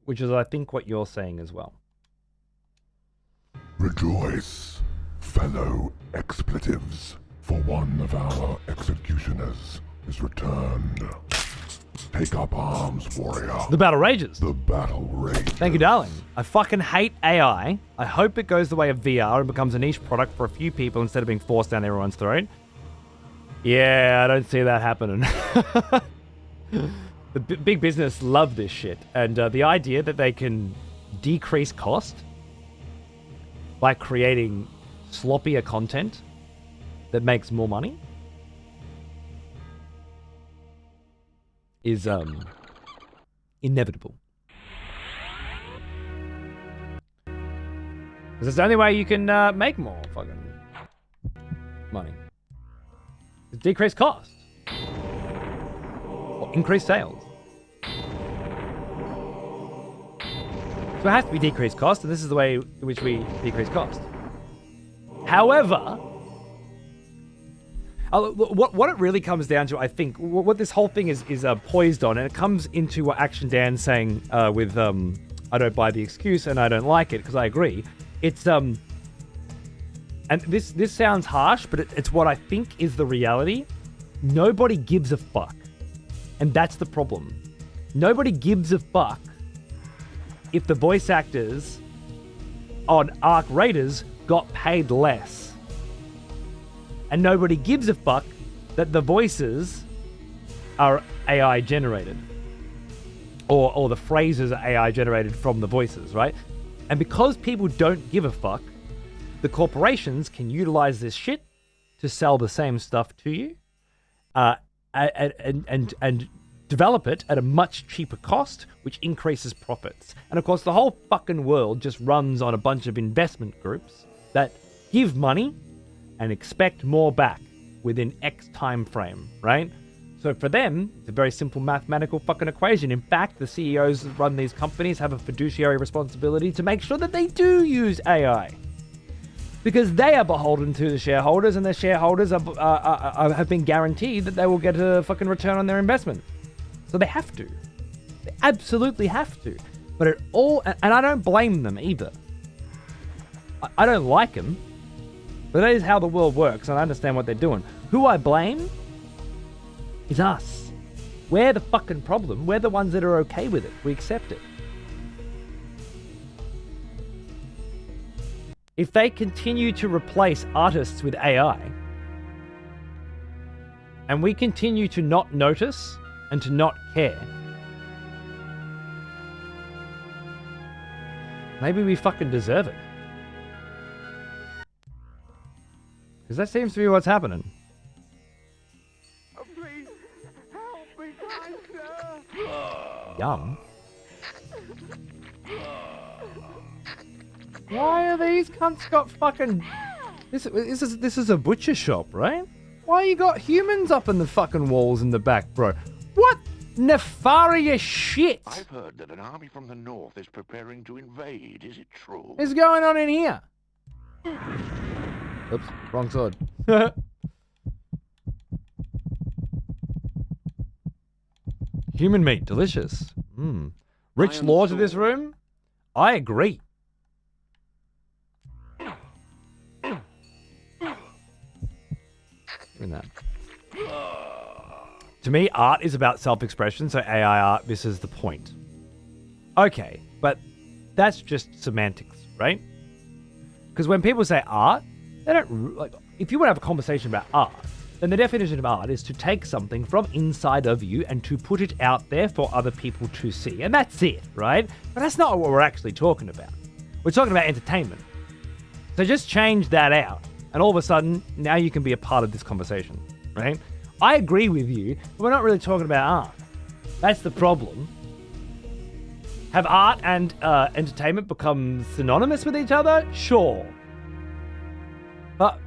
Which is, I think, what you're saying as well. Rejoice, fellow expletives, for one of our executioners is returned. Take up arms, warrior. The battle rages. The battle rages. Thank you, darling. I fucking hate AI. I hope it goes the way of VR and becomes a niche product for a few people instead of being forced down everyone's throat. Yeah, I don't see that happening. The big business love this shit. And the idea that they can decrease cost by creating sloppier content that makes more money is inevitable. Because it's the only way you can make more fucking money. It's decrease cost. Or increase sales. So it has to be decreased cost, and this is the way in which we decrease cost. However, what it really comes down to, I think, what this whole thing is poised on, and it comes into what Action Dan's saying with I don't buy the excuse and I don't like it, because I agree. It's and this sounds harsh, but it's what I think is the reality. Nobody gives a fuck, and that's the problem. Nobody gives a fuck if the voice actors on Arc Raiders got paid less. And nobody gives a fuck that the voices are AI generated. Or the phrases are AI generated from the voices, right? And because people don't give a fuck, the corporations can utilize this shit to sell the same stuff to you and develop it at a much cheaper cost, which increases profits. And of course, the whole fucking world just runs on a bunch of investment groups that give money and expect more back within X time frame, right? So for them, it's a very simple mathematical fucking equation. In fact, the CEOs that run these companies have a fiduciary responsibility to make sure that they do use AI. Because they are beholden to the shareholders, and the shareholders have been guaranteed that they will get a fucking return on their investment. So they have to. They absolutely have to. But it all... And I don't blame them either. I don't like them. But that is how the world works, and I understand what they're doing. Who I blame is us. We're the fucking problem. We're the ones that are okay with it. We accept it. If they continue to replace artists with AI, and we continue to not notice and to not care, maybe we fucking deserve it. Because that seems to be what's happening. Oh, please, help me, kind sir. Yum. Why are these cunts got fucking... This is a butcher shop, right? Why you got humans up in the fucking walls in the back, bro? What nefarious shit I've heard that an army from the north is preparing to invade. Is it true? is going on in here? Oops, wrong sword. Human meat, delicious. Rich lore to this room? I agree. In that. To me, art is about self-expression, so AI art misses the point. Okay, but that's just semantics, right? Because when people say art, they don't like. If you want to have a conversation about art, then the definition of art is to take something from inside of you and to put it out there for other people to see, and that's it, right? But that's not what we're actually talking about. We're talking about entertainment. So just change that out, and all of a sudden, now you can be a part of this conversation, right? I agree with you, but we're not really talking about art. That's the problem. Have art and entertainment become synonymous with each other? Sure. But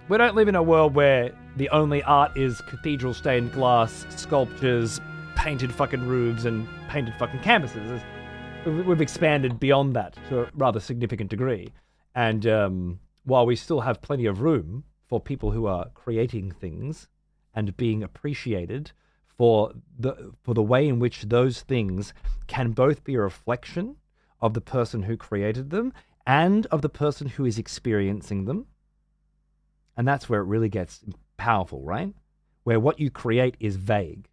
we don't live in a world where the only art is cathedral stained glass, sculptures, painted fucking roofs, and painted fucking canvases. We've expanded beyond that to a rather significant degree. And while we still have plenty of room for people who are creating things and being appreciated for the way in which those things can both be a reflection of the person who created them and of the person who is experiencing them. And that's where it really gets powerful, right? Where what you create is vague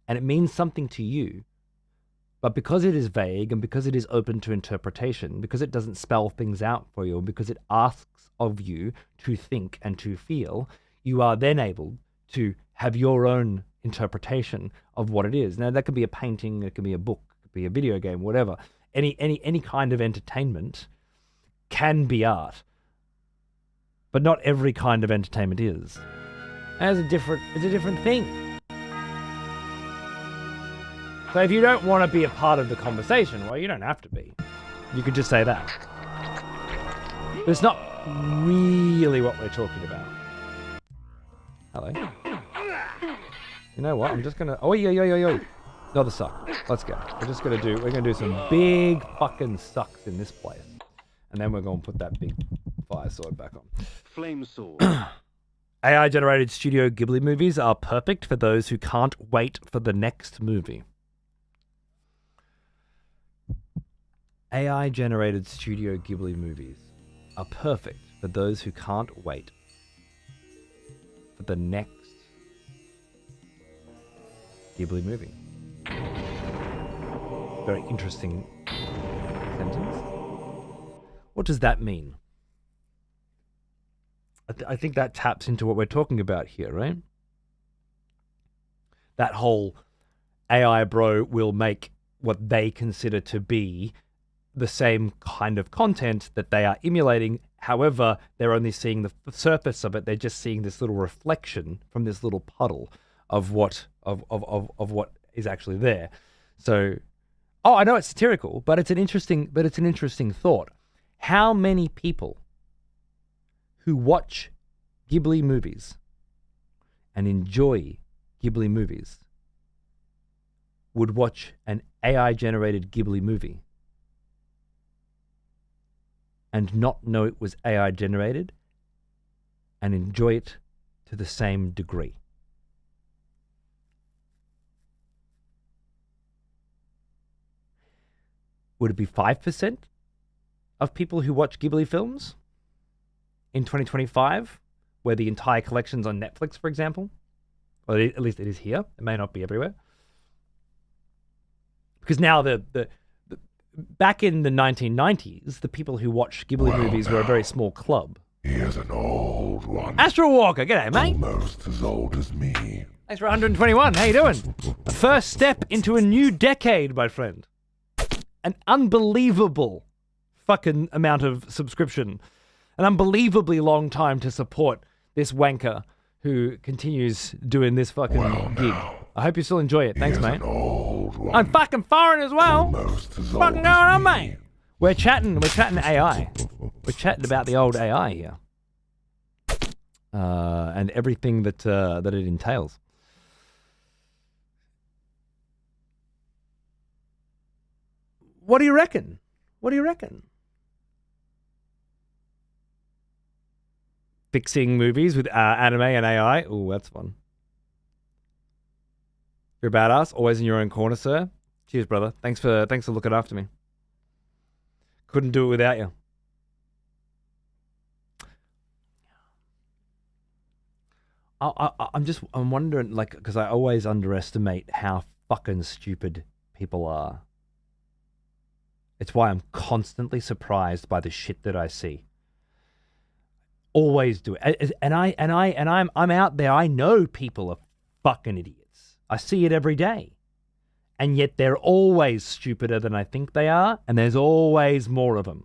and it means something to you. But because it is vague and because it is open to interpretation, because it doesn't spell things out for you, and because it asks of you to think and to feel, you are then able to have your own interpretation of what it is. Now, that could be a painting, it could be a book, it could be a video game, whatever. Any kind of entertainment can be art, but not every kind of entertainment is. And it's a different thing. So if you don't want to be a part of the conversation, well, you don't have to be. You could just say that. But it's not really what we're talking about. Hello. You know what? I'm just gonna. Oh, yo. Another suck. Let's go. We're gonna do some big fucking sucks in this place. And then we're gonna put that big fire sword back on. Flame sword. AI-generated Studio Ghibli movies are perfect for those who can't wait for the next movie. AI-generated Studio Ghibli movies are perfect for those who can't wait for the next Ghibli movie. Very interesting sentence. What does that mean? I think that taps into what we're talking about here, right? That whole AI bro will make what they consider to be the same kind of content that they are emulating. However, they're only seeing the surface of it. They're just seeing this little reflection from this little puddle of what is actually there. So, I know it's satirical, but it's an interesting thought. How many people who watch Ghibli movies and enjoy Ghibli movies would watch an AI-generated Ghibli movie and not know it was AI-generated and enjoy it to the same degree? Would it be 5% of people who watch Ghibli films in 2025, where the entire collection's on Netflix, for example? Or at least it is here. It may not be everywhere. Because now back in the 1990s, the people who watched Ghibli movies were a very small club. Here's an old one. Astro Walker, g'day, mate. Almost as old as me. Thanks for 121. How you doing? The first step into a new decade, my friend. An unbelievable fucking amount of subscription. An unbelievably long time to support this wanker who continues doing this fucking gig. I hope you still enjoy it. Thanks, mate. I'm fucking foreign as well. What's fucking going on, mate? We're chatting AI. We're chatting about the old AI here. And everything that it entails. What do you reckon? Fixing movies with anime and AI. Ooh, that's fun. You're a badass. Always in your own corner, sir. Cheers, brother. Thanks for looking after me. Couldn't do it without you. I'm wondering, like, because I always underestimate how fucking stupid people are. It's why I'm constantly surprised by the shit that I see. Always do it. And I'm out there. I know people are fucking idiots. I see it every day. And yet they're always stupider than I think they are, and there's always more of them.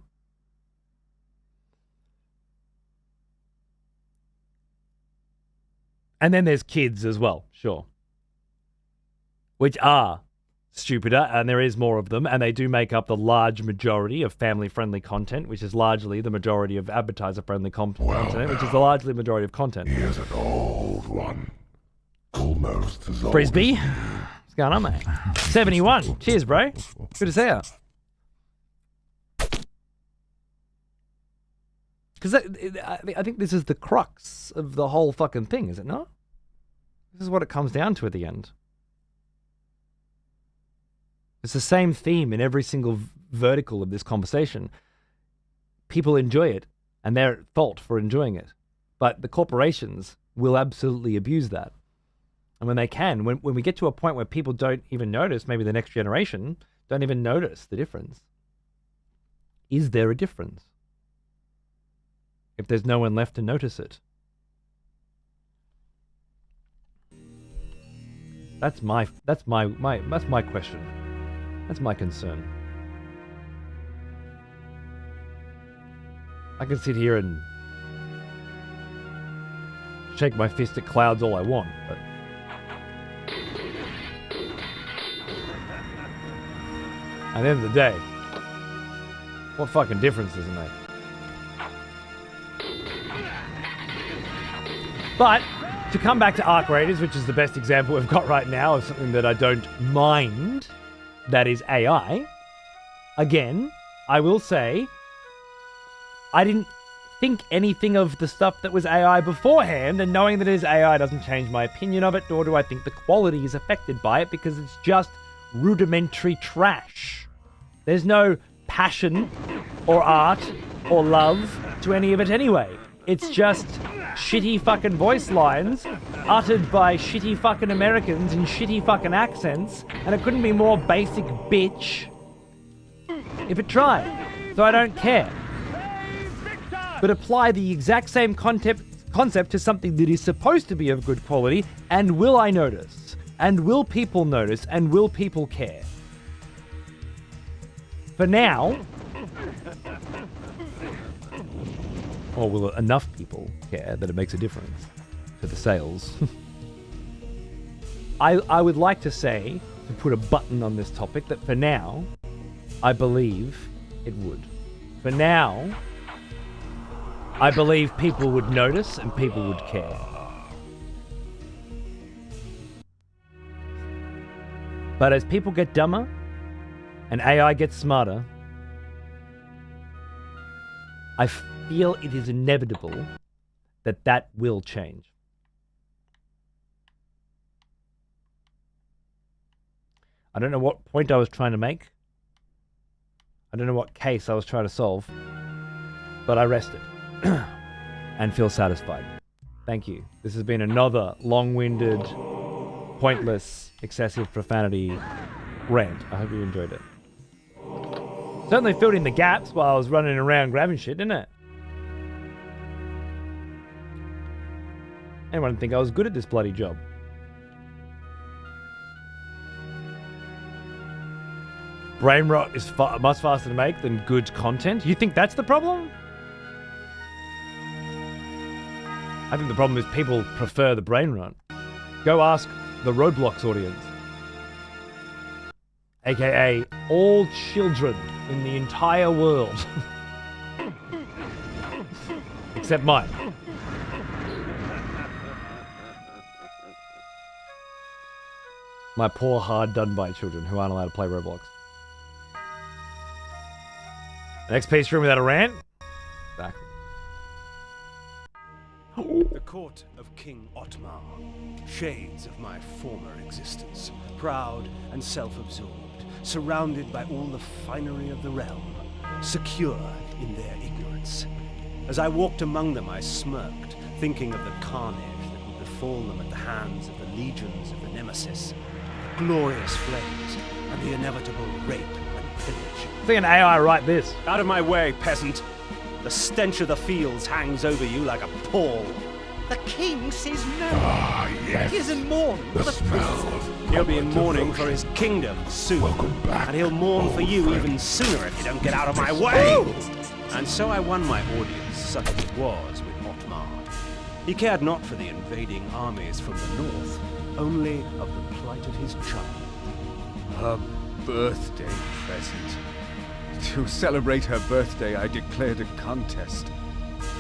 And then there's kids as well, sure. Which are stupider, and there is more of them, and they do make up the large majority of family-friendly content, which is largely the majority of advertiser-friendly content, which is the largely majority of content. Here's an old one. Almost as old Frisbee? as me. What's going on, mate? 71. Cheers, bro. Good to see you. Because I think this is the crux of the whole fucking thing, is it not? This is what it comes down to at the end. It's the same theme in every single vertical of this conversation. People enjoy it, and they're at fault for enjoying it. But the corporations will absolutely abuse that. And when they can, when we get to a point where people don't even notice, maybe the next generation don't even notice the difference. Is there a difference? If there's no one left to notice it. That's my question. That's my concern. I can sit here and shake my fist at clouds all I want, but at the end of the day, what fucking difference does it make? But to come back to Arc Raiders, which is the best example we've got right now of something that I don't mind, that is AI. Again, I will say, I didn't think anything of the stuff that was AI beforehand, and knowing that it is AI doesn't change my opinion of it, nor do I think the quality is affected by it, because it's just rudimentary trash. There's no passion or art or love to any of it anyway. It's just shitty fucking voice lines uttered by shitty fucking Americans in shitty fucking accents, and it couldn't be more basic bitch if it tried. So I don't care. But apply the exact same concept to something that is supposed to be of good quality, and will I notice? And will people notice? And will people care? For now, or will enough people care that it makes a difference to the sales? I would like to say, to put a button on this topic, that for now, I believe it would. For now, I believe people would notice and people would care. But as people get dumber and AI gets smarter, I feel it is inevitable that that will change. I don't know what point I was trying to make. I don't know what case I was trying to solve, but I rested and feel satisfied. Thank you. This has been another long-winded, pointless, excessive profanity rant. I hope you enjoyed it. Certainly filled in the gaps while I was running around grabbing shit, didn't it? Anyone think I was good at this bloody job? Brain rot is much faster to make than good content. You think that's the problem? I think the problem is people prefer the brain rot. Go ask the Roblox audience. AKA all children in the entire world. Except mine. My poor, hard done by children who aren't allowed to play Roblox. Next piece room without a rant? Back. The court of King Otmar. Shades of my former existence. Proud and self-absorbed. Surrounded by all the finery of the realm. Secure in their ignorance. As I walked among them, I smirked, thinking of the carnage that would befall them at the hands of the legions of the Nemesis. Glorious flames, and the inevitable rape and pillage. I think an AI write this. Out of my way, peasant! The stench of the fields hangs over you like a pall. The king says no. Ah, yes. He is in mourning The for the smell princess. of He'll be in public mourning for devotion. his kingdom soon. Welcome back, And he'll mourn old for you friend. even sooner if you don't get out of my way! And so I won my audience, such as it was, with Otmar. He cared not for the invading armies from the north, only of the plight of his child. Her birthday present. To celebrate her birthday, I declared a contest.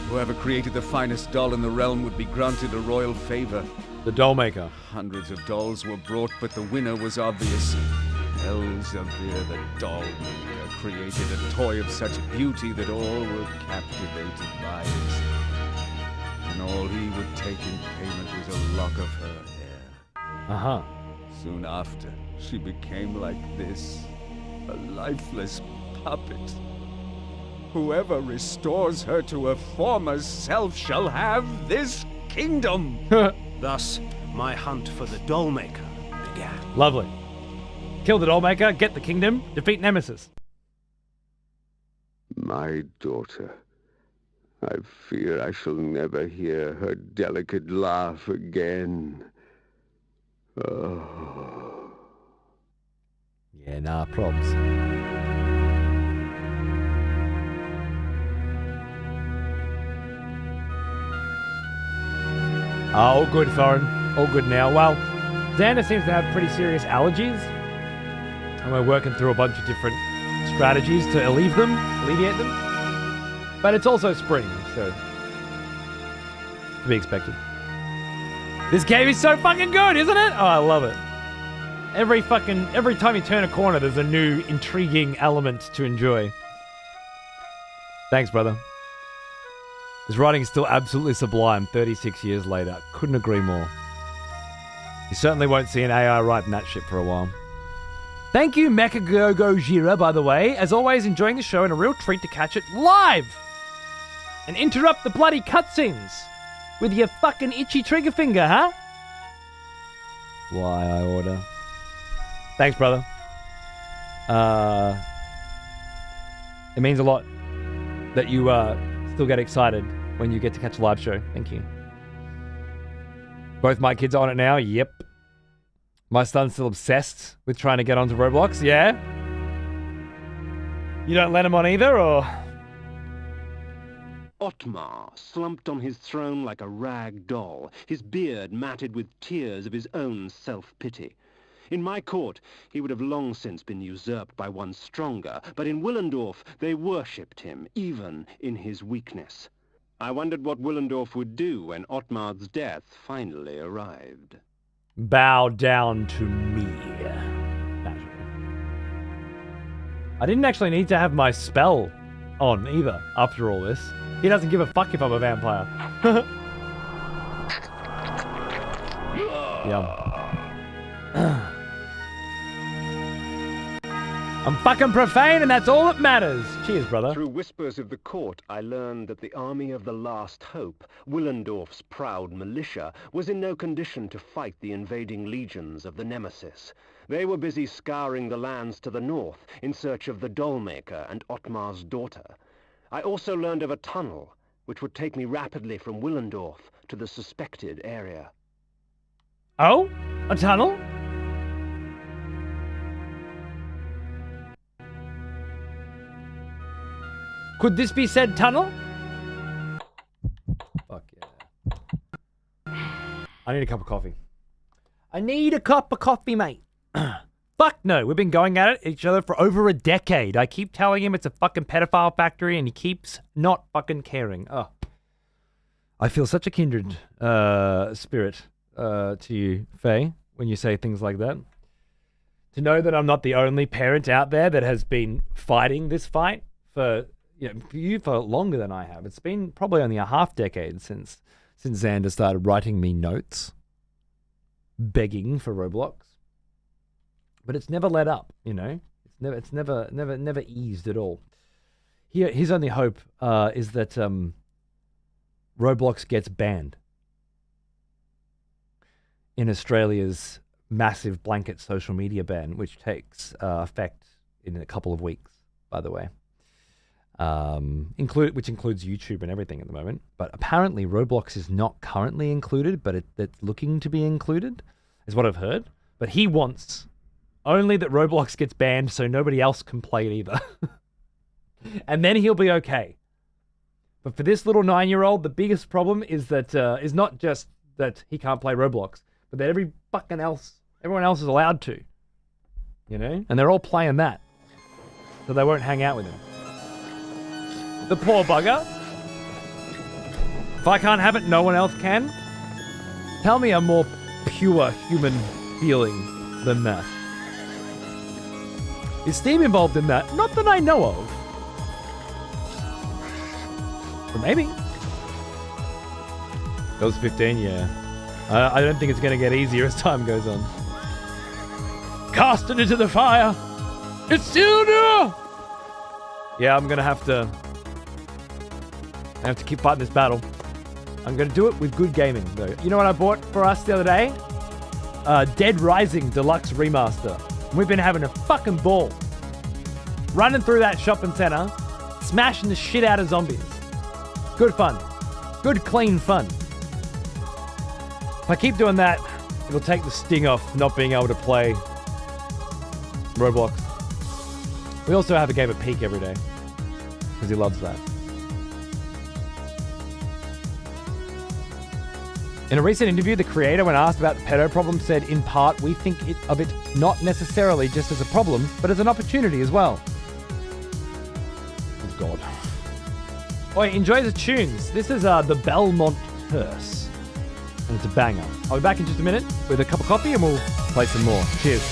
Whoever created the finest doll in the realm would be granted a royal favor. The doll maker. Hundreds of dolls were brought, but the winner was obvious. Elzevir the Dollmaker created a toy of such beauty that all were captivated by it. And all he would take in payment was a lock of her hair. Uh-huh. Soon after, she became like this, a lifeless puppet. Whoever restores her to her former self shall have this kingdom. Thus, my hunt for the Dollmaker began. Lovely. Kill the Dollmaker, get the kingdom, defeat Nemesis. My daughter. I fear I shall never hear her delicate laugh again. Oh. Yeah, nah, probs. All good, Thorin. All good now. Well, Xander seems to have pretty serious allergies. And we're working through a bunch of different strategies to alleviate them. But it's also spring, so to be expected. This game is so fucking good, isn't it? Oh, I love it. Every time you turn a corner, there's a new intriguing element to enjoy. Thanks, brother. This writing is still absolutely sublime 36 years later. Couldn't agree more. You certainly won't see an AI writing that shit for a while. Thank you, Mechagogo Jira, by the way. As always, enjoying the show and a real treat to catch it live! And interrupt the bloody cutscenes with your fucking itchy trigger finger, huh? Why, I order. Thanks, brother. It means a lot that you still get excited when you get to catch a live show. Thank you. Both my kids are on it now. Yep. My son's still obsessed with trying to get onto Roblox. Yeah? You don't let him on either, or? Otmar slumped on his throne like a rag doll, his beard matted with tears of his own self-pity. In my court, he would have long since been usurped by one stronger, but in Willendorf they worshipped him, even in his weakness. I wondered what Willendorf would do when Otmar's death finally arrived. Bow down to me. I didn't actually need to have my spell on either, after all this. He doesn't give a fuck if I'm a vampire. Yum. I'm fucking profane and that's all that matters. Cheers, brother. Through whispers of the court, I learned that the army of the Last Hope, Willendorf's proud militia, was in no condition to fight the invading legions of the Nemesis. They were busy scouring the lands to the north in search of the Dollmaker and Otmar's daughter. I also learned of a tunnel, which would take me rapidly from Willendorf to the suspected area. Oh? A tunnel? Could this be said tunnel? Fuck yeah. I need a cup of coffee. I need a cup of coffee, mate. Fuck no, we've been going at each other for over a decade. I keep telling him it's a fucking pedophile factory and he keeps not fucking caring. Oh. I feel such a kindred spirit to you, Faye, when you say things like that. To know that I'm not the only parent out there that has been fighting this fight for you for longer than I have. It's been probably only a half decade since Xander started writing me notes, begging for Roblox. But it's never let up, you know. It's never eased at all. His only hope is that Roblox gets banned in Australia's massive blanket social media ban, which takes effect in a couple of weeks, by the way. Which includes YouTube and everything at the moment. But apparently Roblox is not currently included, but it's looking to be included, is what I've heard. But he wants only that Roblox gets banned so nobody else can play it either. And then he'll be okay. But for this little 9-year-old, the biggest problem is that is not just that he can't play Roblox, but that everyone else is allowed to. You know? And they're all playing that. So they won't hang out with him. The poor bugger. If I can't have it, no one else can. Tell me a more pure human feeling than that. Is Steam involved in that? Not that I know of. Or maybe. That was 15, yeah. I don't think it's going to get easier as time goes on. Cast it into the fire! It's still new! Yeah, I'm going to have to... I have to keep fighting this battle. I'm going to do it with good gaming, though. You know what I bought for us the other day? Dead Rising Deluxe Remaster. We've been having a fucking ball. Running through that shopping center, smashing the shit out of zombies. Good fun. Good, clean fun. If I keep doing that, it'll take the sting off not being able to play Roblox. We also have a game of Peak every day, because he loves that. In a recent interview, the creator, when asked about the pedo problem, said, in part, we think of it not necessarily just as a problem, but as an opportunity as well. Oh, God. Oi, enjoy the tunes. This is the Belmont Hearse. And it's a banger. I'll be back in just a minute with a cup of coffee and we'll play some more. Cheers.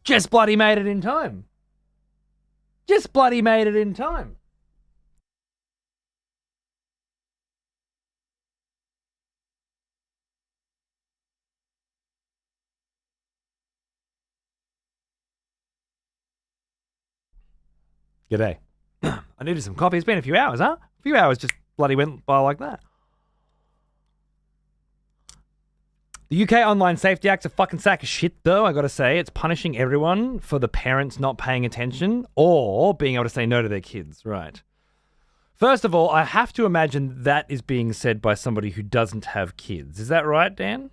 Just bloody made it in time. Just bloody made it in time. G'day. I needed some coffee. It's been a few hours, huh? A few hours just bloody went by like that. The UK Online Safety Act's a fucking sack of shit, though, I gotta say. It's punishing everyone for the parents not paying attention or being able to say no to their kids, right? First of all, I have to imagine that is being said by somebody who doesn't have kids. Is that right, Dan?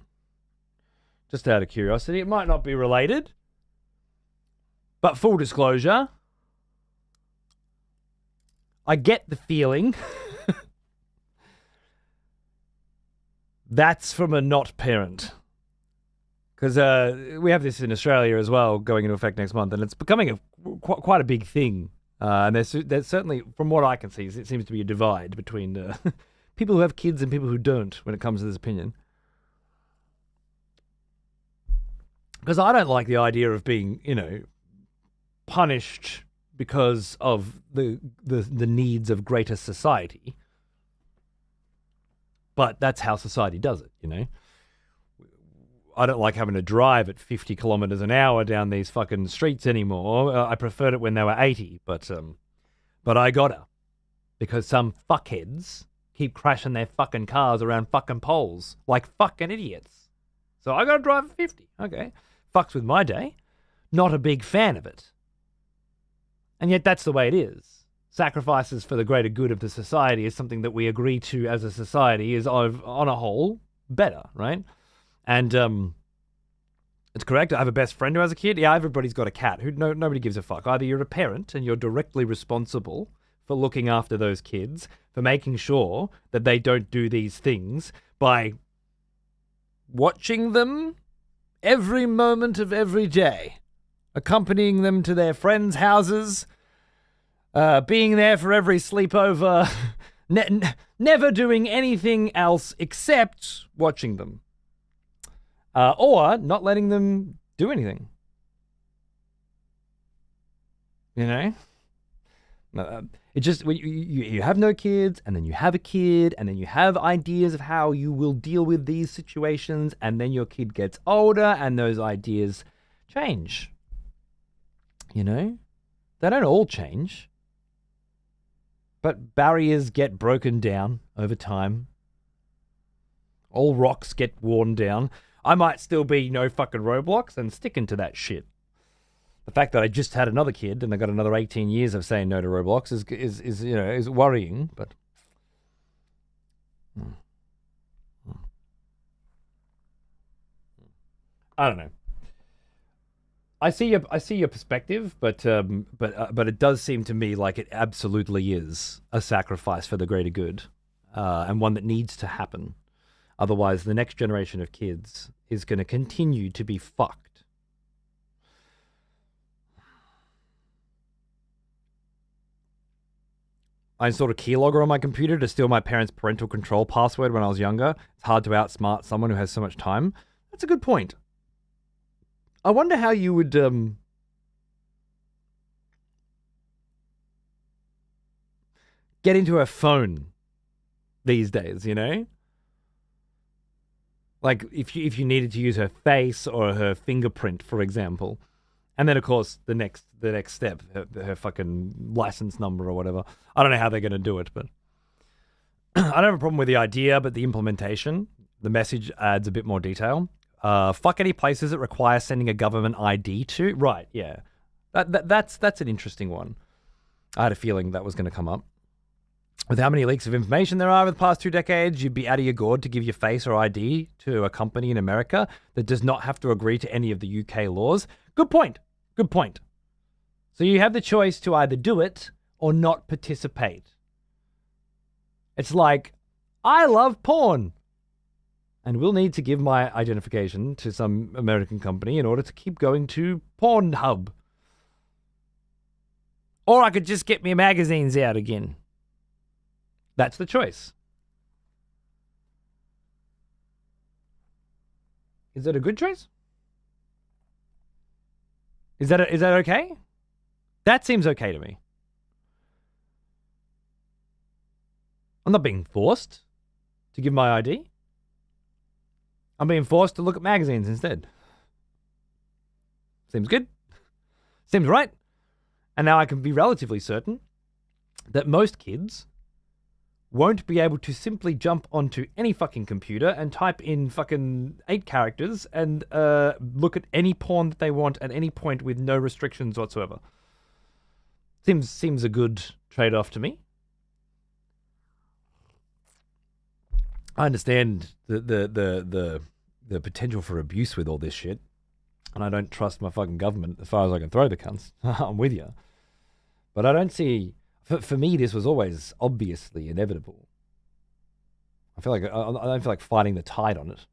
Just out of curiosity. It might not be related. But full disclosure, I get the feeling that's from a not parent. Because we have this in Australia as well, going into effect next month, and it's becoming quite a big thing. And there's certainly, from what I can see, it seems to be a divide between people who have kids and people who don't when it comes to this opinion. Because I don't like the idea of being, punished because of the needs of greater society. But that's how society does it, I don't like having to drive at 50 kilometers an hour down these fucking streets anymore. I preferred it when they were 80, but I gotta. Because some fuckheads keep crashing their fucking cars around fucking poles like fucking idiots. So I gotta drive at 50. Okay. Fucks with my day. Not a big fan of it. And yet that's the way it is. Sacrifices for the greater good of the society is something that we agree to as a society is, on a whole, better, right? And it's correct. I have a best friend who has a kid. Yeah, everybody's got a cat. Nobody gives a fuck. Either you're a parent and you're directly responsible for looking after those kids, for making sure that they don't do these things by watching them every moment of every day, accompanying them to their friends' houses, being there for every sleepover, never doing anything else except watching them. Or not letting them do anything. It just, when you have no kids, and then you have a kid, and then you have ideas of how you will deal with these situations, and then your kid gets older, and those ideas change. They don't all change. But barriers get broken down over time. All rocks get worn down. I might still be no fucking Roblox and sticking to that shit. The fact that I just had another kid and I got another 18 years of saying no to Roblox is worrying, but I don't know. I see your perspective, but it does seem to me like it absolutely is a sacrifice for the greater good, and one that needs to happen. Otherwise, the next generation of kids is going to continue to be fucked. I installed a keylogger on my computer to steal my parents' parental control password when I was younger. It's hard to outsmart someone who has so much time. That's a good point. I wonder how you would get into a phone these days, Like if you needed to use her face or her fingerprint, for example. And then, of course, the next step, her fucking license number or whatever. I don't know how they're going to do it, but I don't have a problem with the idea, but the implementation, the message adds a bit more detail. Fuck any places that require sending a government ID to. Right, yeah. That's an interesting one. I had a feeling that was going to come up. With how many leaks of information there are over the past 2 decades, you'd be out of your gourd to give your face or ID to a company in America that does not have to agree to any of the UK laws. Good point. Good point. So you have the choice to either do it or not participate. It's like, I love porn, and will need to give my identification to some American company in order to keep going to Pornhub. Or I could just get my magazines out again. That's the choice. Is it a good choice? Is that okay? That seems okay to me. I'm not being forced to give my ID. I'm being forced to look at magazines instead. Seems good. Seems right. And now I can be relatively certain that most kids won't be able to simply jump onto any fucking computer and type in fucking 8 characters and look at any porn that they want at any point with no restrictions whatsoever. Seems a good trade-off to me. I understand the potential for abuse with all this shit, and I don't trust my fucking government as far as I can throw the cunts. I'm with you. But I don't see... For me, this was always obviously inevitable. I don't feel like fighting the tide on it.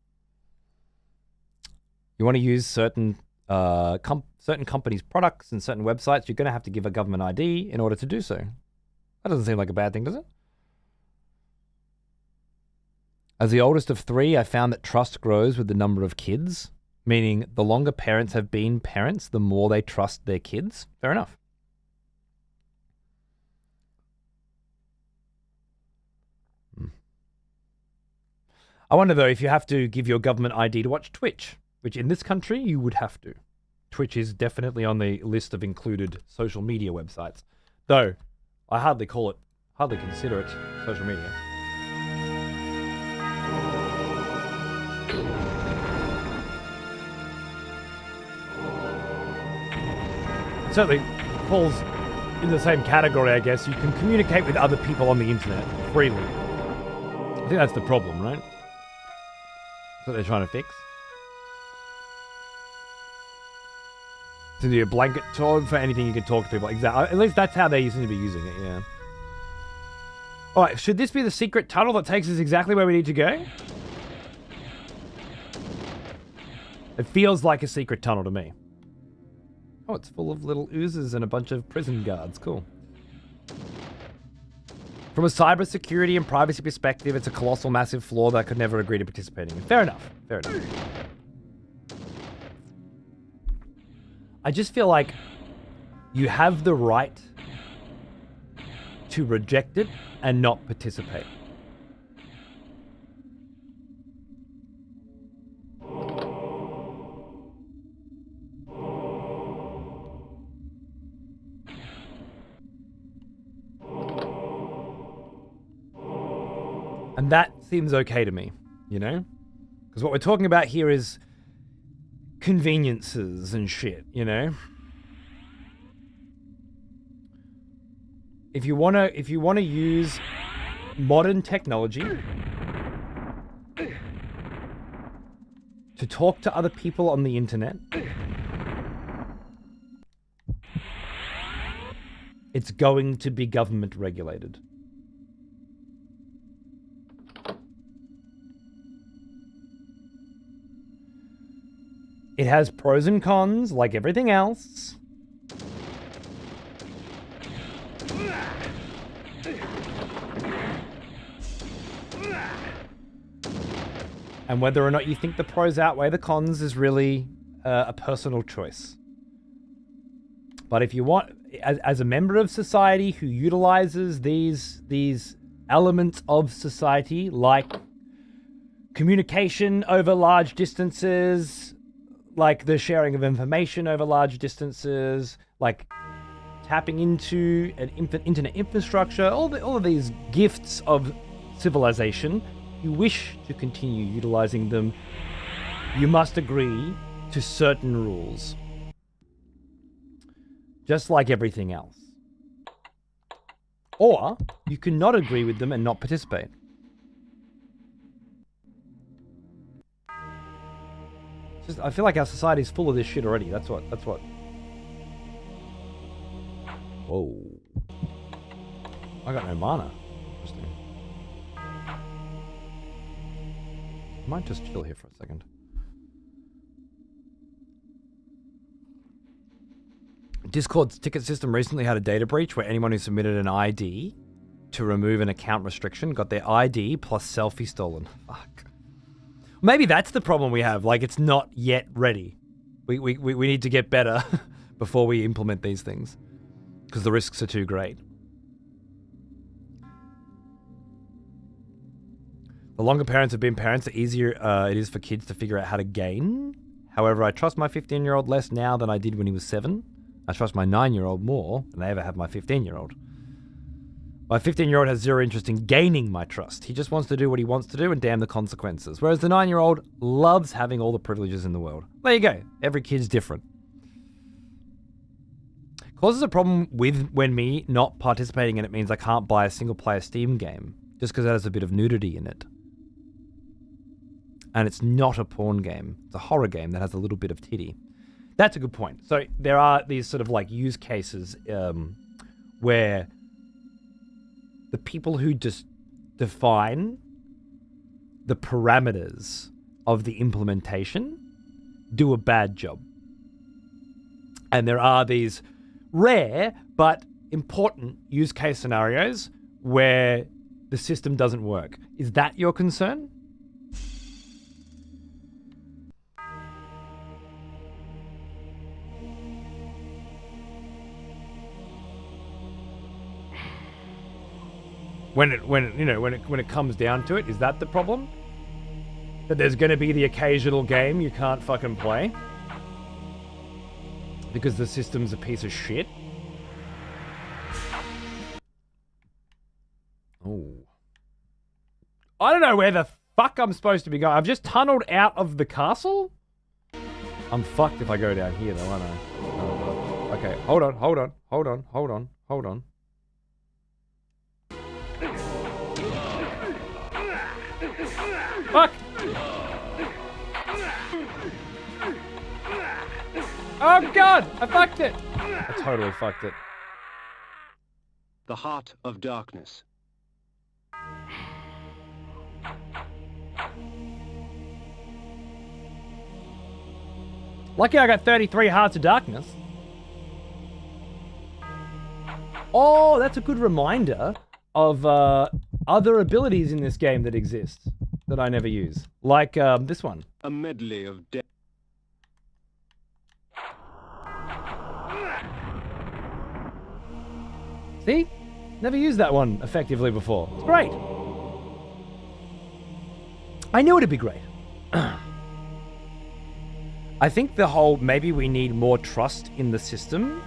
You want to use certain companies' products and certain websites, you're going to have to give a government ID in order to do so. That doesn't seem like a bad thing, does it? As the oldest of 3, I found that trust grows with the number of kids, meaning the longer parents have been parents, the more they trust their kids. Fair enough. I wonder, though, if you have to give your government ID to watch Twitch, which in this country you would have to. Twitch is definitely on the list of included social media websites. Though, I hardly consider it social media. It certainly falls in the same category, I guess. You can communicate with other people on the internet freely. I think that's the problem, right? That's what they're trying to fix. To do a blanket term for anything you can talk to people. Exactly. At least that's how they seem to be using it, yeah. Alright, should this be the secret tunnel that takes us exactly where we need to go? It feels like a secret tunnel to me. Oh, it's full of little oozes and a bunch of prison guards. Cool. From a cybersecurity and privacy perspective, it's a colossal, massive flaw that I could never agree to participating in. Fair enough. Fair enough. I just feel like you have the right to reject it and not participate. And that seems okay to me, you know? Because what we're talking about here is conveniences and shit, you know? If you wanna use modern technology to talk to other people on the internet, it's going to be government regulated. It has pros and cons, like everything else. And whether or not you think the pros outweigh the cons is really a personal choice. But if you want, as a member of society who utilizes these elements of society, like communication over large distances, like the sharing of information over large distances, like tapping into an internet infrastructure, all of these gifts of civilization, you wish to continue utilizing them, you must agree to certain rules. Just like everything else. Or you can not agree with them and not participate. I feel like our society is full of this shit already. That's what. Whoa. I got no mana. Interesting. I might just chill here for a second. Discord's ticket system recently had a data breach where anyone who submitted an ID to remove an account restriction got their ID plus selfie stolen. Fuck. Maybe that's the problem we have. Like, it's not yet ready. We need to get better before we implement these things, because the risks are too great. The longer parents have been parents, the easier it is for kids to figure out how to gain. However, I trust my 15-year-old less now than I did when he was 7. I trust my 9-year-old more than I ever have my 15-year-old. My 15-year-old has zero interest in gaining my trust. He just wants to do what he wants to do and damn the consequences. Whereas the 9-year-old loves having all the privileges in the world. There you go. Every kid's different. Causes a problem with when me not participating in it means I can't buy a single-player Steam game just because it has a bit of nudity in it. And it's not a porn game. It's a horror game that has a little bit of titty. That's a good point. So there are these sort of like use cases where the people who just define the parameters of the implementation do a bad job. And there are these rare but important use case scenarios where the system doesn't work. Is that your concern? When it comes down to it, is that the problem? That there's going to be the occasional game you can't fucking play because the system's a piece of shit? Oh. I don't know where the fuck I'm supposed to be going. I've just tunneled out of the castle? I'm fucked if I go down here though, aren't I? Oh, okay, hold on. Fuck! Oh god! I fucked it! I totally fucked it. The Heart of Darkness. Lucky I got 33 Hearts of Darkness. Oh, that's a good reminder of other abilities in this game that exist that I never use. Like this one. A medley of death. See? Never used that one effectively before. It's great. I knew it'd be great. I think the whole, maybe we need more trust in the system.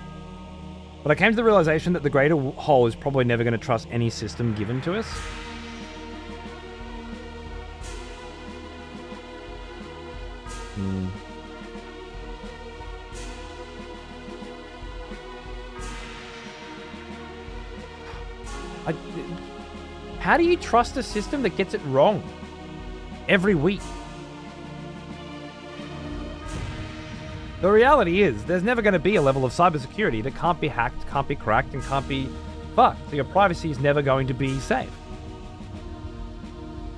But I came to the realization that the greater whole is probably never going to trust any system given to us. How do you trust a system that gets it wrong every week? The reality is, there's never going to be a level of cybersecurity that can't be hacked, can't be cracked, and can't be fucked. So your privacy is never going to be safe.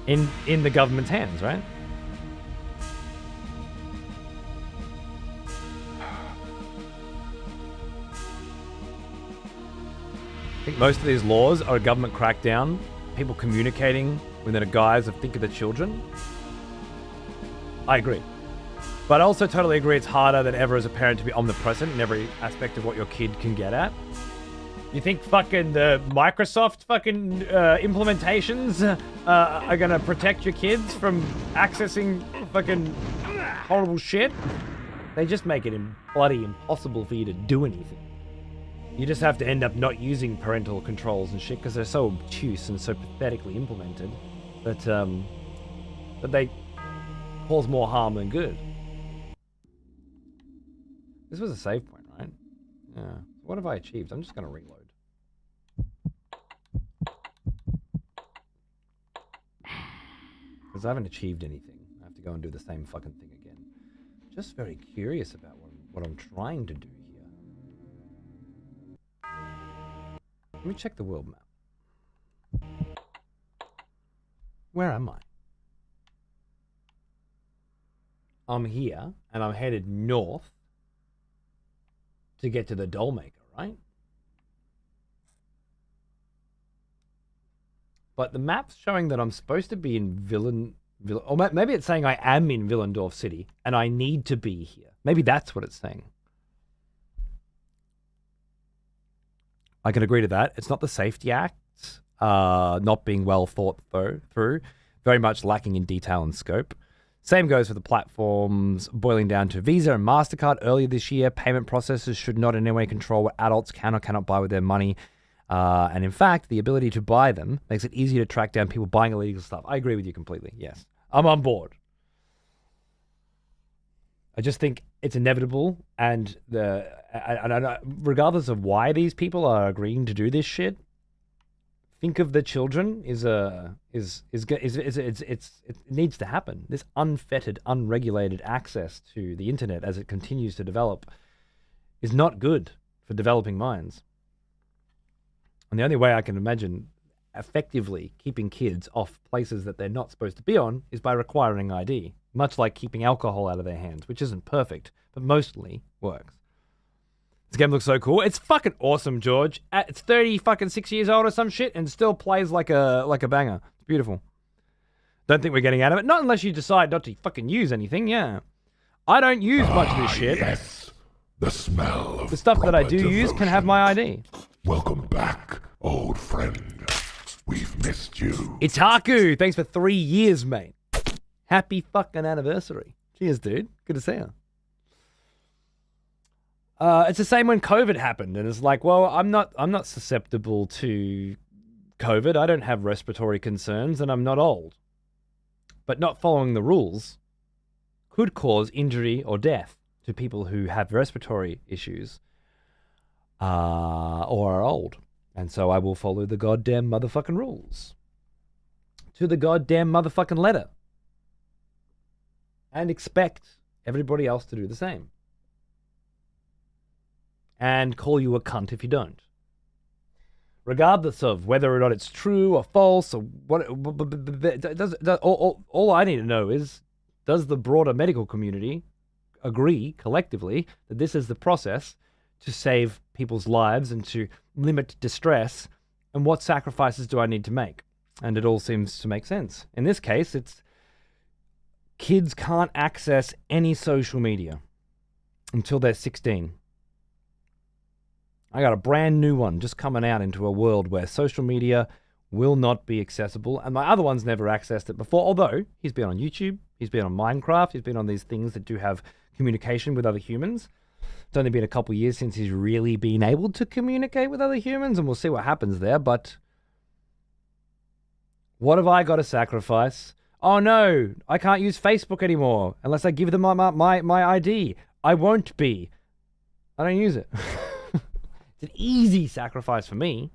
In the government's hands, right? I think most of these laws are a government crackdown, people communicating within a guise of think of the children. I agree. But I also totally agree it's harder than ever as a parent to be omnipresent in every aspect of what your kid can get at. You think fucking the Microsoft fucking implementations are gonna protect your kids from accessing fucking horrible shit? They just make it bloody impossible for you to do anything. You just have to end up not using parental controls and shit because they're so obtuse and so pathetically implemented that they cause more harm than good. This was a save point, right? Yeah. What have I achieved? I'm just going to reload. Because I haven't achieved anything. I have to go and do the same fucking thing again. Just very curious about what I'm trying to do here. Let me check the world map. Where am I? I'm here, and I'm headed north to get to the doll maker, right? But the map's showing that I'm supposed to be in or maybe it's saying I am in Willendorf City, and I need to be here. Maybe that's what it's saying. I can agree to that. It's not the Safety Act not being well thought through, very much lacking in detail and scope. Same goes for the platforms, boiling down to Visa and MasterCard earlier this year. Payment processors should not in any way control what adults can or cannot buy with their money. And in fact, the ability to buy them makes it easier to track down people buying illegal stuff. I agree with you completely. Yes. I'm on board. I just think it's inevitable, and regardless of why these people are agreeing to do this shit, think of the children it needs to happen. This unfettered, unregulated access to the internet as it continues to develop is not good for developing minds. And the only way I can imagine effectively keeping kids off places that they're not supposed to be on is by requiring ID, much like keeping alcohol out of their hands, which isn't perfect, but mostly works. This game looks so cool. It's fucking awesome, George. It's 36 years old or some shit and still plays like a banger. It's beautiful. Don't think we're getting out of it. Not unless you decide not to fucking use anything, yeah. I don't use much of this shit. Yes. The smell of the stuff that I do use can have my ID. Welcome back, old friend. We've missed you. Itaku, thanks for 3 years, mate. Happy fucking anniversary. Cheers, dude. Good to see you. It's the same when COVID happened, and it's like, well, I'm not susceptible to COVID. I don't have respiratory concerns, and I'm not old. But not following the rules could cause injury or death to people who have respiratory issues or are old. And so I will follow the goddamn motherfucking rules to the goddamn motherfucking letter and expect everybody else to do the same. And call you a cunt if you don't. Regardless of whether or not it's true or false or what, all I need to know is, does the broader medical community agree collectively that this is the process to save people's lives and to limit distress, and what sacrifices do I need to make? And it all seems to make sense. In this case, it's kids can't access any social media until they're 16. I got a brand new one just coming out into a world where social media will not be accessible, and my other one's never accessed it before, although he's been on YouTube, he's been on Minecraft, he's been on these things that do have communication with other humans. It's only been a couple years since he's really been able to communicate with other humans, and we'll see what happens there, but what have I got to sacrifice? Oh no, I can't use Facebook anymore unless I give them my ID. I won't be. I don't use it. It's an easy sacrifice for me.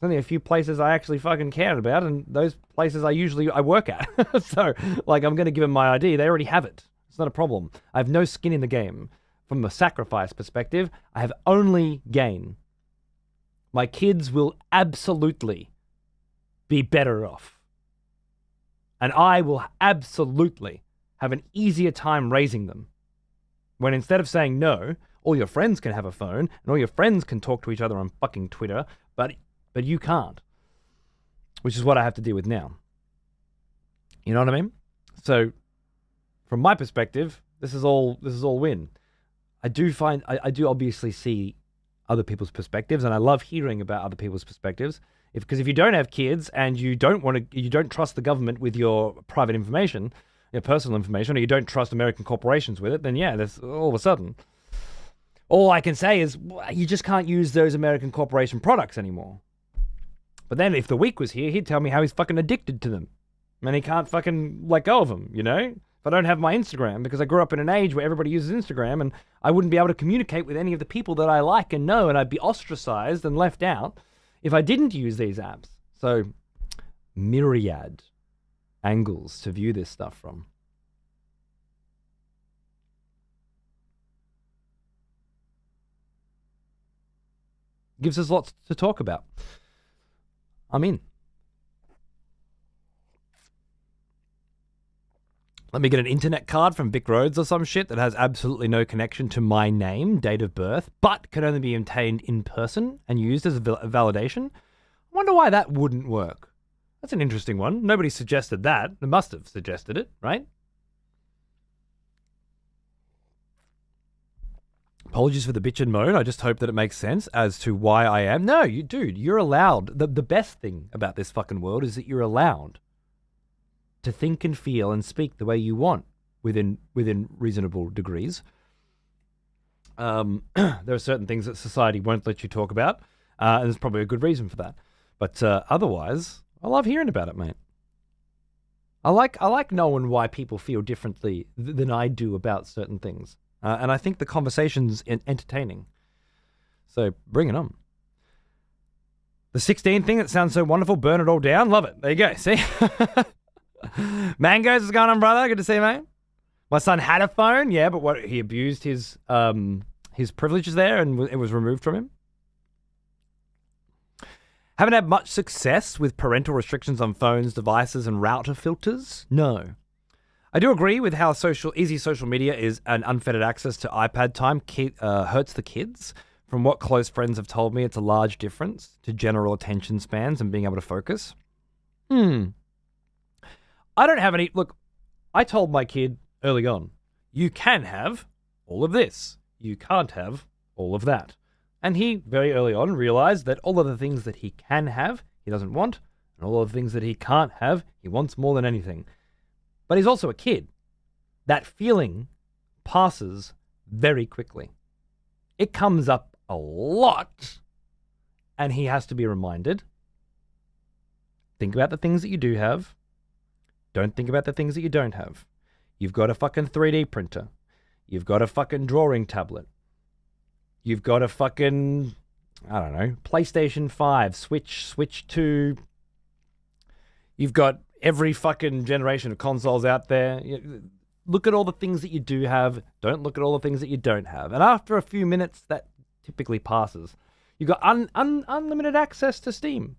There's only a few places I actually fucking care about, and those places I work at. So, like, I'm going to give them my ID. They already have it. It's not a problem. I have no skin in the game. From a sacrifice perspective, I have only gain. My kids will absolutely be better off. And I will absolutely have an easier time raising them. When instead of saying no, all your friends can have a phone, and all your friends can talk to each other on fucking Twitter, but you can't. Which is what I have to deal with now. You know what I mean? So, from my perspective, this is all win. I do obviously see other people's perspectives, and I love hearing about other people's perspectives. Because if you don't have kids and you don't trust the government with your private information, your personal information, or you don't trust American corporations with it, then yeah, there's all of a sudden. All I can say is you just can't use those American corporation products anymore. But then if the Week was here, he'd tell me how he's fucking addicted to them. And he can't fucking let go of them, you know? If I don't have my Instagram, because I grew up in an age where everybody uses Instagram, and I wouldn't be able to communicate with any of the people that I like and know, and I'd be ostracized and left out if I didn't use these apps. So, myriad angles to view this stuff from. Gives us lots to talk about. I'm in. Let me get an internet card from Vic Roads or some shit that has absolutely no connection to my name, date of birth, but can only be obtained in person and used as a validation. I wonder why that wouldn't work. That's an interesting one. Nobody suggested that. They must have suggested it, right? apologies for the bitch and moan. I just hope that it makes sense as to why I am. No, dude, you're allowed. The best thing about this fucking world is that you're allowed to think and feel and speak the way you want within reasonable degrees. There are certain things that society won't let you talk about, and there's probably a good reason for that. But otherwise, I love hearing about it, mate. I like knowing why people feel differently than I do about certain things. And I think the conversation's entertaining. So bring it on. The 16 thing that sounds so wonderful, burn it all down. Love it. There you go. See? Mangoes, what's going on, brother? Good to see you, mate. My son had a phone, yeah, but what he abused his privileges there and it was removed from him. Haven't had much success with parental restrictions on phones, devices, and router filters? No. I do agree with how easy social media is and unfettered access to iPad time hurts the kids. From what close friends have told me, it's a large difference to general attention spans and being able to focus. I don't have any... Look, I told my kid early on, you can have all of this. You can't have all of that. And he, very early on, realized that all of the things that he can have, he doesn't want, and all of the things that he can't have, he wants more than anything. But he's also a kid. That feeling passes very quickly. It comes up a lot, and he has to be reminded. Think about the things that you do have. Don't think about the things that you don't have. You've got a fucking 3D printer. You've got a fucking drawing tablet. You've got a fucking, I don't know, PlayStation 5, Switch 2. You've got every fucking generation of consoles out there. Look at all the things that you do have. Don't look at all the things that you don't have. And after a few minutes, that typically passes. You've got unlimited access to Steam.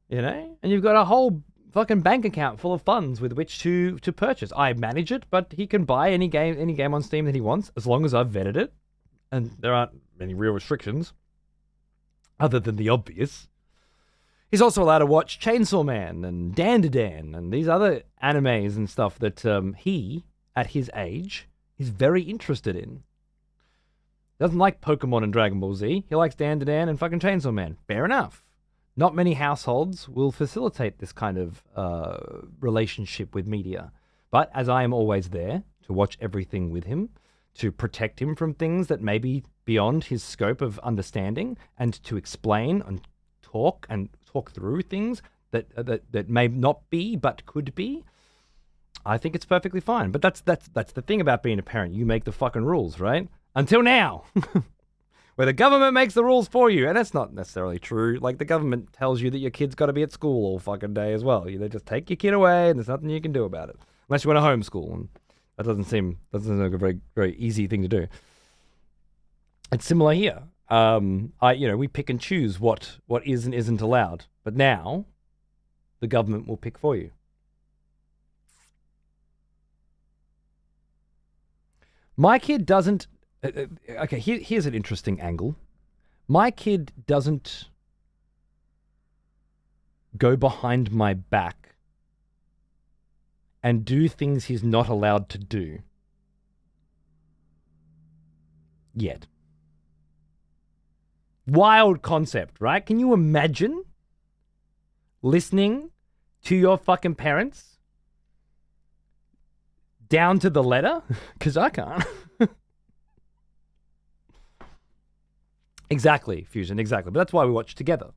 You know? And you've got a whole fucking bank account full of funds with which to purchase. I manage it, but he can buy any game on Steam that he wants as long as I've vetted it. And there aren't any real restrictions other than the obvious. He's also allowed to watch Chainsaw Man and Dan and these other animes and stuff that he, at his age, is very interested in. Doesn't like Pokemon and Dragon Ball Z. He likes Dan and fucking Chainsaw Man. Fair enough. Not many households will facilitate this kind of relationship with media. But as I am always there to watch everything with him, to protect him from things that may be beyond his scope of understanding, and to explain and talk through things that may not be but could be, I think it's perfectly fine. But that's the thing about being a parent. You make the fucking rules, right? Until now. Where the government makes the rules for you. And that's not necessarily true. Like, the government tells you that your kid's got to be at school all fucking day as well. They just take your kid away and there's nothing you can do about it. Unless you want to homeschool. And that doesn't seem like a very, very easy thing to do. It's similar here. We pick and choose what is and isn't allowed. But now, the government will pick for you. My kid doesn't... okay, here's an interesting angle. My kid doesn't go behind my back and do things he's not allowed to do. Yet. Wild concept, right? Can you imagine listening to your fucking parents down to the letter? Because I can't. Exactly, Fusion, exactly. But that's why we watch together.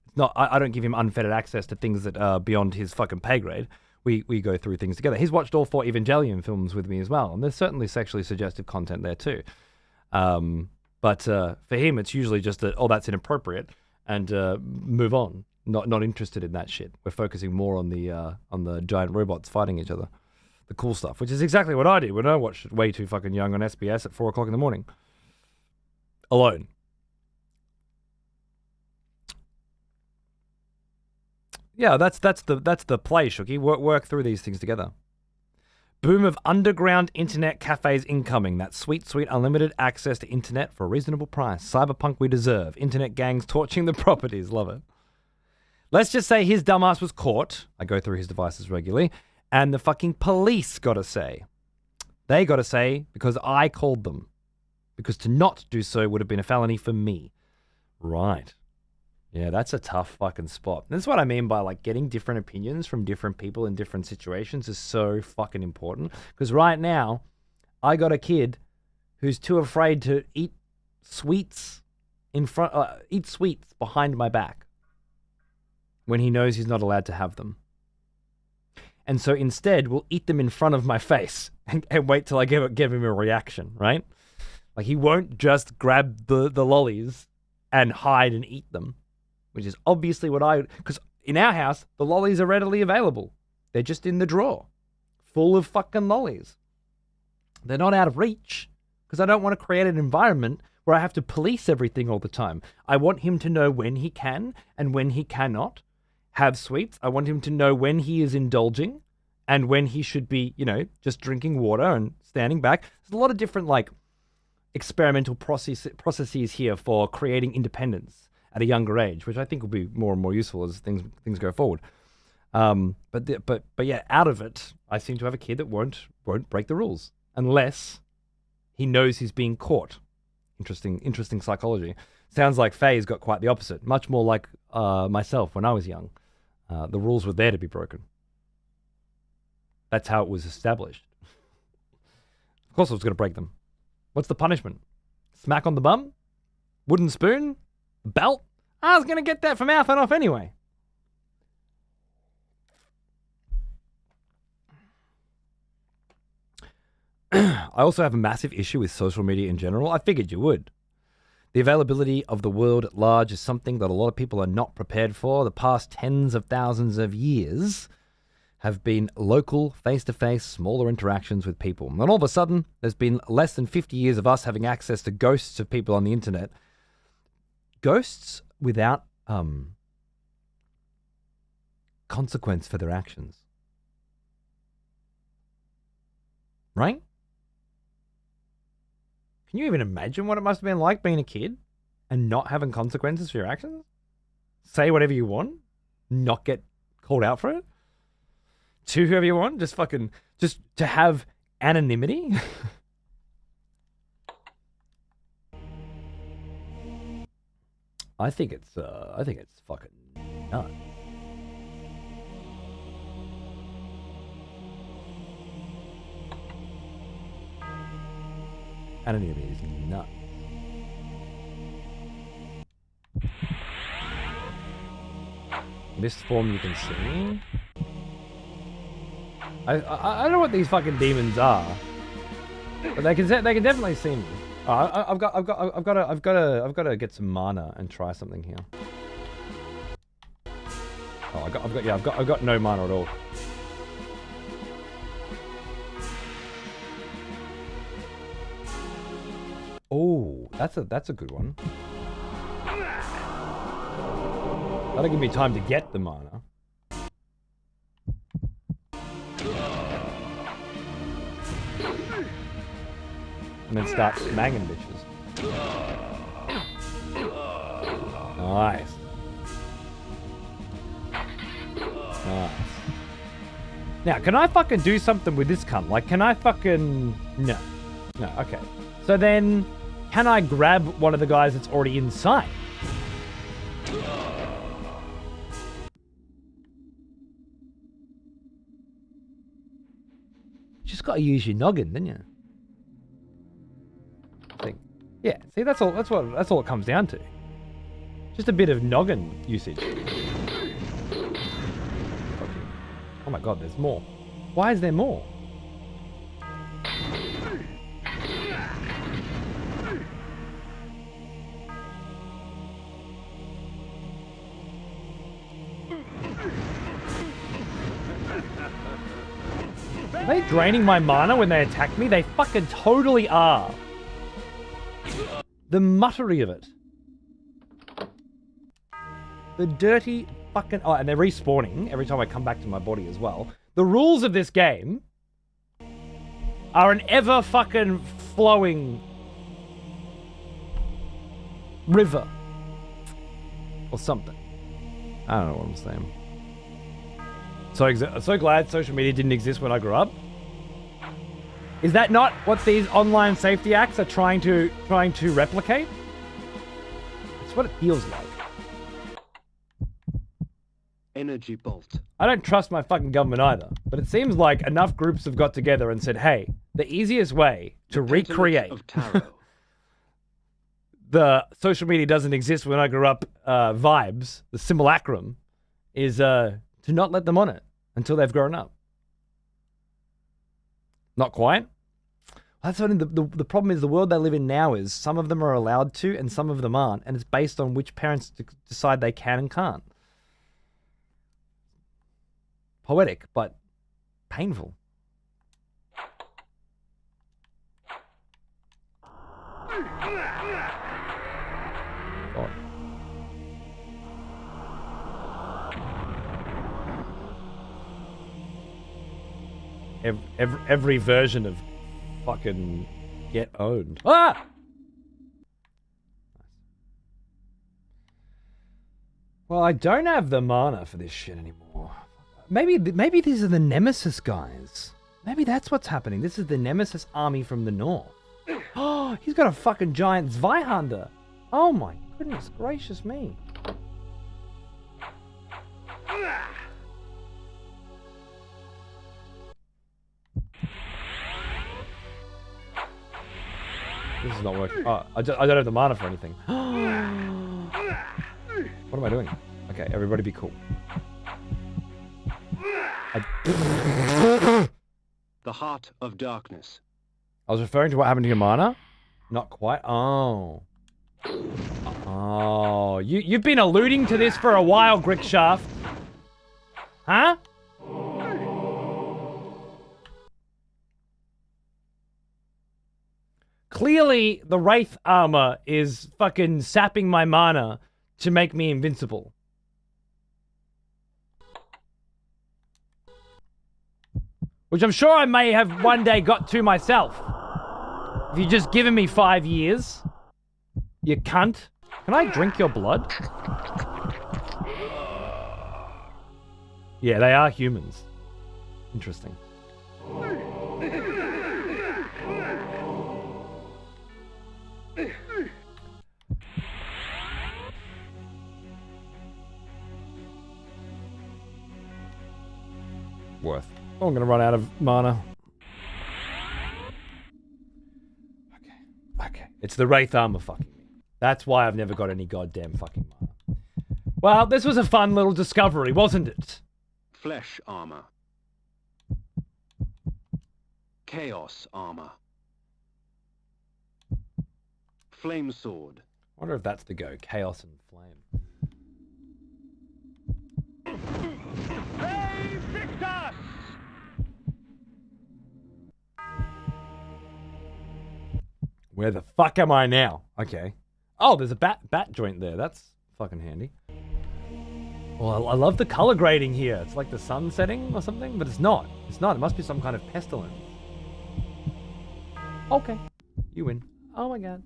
It's not. I don't give him unfettered access to things that are beyond his fucking pay grade. We go through things together. He's watched all 4 Evangelion films with me as well, and there's certainly sexually suggestive content there too. But for him, it's usually just that, oh, that's inappropriate, and move on. Not interested in that shit. We're focusing more on the giant robots fighting each other, the cool stuff, which is exactly what I did when I watched Way Too Fucking Young on SBS at 4 o'clock in the morning, alone. Yeah, that's the play, Shooky. Work through these things together. Boom of underground internet cafes incoming. That sweet unlimited access to internet for a reasonable price. Cyberpunk we deserve. Internet gangs torching the properties. Love it. Let's just say his dumbass was caught. I go through his devices regularly. And the fucking police got to say. They got to say because I called them. because to not do so would have been a felony for me. Right. Yeah, that's a tough fucking spot. That's what I mean by like getting different opinions from different people in different situations is so fucking important. Because right now, I got a kid who's too afraid to eat sweets eat sweets behind my back when he knows he's not allowed to have them. And so instead, we'll eat them in front of my face and wait till I give him a reaction, right? Like he won't just grab the lollies and hide and eat them, which is obviously because in our house, the lollies are readily available. They're just in the drawer, full of fucking lollies. They're not out of reach because I don't want to create an environment where I have to police everything all the time. I want him to know when he can and when he cannot have sweets. I want him to know when he is indulging and when he should be, just drinking water and standing back. There's a lot of different like experimental processes here for creating independence at a younger age, which I think will be more and more useful as things go forward. But yeah, out of it, I seem to have a kid that won't break the rules unless he knows he's being caught. Interesting psychology. Sounds like Faye's got quite the opposite. Much more like myself when I was young. The rules were there to be broken. That's how it was established. Of course I was going to break them. What's the punishment? Smack on the bum? Wooden spoon? Belt? I was going to get that from mouthing off anyway. I also have a massive issue with social media in general. I figured you would. The availability of the world at large is something that a lot of people are not prepared for. The past tens of thousands of years have been local, face-to-face, smaller interactions with people. And all of a sudden, there's been less than 50 years of us having access to ghosts of people on the internet. Ghosts without consequence for their actions. Right? Can you even imagine what it must have been like being a kid and not having consequences for your actions? Say whatever you want, not get called out for it? To whoever you want, just to have anonymity? I think it's fucking nuts. Anonymity is nuts. Mist form you can see. I don't know what these fucking demons are, but they can definitely see me. I've got to get some mana and try something here. Oh, I've got no mana at all. Oh, that's a good one. That'll give me time to get the mana. And then start smanging bitches. Nice. Nice. Now, can I fucking do something with this cunt? Like, can I fucking... No. No, okay. So then, can I grab one of the guys that's already inside? Just gotta use your noggin, didn't you? Yeah, see, that's all it comes down to. Just a bit of noggin usage. Oh my god, there's more. Why is there more? Are they draining my mana when they attack me? They fucking totally are. The muttery of it. The dirty fucking... Oh, and they're respawning every time I come back to my body as well. The rules of this game are an ever fucking flowing river. Or something. I don't know what I'm saying. So glad social media didn't exist when I grew up. Is that not what these online safety acts are trying to replicate? It's what it feels like. Energy bolt. I don't trust my fucking government either, but it seems like enough groups have got together and said, hey, the easiest way to recreate Of tarot. the social media doesn't exist when I grew up vibes, the simulacrum, is to not let them on it until they've grown up. Not quite. That's what the problem is. The world they live in now is some of them are allowed to and some of them aren't, and it's based on which parents decide they can and can't. Poetic, but painful. God. Every version of fucking get owned. Ah! Well, I don't have the mana for this shit anymore. Maybe these are the Nemesis guys. Maybe that's what's happening. This is the Nemesis army from the north. Oh, he's got a fucking giant Zweihander. Oh my goodness gracious me. This is not working. Oh, I don't have the mana for anything. What am I doing? Okay, everybody be cool. The Heart of Darkness. I was referring to what happened to your mana? Not quite. Oh. Oh. You've been alluding to this for a while, Grickshaft. Huh? Clearly, the Wraith armor is fucking sapping my mana to make me invincible. Which I'm sure I may have one day got to myself. If you've just given me 5 years, you cunt. Can I drink your blood? Yeah, they are humans. Interesting. Worth. Oh, I'm gonna run out of mana. Okay. It's the Wraith armor fucking me. That's why I've never got any goddamn fucking mana. Well, this was a fun little discovery, wasn't it? Flesh armor. Chaos armor. Flame sword. I wonder if that's the go. Chaos and flame. Hey, Victus! Where the fuck am I now? Okay. Oh, there's a bat joint there. That's fucking handy. Well, I love the color grading here. It's like the sun setting or something, but it's not. It's not. It must be some kind of pestilence. Okay. You win. Oh my god.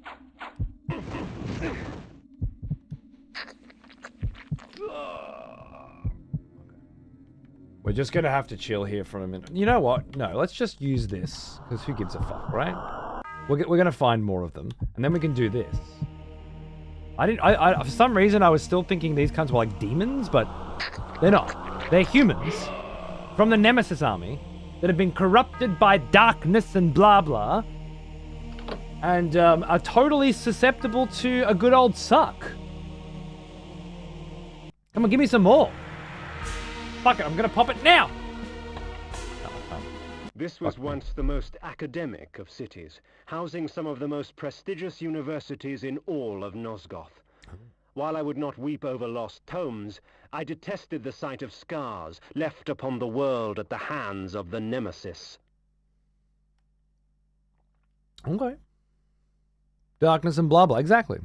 We're just gonna have to chill here for a minute. You know what? No, let's just use this, because who gives a fuck, right? We're gonna find more of them, and then we can do this. I for some reason I was still thinking these kinds were like demons, but they're not. They're humans from the Nemesis army that have been corrupted by darkness and blah blah, and are totally susceptible to a good old suck. Come on, give me some more. Fuck it, I'm gonna pop it now. This was once the most academic of cities, housing some of the most prestigious universities in all of Nosgoth. While I would not weep over lost tomes, I detested the sight of scars left upon the world at the hands of the Nemesis. Okay. Darkness and blah blah, exactly.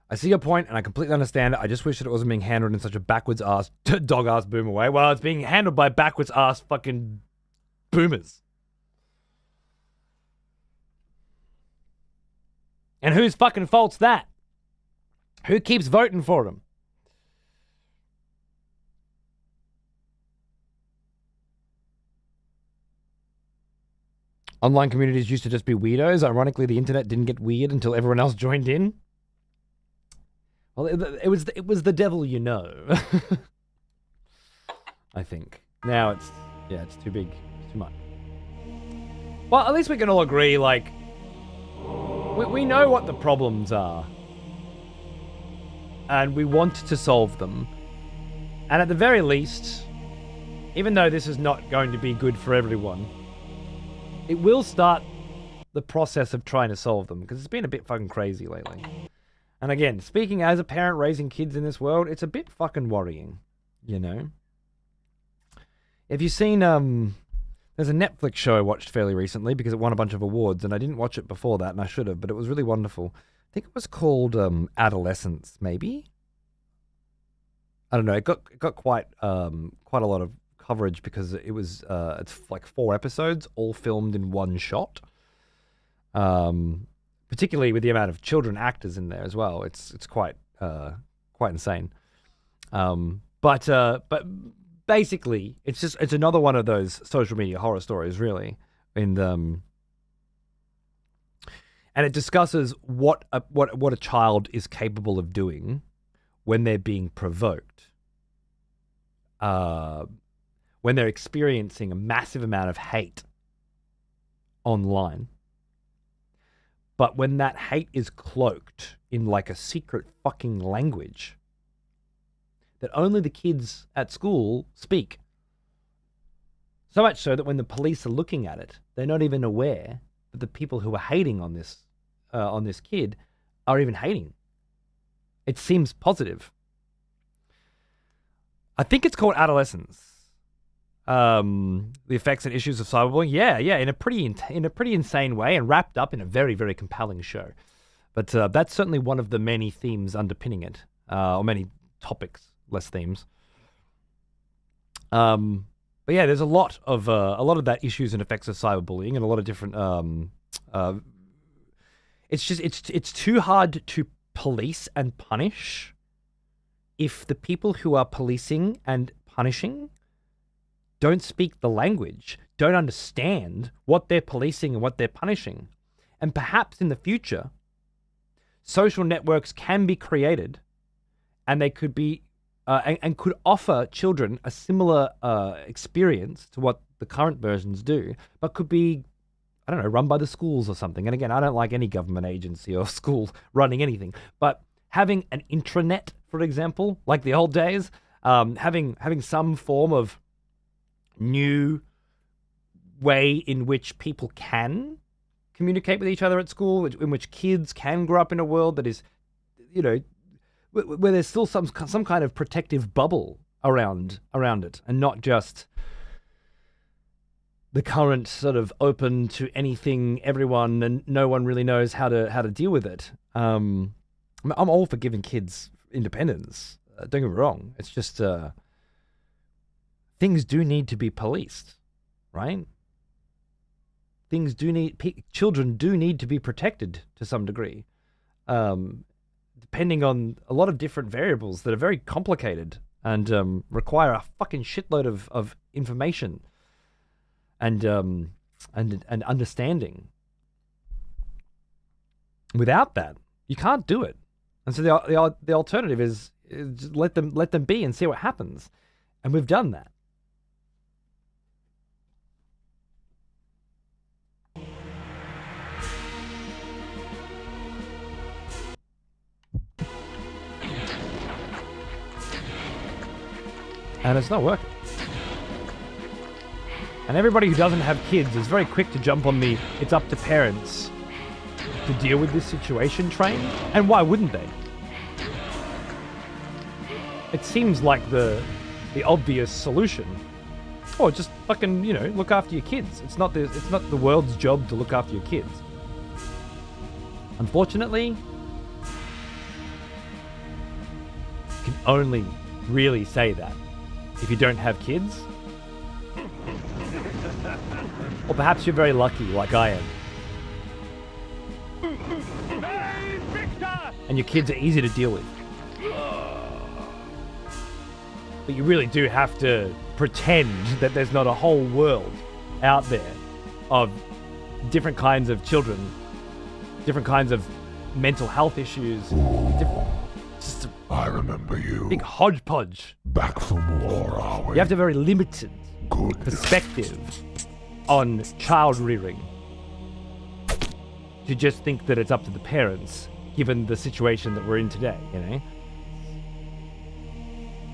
I see your point, and I completely understand it. I just wish that it wasn't being handled in such a backwards-ass, dog-ass boomer way. Well, it's being handled by backwards-ass fucking boomers. And whose fucking fault's that? Who keeps voting for them? Online communities used to just be weirdos. Ironically, the internet didn't get weird until everyone else joined in. Well, it was the devil, you know. I think. Now it's too big. It's too much. Well, at least we can all agree, like, we know what the problems are. And we want to solve them. And at the very least, even though this is not going to be good for everyone, it will start the process of trying to solve them, because it's been a bit fucking crazy lately. And again, speaking as a parent raising kids in this world, it's a bit fucking worrying, you know? Have you seen, there's a Netflix show I watched fairly recently because it won a bunch of awards, and I didn't watch it before that, and I should have, but it was really wonderful. I think it was called Adolescence, maybe? I don't know, it got quite a lot of coverage because it was it's like 4 episodes all filmed in one shot, particularly with the amount of children actors in there as well. It's quite insane, but basically it's another one of those social media horror stories, really, and it discusses what a child is capable of doing when they're being provoked, when they're experiencing a massive amount of hate online. But when that hate is cloaked in like a secret fucking language that only the kids at school speak. So much so that when the police are looking at it, they're not even aware that the people who are hating on this kid are even hating. It seems positive. I think it's called Adolescence. The effects and issues of cyberbullying. Yeah, in a pretty insane way, and wrapped up in a very, very compelling show. But that's certainly one of the many themes underpinning it, or many topics, less themes. But yeah, there's a lot of that issues and effects of cyberbullying, and a lot of different. It's too hard to police and punish if the people who are policing and punishing don't speak the language, don't understand what they're policing and what they're punishing. And perhaps in the future, social networks can be created, and they could be and could offer children a similar experience to what the current versions do, but could be, I don't know, run by the schools or something. And again, I don't like any government agency or school running anything, but having an intranet, for example, like the old days, having some form of new way in which people can communicate with each other at school, in which kids can grow up in a world that is, you know, where there's still some kind of protective bubble around it, and not just the current sort of open to anything, everyone, and no one really knows how to deal with it. I'm all for giving kids independence. Don't get me wrong. It's just things do need to be policed, right? Children do need to be protected to some degree, depending on a lot of different variables that are very complicated and require a fucking shitload of information and understanding. Without that, you can't do it. And so the alternative is just let them be and see what happens. And we've done that. And it's not working. And everybody who doesn't have kids is very quick to jump on the "it's up to parents to deal with this situation" train. And why wouldn't they? It seems like the obvious solution. Oh, just fucking, you know, look after your kids. It's not the world's job to look after your kids. Unfortunately, you can only really say that if you don't have kids. Or perhaps you're very lucky, like I am. And your kids are easy to deal with. But you really do have to pretend that there's not a whole world out there of different kinds of children, different kinds of mental health issues. Just a I remember you. big hodgepodge. Back from war, are we? You have to have a very limited Good. perspective on child rearing to just think that it's up to the parents, given the situation that we're in today, you know?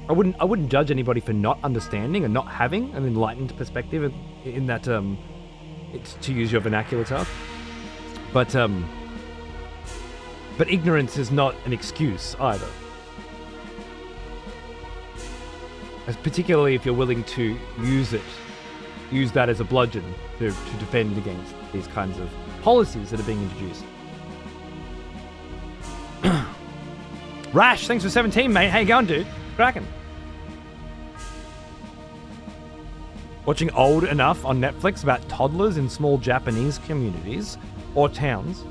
I wouldn't judge anybody for not understanding and not having an enlightened perspective in that, it's, to use your vernacular stuff. But ignorance is not an excuse either. Particularly if you're willing to use that as a bludgeon to defend against these kinds of policies that are being introduced. Rash, thanks for 17, mate. How you going, dude? Cracking. Watching Old Enough on Netflix about toddlers in small Japanese communities or towns.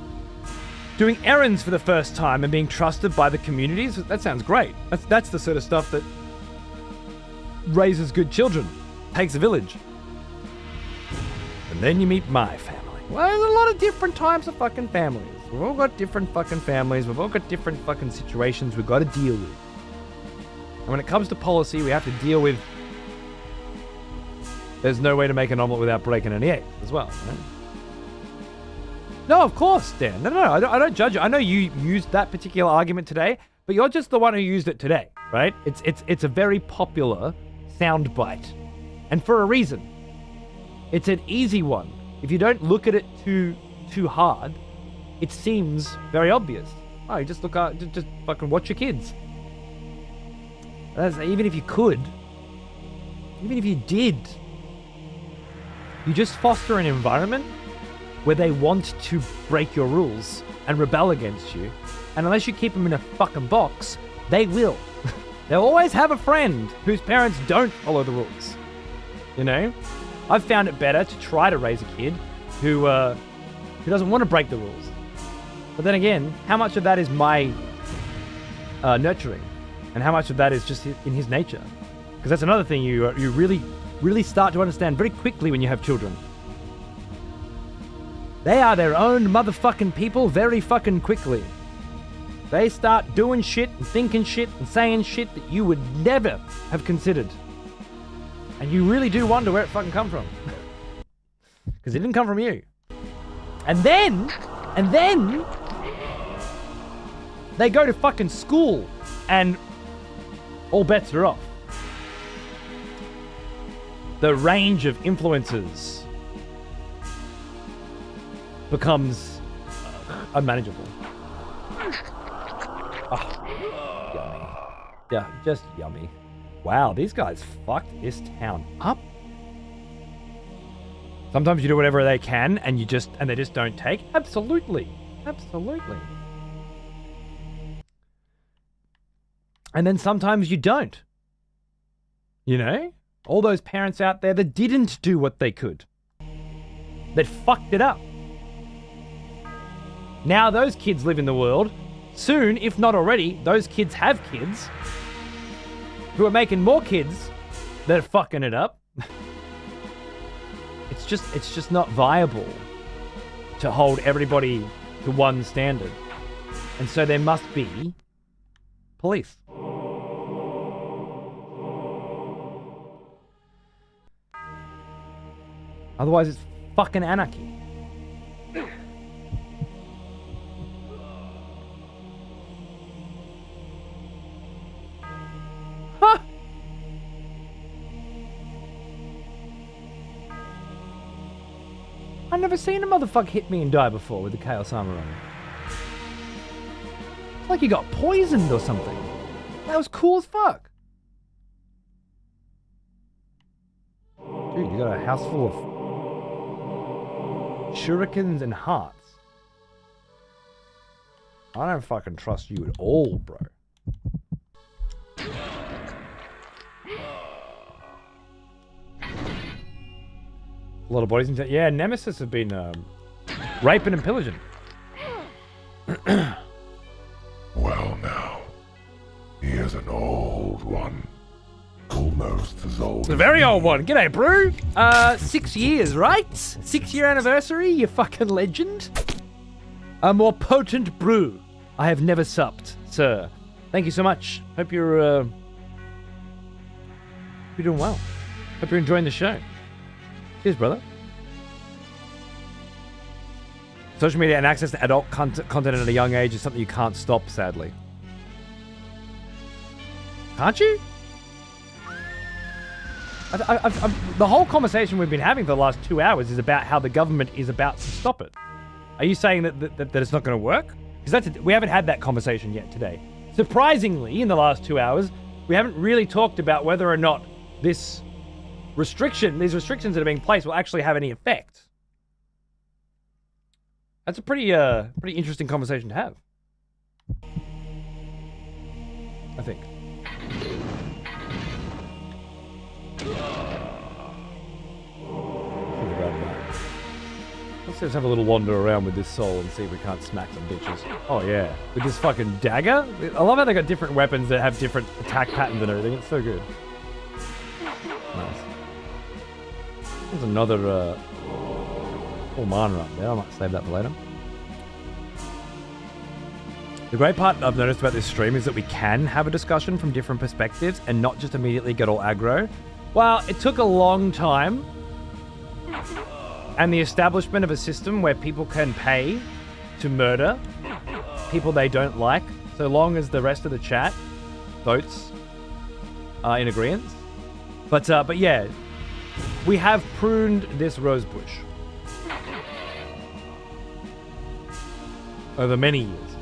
Doing errands for the first time and being trusted by the communities. That sounds great. That's the sort of stuff that raises good children. Takes a village. And then you meet my family. Well, there's a lot of different types of fucking families. We've all got different fucking families. We've all got different fucking situations we've got to deal with. And when it comes to policy, we have to deal with... There's no way to make an omelette without breaking any eggs as well, right? No, of course, Dan. No, I don't judge you. I know you used that particular argument today, but you're just the one who used it today, right? It's a very popular soundbite. And for a reason. It's an easy one. If you don't look at it too hard, it seems very obvious. Oh, you just look at, just fucking watch your kids. Even if you could, even if you did, you just foster an environment where they want to break your rules and rebel against you. And unless you keep them in a fucking box, they will. They'll always have a friend whose parents don't follow the rules. You know? I've found it better to try to raise a kid who doesn't want to break the rules. But then again, how much of that is my nurturing? And how much of that is just in his nature? Because that's another thing you really start to understand very quickly when you have children. They are their own motherfucking people very fucking quickly. They start doing shit and thinking shit and saying shit that you would never have considered. And you really do wonder where it fucking come from. Because it didn't come from you. And then, they go to fucking school and all bets are off. The range of influences becomes unmanageable. Oh, yummy. Yeah, just yummy. Wow, these guys fucked this town up. Sometimes you do whatever they can and they just don't take. Absolutely. Absolutely. And then sometimes you don't. You know? All those parents out there that didn't do what they could. That fucked it up. Now those kids live in the world. Soon, if not already, those kids have kids who are making more kids that are fucking it up. It's just not viable to hold everybody to one standard. And so there must be police. Otherwise it's fucking anarchy. Huh! I've never seen a motherfucker hit me and die before with the Chaos Armor on. It's like he got poisoned or something. That was cool as fuck. Dude, you got a house full of shurikens and hearts. I don't fucking trust you at all, bro. A lot of bodies in town. Yeah, Nemesis have been raping and pillaging. Well now, he is an old one. Omen almost as old. It's a very old one. G'day, brew. 6 years, right? 6-year anniversary, you fucking legend. A more potent brew. I have never supped, sir. Thank you so much. Hope you're doing well. Hope you're enjoying the show. Cheers, brother. Social media and access to adult content at a young age is something you can't stop, sadly. Can't you? The whole conversation we've been having for the last 2 hours is about how the government is about to stop it. Are you saying that it's not going to work? Because we haven't had that conversation yet today. Surprisingly, in the last 2 hours, we haven't really talked about whether or not these restrictions that are being placed will actually have any effect. That's a pretty interesting conversation to have, I think. Let's just have a little wander around with this soul and see if we can't smack some bitches. Oh yeah, with this fucking dagger. I love how they got different weapons that have different attack patterns and everything. It's so good. Nice. There's another full mana up there. I might save that for later. The great part I've noticed about this stream is that we can have a discussion from different perspectives and not just immediately get all aggro. Well, it took a long time and the establishment of a system where people can pay to murder people they don't like, so long as the rest of the chat votes in agreement. But yeah, we have pruned this rosebush over many years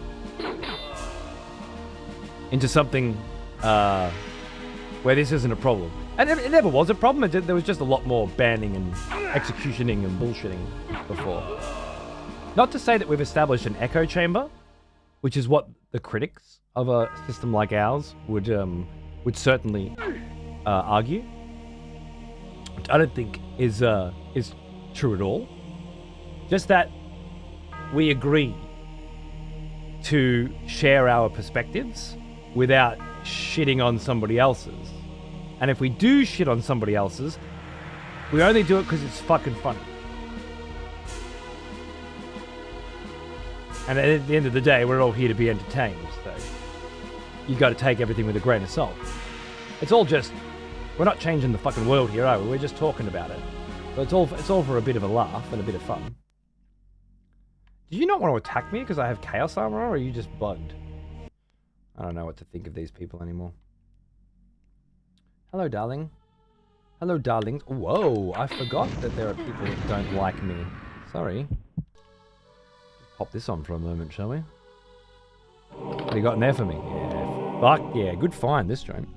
into something where this isn't a problem. And it never was a problem. There was just a lot more banning and executioning and bullshitting before. Not to say that we've established an echo chamber, which is what the critics of a system like ours would certainly argue. Which I don't think is true at all. Just that we agree to share our perspectives without shitting on somebody else's. And if we do shit on somebody else's, we only do it because it's fucking funny. And at the end of the day, we're all here to be entertained, so you got to take everything with a grain of salt. It's all just, we're not changing the fucking world here, are we? We're just talking about it. So it's all for a bit of a laugh and a bit of fun. Do you not want to attack me because I have chaos armor, or are you just bugged? I don't know what to think of these people anymore. Hello, darling. Hello, darlings. Whoa, I forgot that there are people that don't like me. Sorry. Just pop this on for a moment, shall we? What do you got in there for me? Yeah, fuck yeah. Good find, this joint.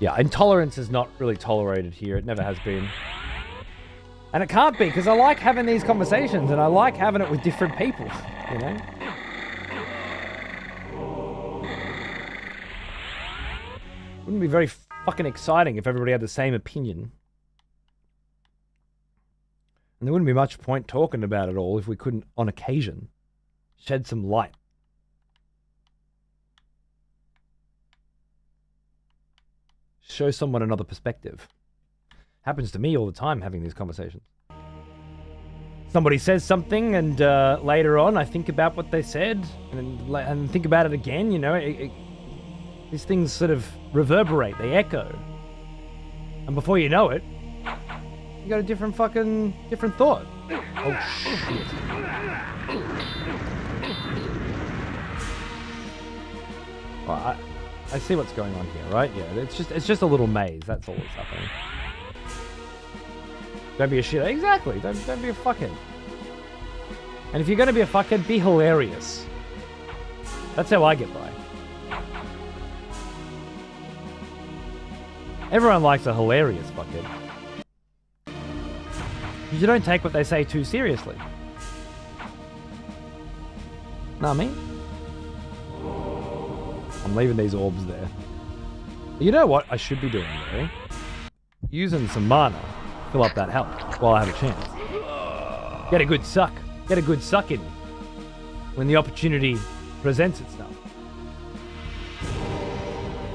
Yeah, intolerance is not really tolerated here. It never has been. And it can't be, because I like having these conversations, and I like having it with different people, you know? Wouldn't it be very fucking exciting if everybody had the same opinion? And there wouldn't be much point talking about it all if we couldn't, on occasion, shed some light. Show someone another perspective. Happens to me all the time having these conversations. Somebody says something and later on I think about what they said and think about it again, you know. These things sort of reverberate, they echo. And before you know it, you got a different thought. Oh shit. Well, I see what's going on here, right? Yeah, it's just a little maze, that's all that's happening. Don't be a shit. Exactly. Don't be a fuckhead. And if you're going to be a fuckhead, be hilarious. That's how I get by. Everyone likes a hilarious fuckhead. You don't take what they say too seriously. Know what I mean? I'm leaving these orbs there. You know what I should be doing though? Using some mana. Fill up that health while I have a chance. Get a good suck. Get a good suck in. when the opportunity presents itself.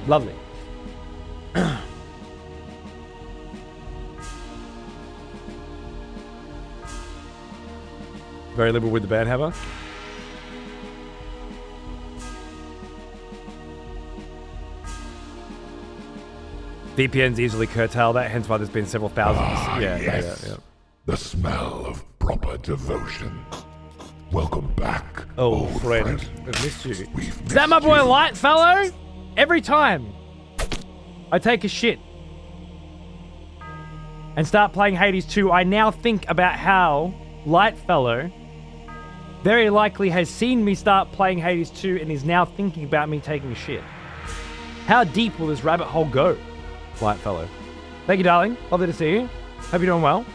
Lovely. Very liberal with the band hammer. VPNs easily curtail that, hence why there's been several thousands. Yes. The smell of proper devotion. Welcome back, old friend. I've missed you. We've Is that my missed boy you. Light Fellow? Every time I take a shit and start playing Hades 2, I now think about how Light Fellow very likely has seen me start playing Hades 2 and is now thinking about me taking a shit. How deep will this rabbit hole go, Light Fellow? Thank you, darling. Lovely to see you. Hope you're doing well.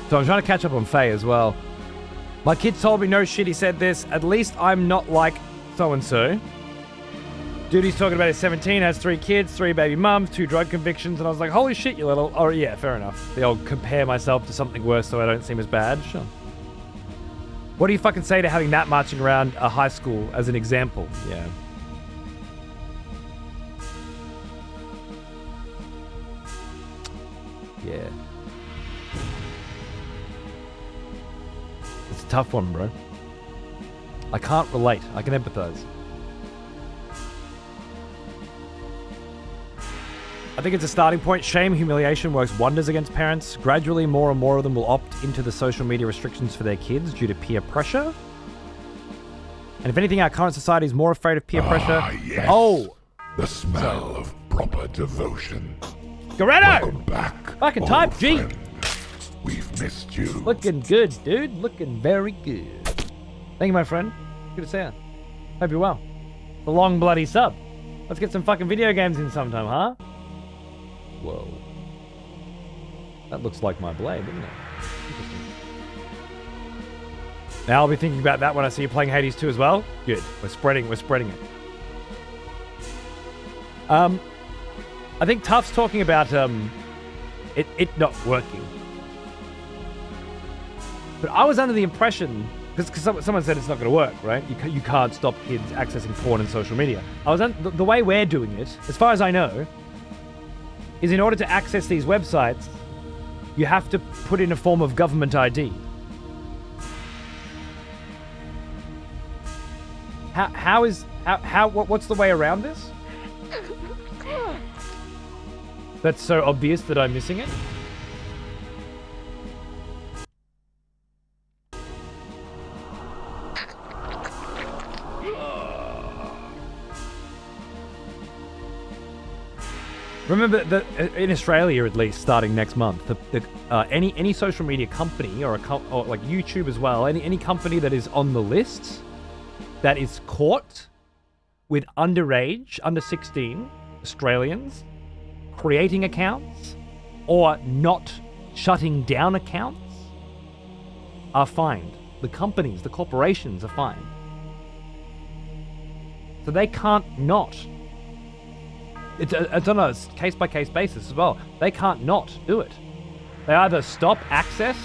So I'm trying to catch up on Faye as well. My kid told me no shit, he said this. At least I'm not like so-and-so. Dude, he's talking about he's 17, has 3 kids, 3 baby mums, 2 drug convictions, and I was like, holy shit, you little... Oh, yeah, fair enough. I'll compare myself to something worse so I don't seem as bad. Sure. What do you fucking say to having that marching around a high school as an example? Yeah. Yeah. It's a tough one, bro. I can't relate. I can empathize. I think it's a starting point. Shame, humiliation works wonders against parents. Gradually, more and more of them will opt into the social media restrictions for their kids due to peer pressure. And if anything, our current society is more afraid of peer pressure. Yes. Oh! The smell of proper devotion. Goretto! Welcome back, Fucking old type G. friend. We've missed you. Looking good, dude. Looking very good. Thank you, my friend. Good to see you. Hope you're well. The long bloody sub. Let's get some fucking video games in sometime, huh? Whoa. That looks like my blade, doesn't it? Interesting. Now I'll be thinking about that when I see you playing Hades 2 as well. Good. We're spreading it. I think Tuff's talking about it not working. But I was under the impression, because someone said it's not going to work, right? You can't stop kids accessing porn and social media. The way we're doing it, as far as I know, is in order to access these websites, you have to put in a form of government ID. What's the way around this? That's so obvious that I'm missing it. Remember that in Australia, at least, starting next month, any social media company or like YouTube as well, any company that is on the list that is caught with underage, under 16 Australians creating accounts or not shutting down accounts are fined. The companies, the corporations are fined. So they can't not. It's on a case-by-case basis as well. They can't not do it. They either stop access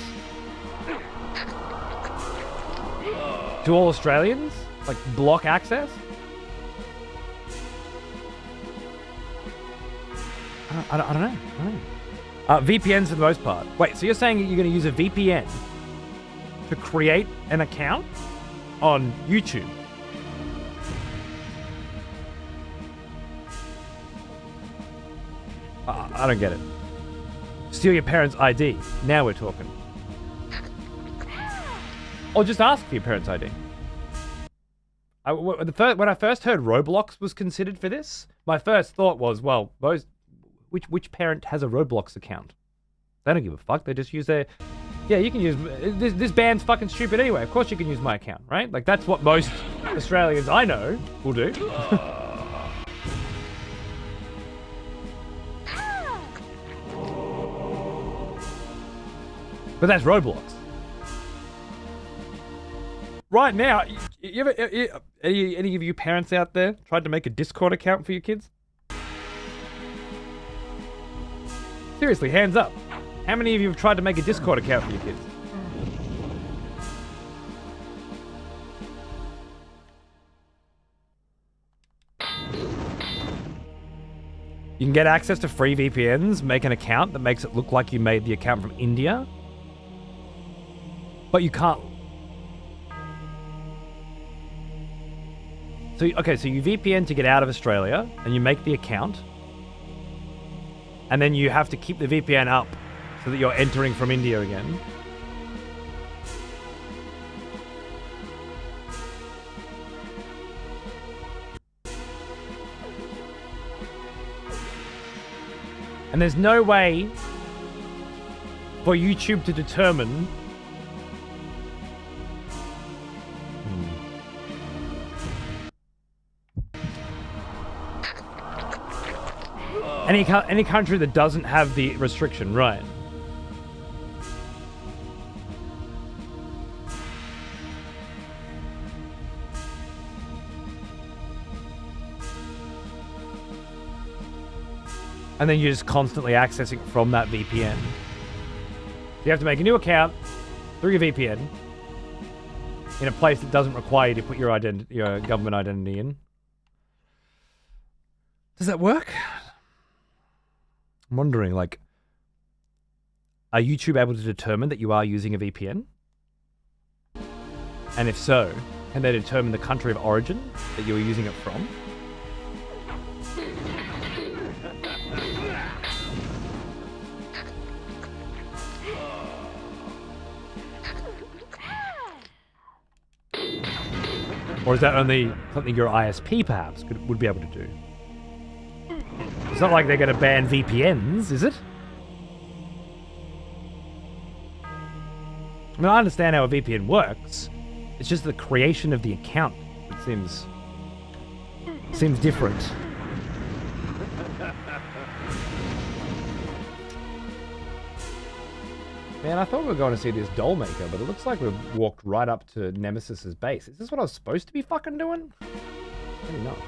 to all Australians, like block access. I don't know. VPNs for the most part. Wait, so you're saying you're going to use a VPN to create an account on YouTube? I don't get it. Steal your parents' ID. Now we're talking. Or just ask for your parents' ID. When I first heard Roblox was considered for this, my first thought was, well, which parent has a Roblox account? They don't give a fuck. They just use their... Yeah, you can use... This band's fucking stupid anyway. Of course you can use my account, right? Like, that's what most Australians I know will do. But that's Roblox. Right now, any of you parents out there tried to make a Discord account for your kids? Seriously, hands up. How many of you have tried to make a Discord account for your kids? You can get access to free VPNs, make an account that makes it look like you made the account from India. But you can't. So, okay, so you VPN to get out of Australia, and you make the account. And then you have to keep the VPN up so that you're entering from India again. And there's no way for YouTube to determine any country that doesn't have the restriction, right? And then you're just constantly accessing it from that VPN. You have to make a new account through your VPN in a place that doesn't require you to put your government identity in. Does that work? I'm wondering, like, are YouTube able to determine that you are using a VPN? And if so, can they determine the country of origin that you're using it from? Or is that only something your ISP perhaps would be able to do? It's not like they're going to ban VPNs, is it? I mean, I understand how a VPN works. It's just the creation of the account that seems different. Man, I thought we were going to see this doll maker, but it looks like we've walked right up to Nemesis's base. Is this what I was supposed to be fucking doing? Maybe not.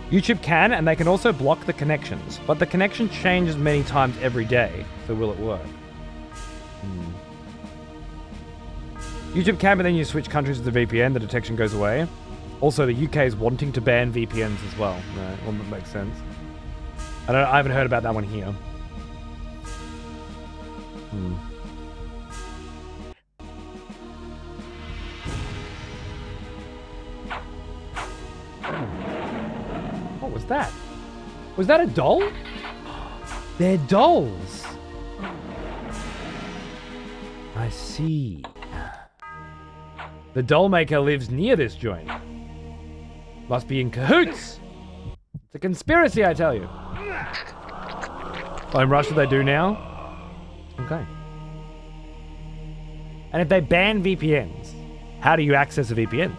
YouTube can, and they can also block the connections, but the connection changes many times every day, so will it work? YouTube can, but then you switch countries with the VPN, the detection goes away. Also, the UK is wanting to ban VPNs as well. Right, well, that makes sense. I haven't heard about that one here. What was that? Was that a doll? They're dolls. I see. The doll maker lives near this joint. Must be in cahoots. It's a conspiracy, I tell you. Oh, in Russia they do now? Okay. And if they ban VPNs, how do you access a VPN?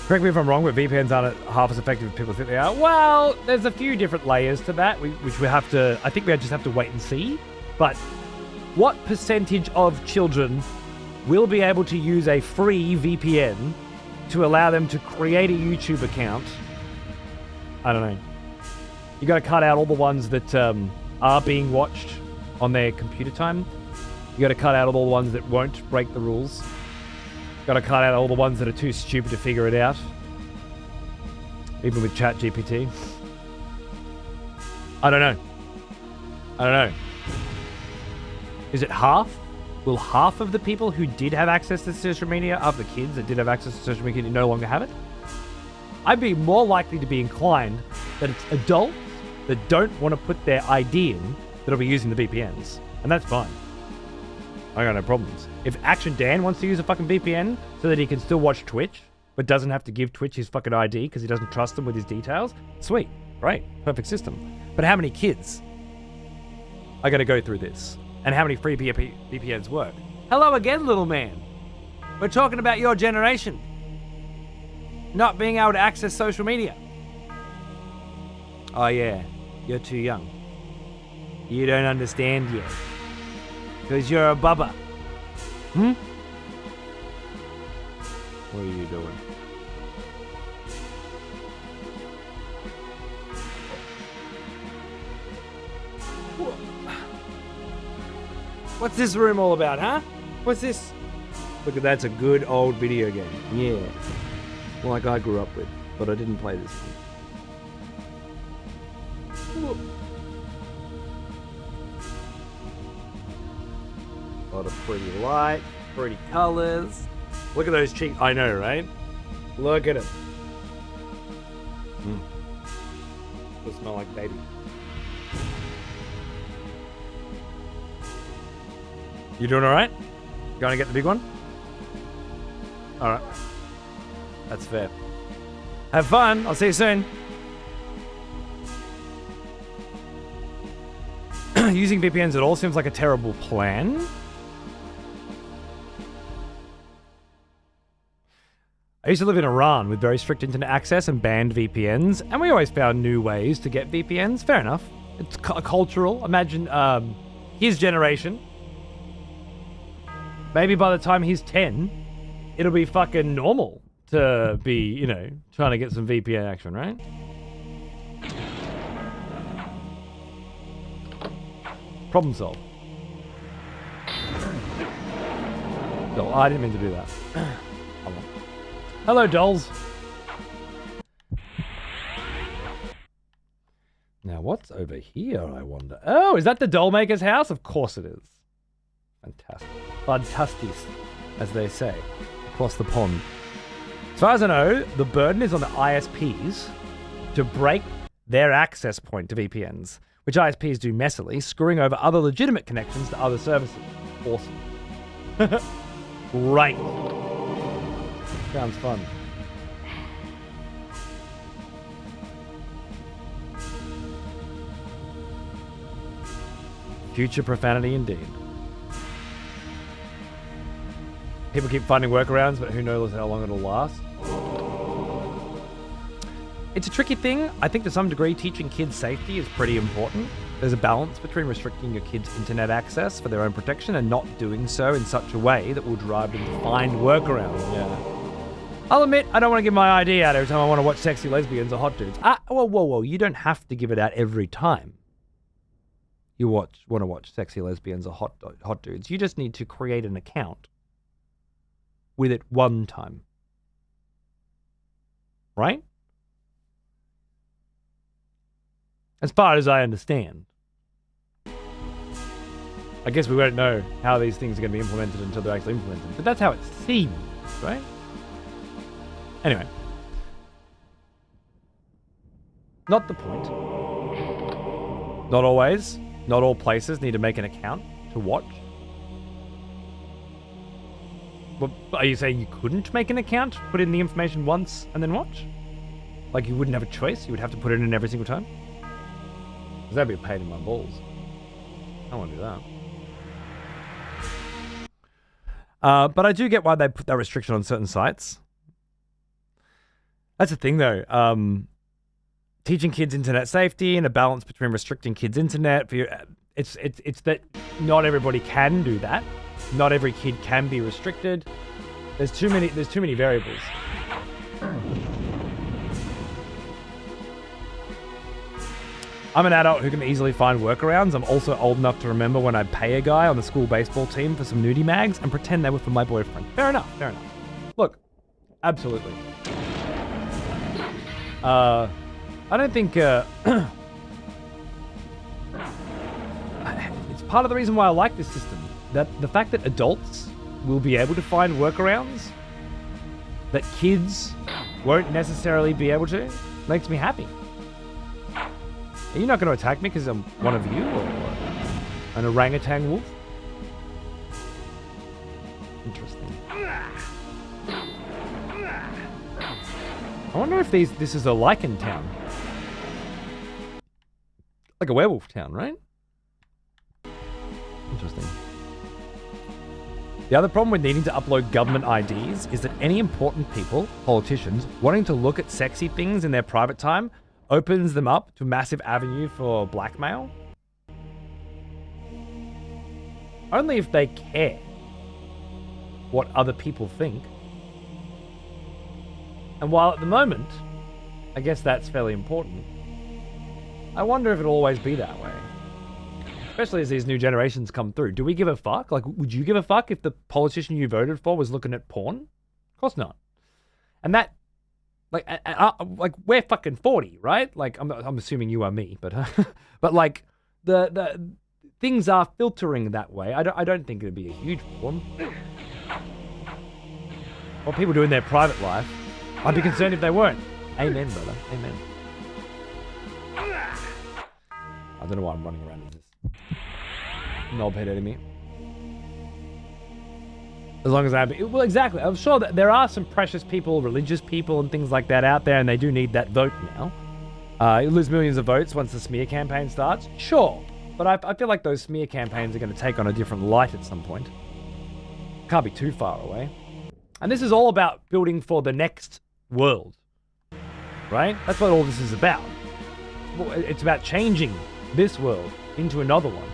Correct me if I'm wrong, but VPNs aren't half as effective as people think they are. Well, there's a few different layers to that, which we have to... I think we just have to wait and see. But what percentage of children will be able to use a free VPN to allow them to create a YouTube account? I don't know. You got to cut out all the ones that are being watched on their computer time. You got to cut out all the ones that won't break the rules. Got to cut out all the ones that are too stupid to figure it out. Even with ChatGPT. I don't know. Is it half? Will half of the people who did have access to social media, of the kids that did have access to social media, no longer have it? I'd be more likely to be inclined that it's adults that don't want to put their ID in that'll be using the VPNs. And that's fine. I got no problems. If Action Dan wants to use a fucking VPN so that he can still watch Twitch, but doesn't have to give Twitch his fucking ID because he doesn't trust them with his details, sweet, great, perfect system. But how many kids are going to go through this? And how many free VPNs work? Hello again, little man. We're talking about your generation. not being able to access social media. Oh yeah, you're too young. You don't understand yet. Because you're a bubba. Hmm? What are you doing? What's this room all about, huh? What's this? Look at that's a good old video game. Yeah. Like I grew up with, but I didn't play this one. A lot of pretty light, pretty colors. Look at those cheeks. I know, right? Look at them. They smell like baby. You doing all right? Going to get the big one? All right. That's fair. Have fun. I'll see you soon. Using VPNs at all seems like a terrible plan. I used to live in Iran with very strict internet access and banned VPNs, and we always found new ways to get VPNs. Fair enough. It's cultural. Imagine his generation. Maybe by the time he's 10, it'll be fucking normal to be, you know, trying to get some VPN action, right? Problem solved. No, I didn't mean to do that. Hello, dolls. Now, what's over here, I wonder? Oh, is that the doll maker's house? Of course it is. Fantastic. Fantastis, as they say, across the pond. As far as I know, the burden is on the ISPs to break their access point to VPNs, which ISPs do messily, screwing over other legitimate connections to other services. Awesome. Right. Sounds fun. Future profanity indeed. People keep finding workarounds, but who knows how long it'll last. It's a tricky thing. I think to some degree teaching kids safety is pretty important. There's a balance between restricting your kids' internet access for their own protection and not doing so in such a way that will drive them to find workarounds. Yeah. I'll admit, I don't want to give my ID out every time I want to watch sexy lesbians or hot dudes. Whoa. You don't have to give it out every time you want to watch sexy lesbians or hot dudes. You just need to create an account with it one time. Right? As far as I understand. I guess we won't know how these things are going to be implemented until they're actually implemented. But that's how it seems, right? Anyway. Not the point. Not always. Not all places need to make an account to watch. But are you saying you couldn't make an account, put in the information once, and then watch? Like you wouldn't have a choice? You would have to put it in every single time? Because that'd be a pain in my balls. I don't want to do that. But I do get why they put that restriction on certain sites. That's the thing, though. Teaching kids internet safety and a balance between restricting kids' internet. It's that not everybody can do that. Not every kid can be restricted. There's too many variables. I'm an adult who can easily find workarounds. I'm also old enough to remember when I'd pay a guy on the school baseball team for some nudie mags and pretend they were for my boyfriend. Fair enough. Look, absolutely. I don't think... it's part of the reason why I like this system. That the fact that adults will be able to find workarounds that kids won't necessarily be able to makes me happy. Are you not going to attack me because I'm one of you or an orangutan wolf? Interesting. I wonder if this is a lichen town. Like a werewolf town, right? Interesting. The other problem with needing to upload government IDs is that any important people, politicians, wanting to look at sexy things in their private time opens them up to a massive avenue for blackmail. Only if they care what other people think. And while at the moment, I guess that's fairly important, I wonder if it'll always be that way. Especially as these new generations come through. Do we give a fuck? Like, would you give a fuck if the politician you voted for was looking at porn? Of course not. And that, like we're fucking 40, right? Like, I'm assuming you are me, but but like the things are filtering that way. I don't think it'd be a huge problem. What people do in their private life, I'd be concerned if they weren't. Amen, brother. Amen. I don't know why I'm running around with this knobhead enemy. As long as well, exactly. I'm sure that there are some precious people, religious people and things like that out there, and they do need that vote now. You'll lose millions of votes once the smear campaign starts. Sure. But I feel like those smear campaigns are going to take on a different light at some point. Can't be too far away. And this is all about building for the next world. Right? That's what all this is about. It's about changing this world into another one.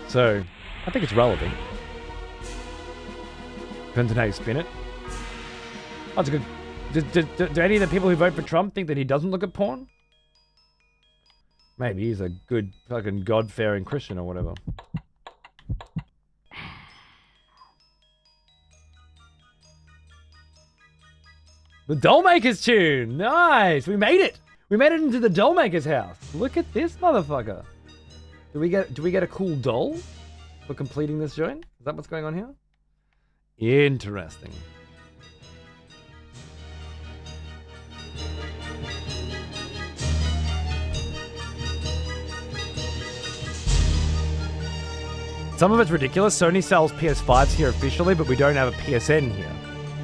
So, I think it's relevant. Depends on how you spin it. Oh, that's a good... Do any of the people who vote for Trump think that he doesn't look at porn? Maybe he's a good fucking God-fearing Christian or whatever. The Dollmaker's tune! Nice! We made it! We made it into the Dollmaker's house. Look at this motherfucker. Do we get a cool doll for completing this joint? Is that what's going on here? Interesting. Some of it's ridiculous. Sony sells PS5s here officially, but we don't have a PSN here.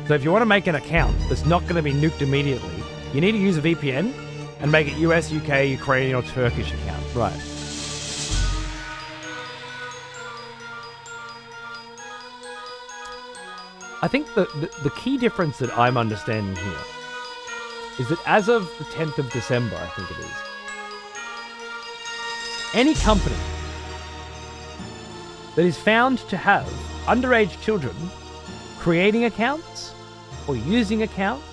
So if you want to make an account that's not going to be nuked immediately, you need to use a VPN and make it US, UK, Ukrainian, or Turkish account. Right. I think the key difference that I'm understanding here is that as of the 10th of December, I think it is, any company that is found to have underage children creating accounts or using accounts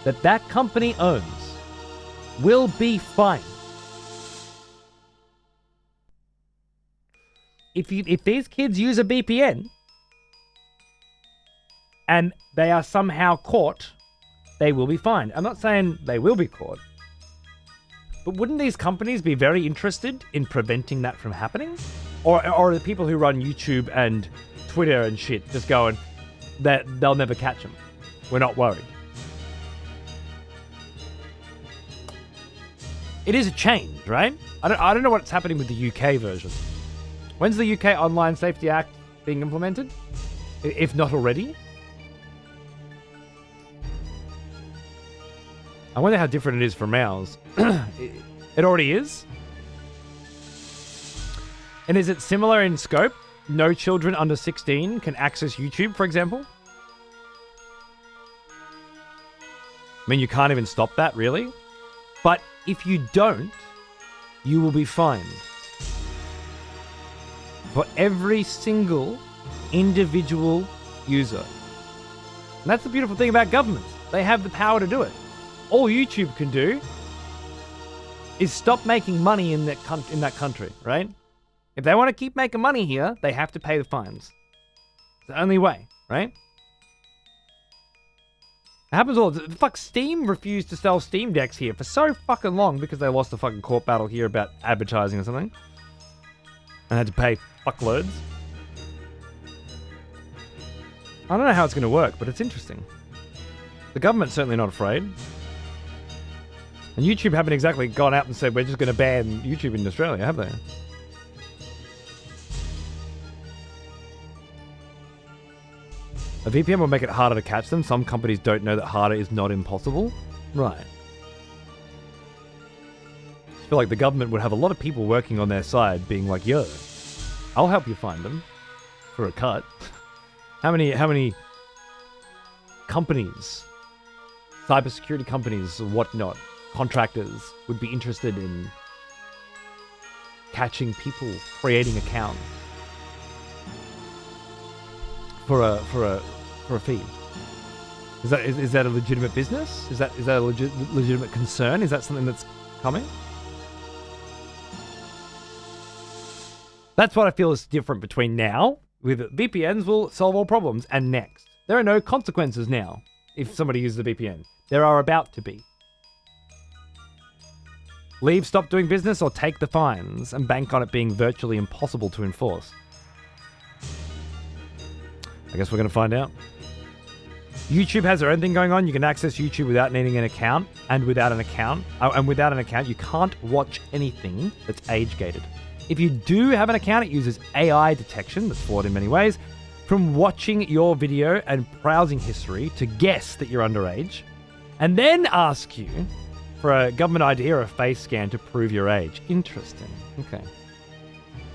that company owns will be fined. If these kids use a VPN and they are somehow caught, they will be fined. I'm not saying they will be caught, but wouldn't these companies be very interested in preventing that from happening? Or are the people who run YouTube and Twitter and shit just going that they'll never catch them? We're not worried. It is a change, right? I don't know what's happening with the UK version. When's the UK Online Safety Act being implemented? If not already? I wonder how different it is from ours. It already is? And is it similar in scope? No children under 16 can access YouTube, for example? I mean, you can't even stop that, really? But if you don't, you will be fined. For every single individual user. And that's the beautiful thing about governments. They have the power to do it. All YouTube can do is stop making money in that country, right? If they want to keep making money here, they have to pay the fines. It's the only way, right? It happens all the time. Fuck, Steam refused to sell Steam Decks here for so fucking long because they lost a fucking court battle here about advertising or something. And had to pay fuckloads. I don't know how it's going to work, but it's interesting. The government's certainly not afraid. And YouTube haven't exactly gone out and said, we're just going to ban YouTube in Australia, have they? A VPN will make it harder to catch them. Some companies don't know that harder is not impossible. Right. I feel like the government would have a lot of people working on their side being like, yo, I'll help you find them for a cut. How many companies, cybersecurity companies or whatnot, contractors would be interested in catching people creating accounts for a fee? Is that a legitimate business? Is that a legitimate concern? Is that something that's coming? That's what I feel is different between now, with VPNs will solve all problems, and next. There are no consequences now if somebody uses a VPN. There are about to be. Leave, stop doing business, or take the fines and bank on it being virtually impossible to enforce. I guess we're going to find out. YouTube has their own thing going on. You can access YouTube without needing an account, and without an account, you can't watch anything that's age-gated. If you do have an account, it uses AI detection, that's flawed in many ways, from watching your video and browsing history to guess that you're underage, and then ask you for a government ID or a face scan to prove your age. Interesting. Okay.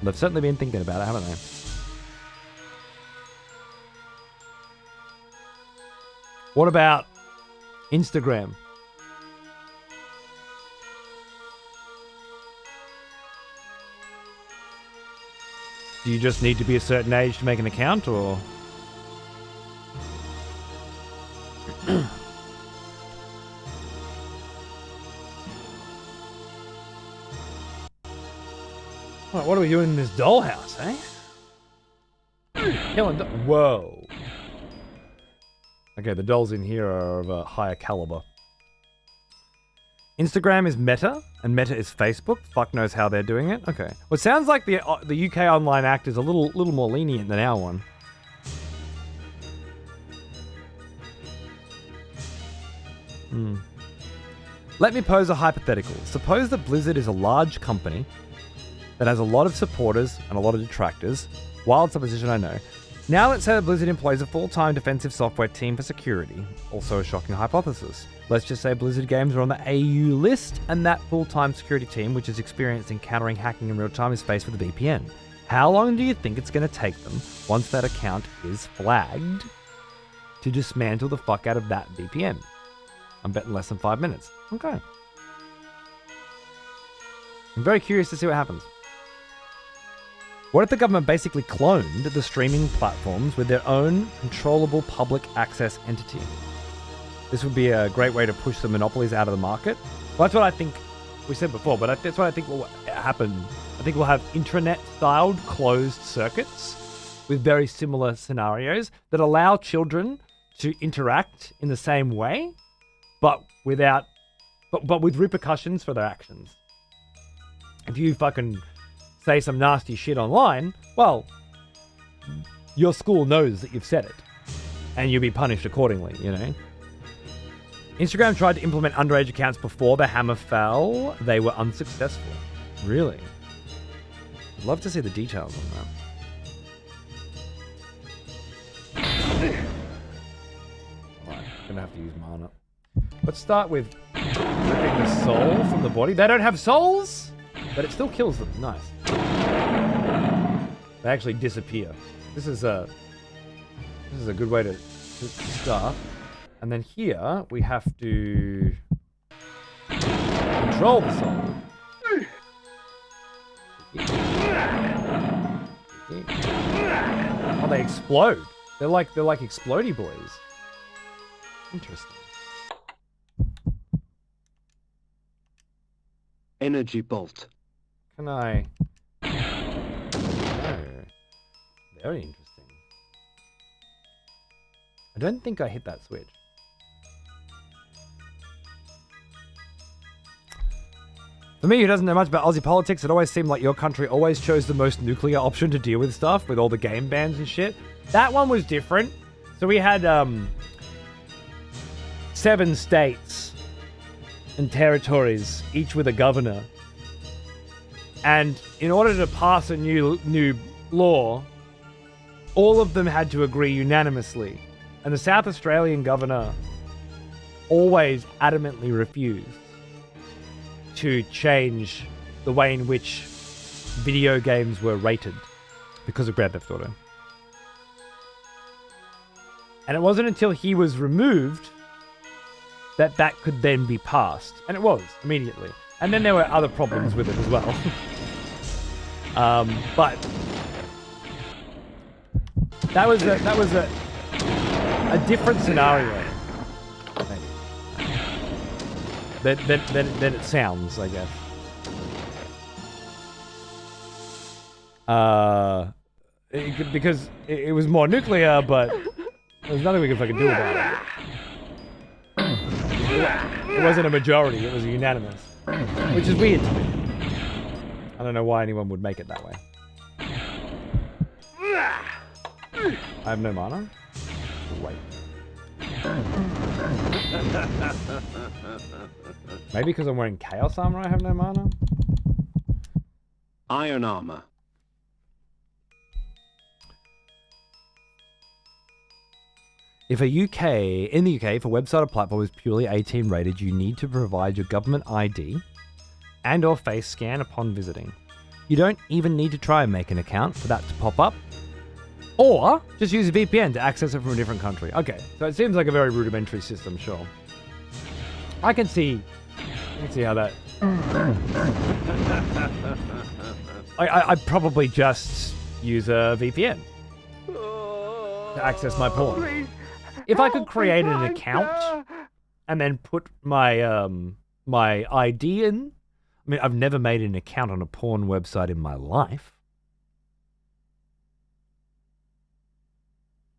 They've certainly been thinking about it, haven't they? What about Instagram? Do you just need to be a certain age to make an account, or? What are we doing in this dollhouse, eh? Whoa. Okay, the dolls in here are of a higher caliber. Instagram is Meta, and Meta is Facebook. Fuck knows how they're doing it. Okay. Well, it sounds like the UK Online Act is a little more lenient than our one. Let me pose a hypothetical. Suppose that Blizzard is a large company that has a lot of supporters and a lot of detractors. Wild supposition, I know. Now let's say that Blizzard employs a full-time defensive software team for security. Also a shocking hypothesis. Let's just say Blizzard games are on the AU list, and that full-time security team, which is experienced in countering hacking in real time, is faced with a VPN. How long do you think it's going to take them, once that account is flagged, to dismantle the fuck out of that VPN? I'm betting less than 5 minutes. Okay. I'm very curious to see what happens. What if the government basically cloned the streaming platforms with their own controllable public access entity? This would be a great way to push the monopolies out of the market. Well, that's what I think we said before, but that's what I think will happen. I think we'll have intranet-styled closed circuits with very similar scenarios that allow children to interact in the same way, but with repercussions for their actions. If you fucking say some nasty shit online, well, your school knows that you've said it, and you'll be punished accordingly, you know? Instagram tried to implement underage accounts before the hammer fell. They were unsuccessful. Really? I'd love to see the details on that. Alright, gonna have to use mana. Let's start with ripping the soul from the body. They don't have souls, but it still kills them. Nice. They actually disappear. This is a good way to start. And then here we have to control the soul. Oh, they explode. They're like explodey boys. Interesting. Energy bolt. Can I? Oh, very interesting. I don't think I hit that switch. For me, who doesn't know much about Aussie politics, it always seemed like your country always chose the most nuclear option to deal with stuff, with all the game bans and shit. That one was different. So we had 7 states and territories, each with a governor. And in order to pass a new law, all of them had to agree unanimously. And the South Australian governor always adamantly refused to change the way in which video games were rated because of Grand Theft Auto. And it wasn't until he was removed that could then be passed. And it was, immediately. And then there were other problems with it as well. But that was a different scenario, maybe. Than it sounds, I guess. Because it was more nuclear, but there's nothing we could fucking do about it. It wasn't a majority, it was a unanimous. Which is weird to me. I don't know why anyone would make it that way. I have no mana? Wait. Maybe because I'm wearing Chaos Armor I have no mana? Iron armor. In the UK, if a website or platform is purely 18 rated, you need to provide your government ID and or face scan upon visiting. You don't even need to try and make an account for that to pop up, or just use a VPN to access it from a different country. Okay, so it seems like a very rudimentary system, sure. I can see how that... I'd probably just use a VPN to access my porn. If I could create an account and then put my my ID in, I mean, I've never made an account on a porn website in my life,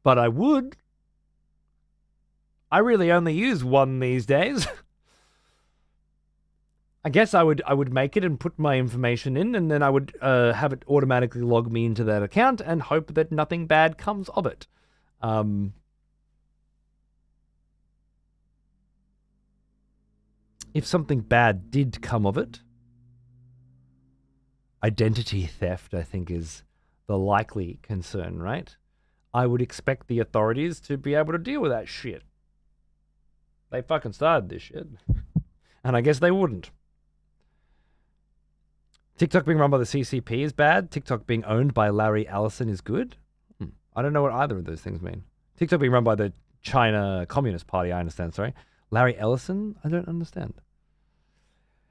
but I would. I really only use one these days. I guess I would make it and put my information in, and then I would have it automatically log me into that account and hope that nothing bad comes of it. If something bad did come of it, identity theft, I think, is the likely concern, right? I would expect the authorities to be able to deal with that shit. They fucking started this shit. And I guess they wouldn't. TikTok being run by the CCP is bad. TikTok being owned by Larry Ellison is good. I don't know what either of those things mean. TikTok being run by the China Communist Party, I understand, sorry. Larry Ellison? I don't understand.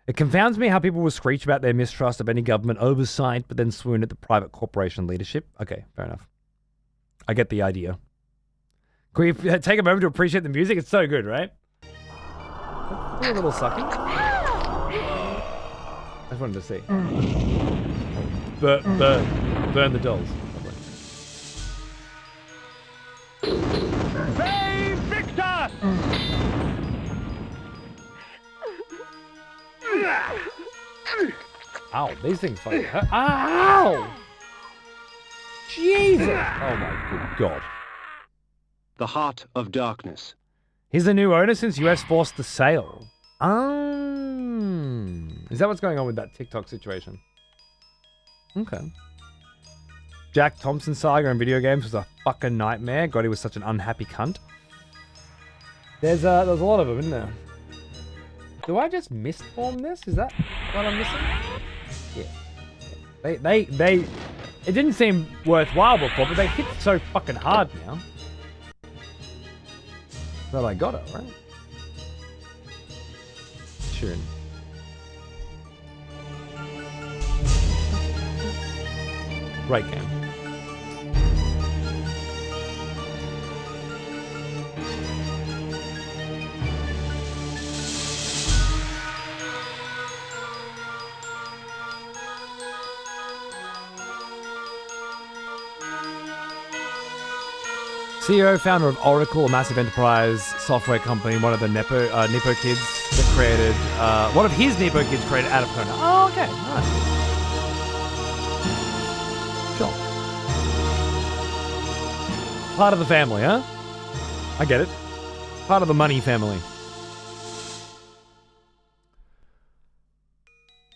It confounds me how people will screech about their mistrust of any government oversight, but then swoon at the private corporation leadership. Okay, fair enough. I get the idea. Can we take a moment to appreciate the music? It's so good, right? A little sucky. I just wanted to see. Burn the dolls. Hey, Victor! Ow, these things fucking hurt. Ow! Jesus! Oh my good God. The Heart of Darkness. He's the new owner since US forced the sale. Is that what's going on with that TikTok situation? Okay. Jack Thompson saga in video games was a fucking nightmare. God, he was such an unhappy cunt. There's a lot of them, isn't there? Do I just misform this? Is that what I'm missing? Yeah. They it didn't seem worthwhile before, but they hit so fucking hard now. But I got it, right? Tune. Great game. CEO, founder of Oracle, a massive enterprise software company, one of the Nepo kids that created, one of his Nepo kids created Annapurna. Oh, okay, alright. Sure. Part of the family, huh? I get it. Part of the money family.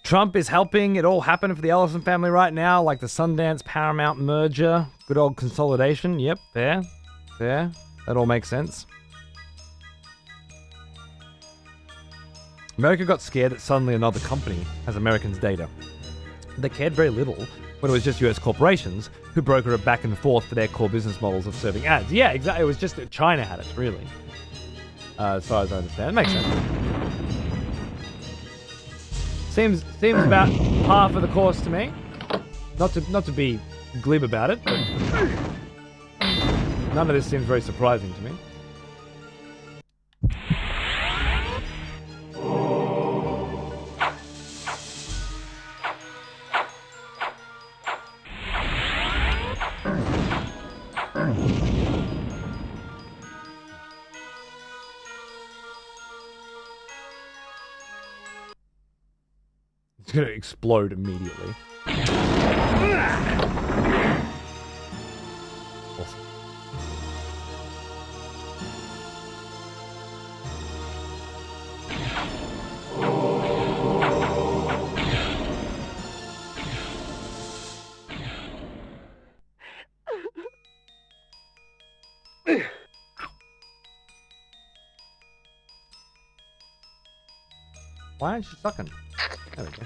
Trump is helping it all happen for the Ellison family right now, like the Sundance Paramount merger. Good old consolidation. Yep, fair. Fair. That all makes sense. America got scared that suddenly another company has Americans' data. They cared very little when it was just US corporations who broker it back and forth for their core business models of serving ads. Yeah, exactly. It was just that China had it, really. As far as I understand. It makes sense. Seems about half of the course to me. Not to be glib about it, but none of this seems very surprising to me. It's gonna explode immediately. Awesome. Why aren't you sucking? There we go.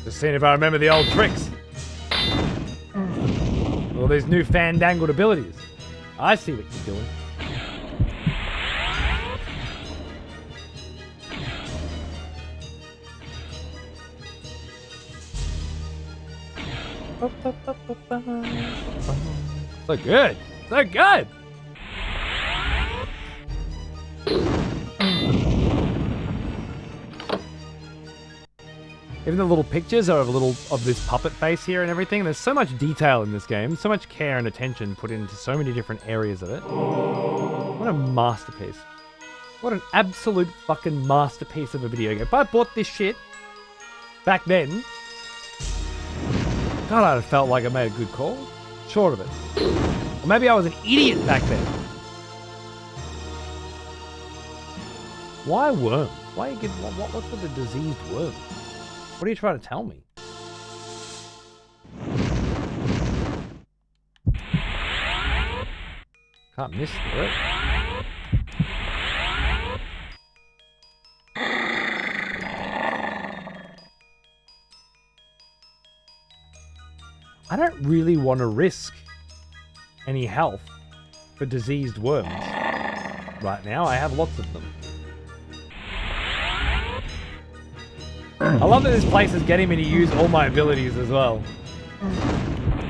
Just seeing if I remember the old tricks. All these new fandangled abilities. I see what you're doing. So good. So good. Even the little pictures are of this puppet face here and everything. There's so much detail in this game, so much care and attention put into so many different areas of it. What a masterpiece. What an absolute fucking masterpiece of a video game. If I bought this shit back then, God, I'd have felt like I made a good call. Short of it. Or maybe I was an idiot back then. Why worms? Why you get what's with the diseased worms? What are you trying to tell me? Can't miss it. I don't really want to risk any health for diseased worms. Right now, I have lots of them. I love that this place is getting me to use all my abilities as well.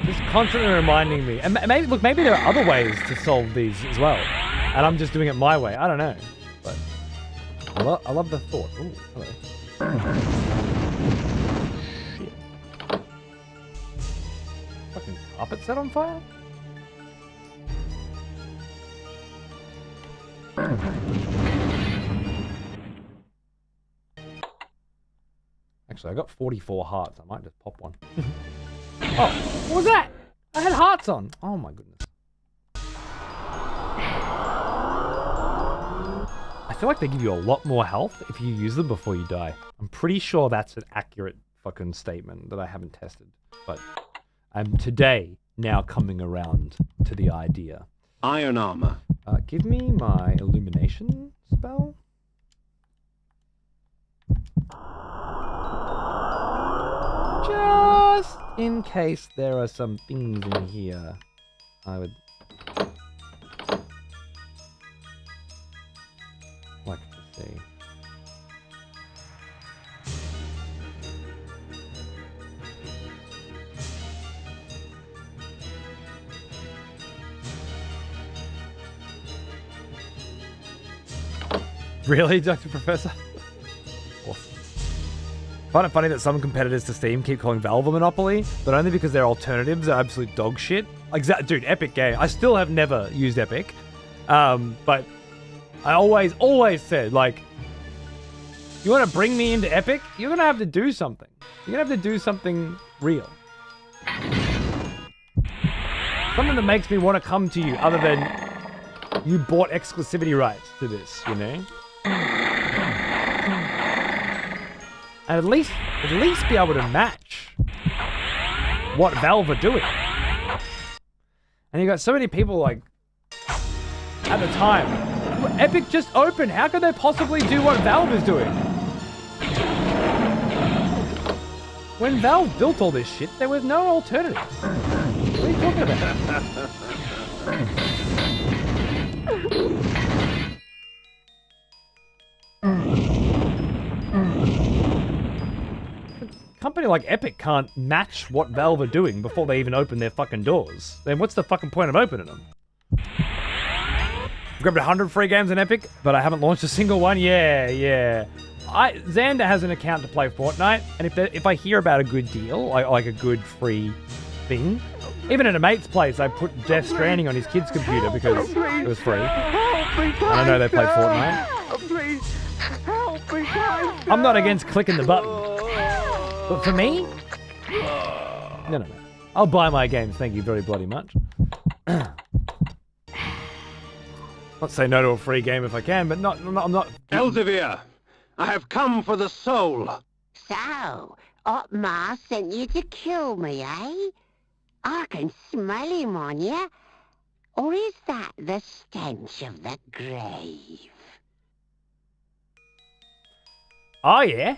Just constantly reminding me. And maybe there are other ways to solve these as well. And I'm just doing it my way. I don't know. But I love the thought. Ooh, hello. Shit. Fucking carpet set on fire? Actually, I got 44 hearts. I might just pop one. Oh, what was that? I had hearts on. Oh my goodness. I feel like they give you a lot more health if you use them before you die. I'm pretty sure that's an accurate fucking statement that I haven't tested. But I'm today now coming around to the idea. Iron armor. Give me my illumination spell. Just in case there are some things in here, I would like to see. Really, Dr. Professor? Awesome. Find it funny that some competitors to Steam keep calling Valve a monopoly, but only because their alternatives are absolute dog shit. Dude, Epic game. I still have never used Epic, but I always said, like, you want to bring me into Epic? You're gonna have to do something. You're gonna have to do something real. Something that makes me want to come to you, other than you bought exclusivity rights to this, you know? And at least be able to match what Valve are doing. And you got so many people, like, at the time, Epic just opened. How could they possibly do what Valve is doing? When Valve built all this shit, there was no alternative. What are you talking about? A company like Epic can't match what Valve are doing before they even open their fucking doors. Then what's the fucking point of opening them? Grabbed 100 free games on Epic, but I haven't launched a single one. Yeah. Xander has an account to play Fortnite, and if I hear about a good deal, like a good free thing, even at a mate's place, I put Death Stranding on his kid's computer because it was free. And I know they play Fortnite. I'm not against clicking the button, but for me, no. I'll buy my games. Thank you very bloody much. Not say no to a free game if I can, but I'm not. Elzevir, I have come for the soul. So, Otmar sent you to kill me, eh? I can smell him on you. Or is that the stench of the grave? Oh, yeah?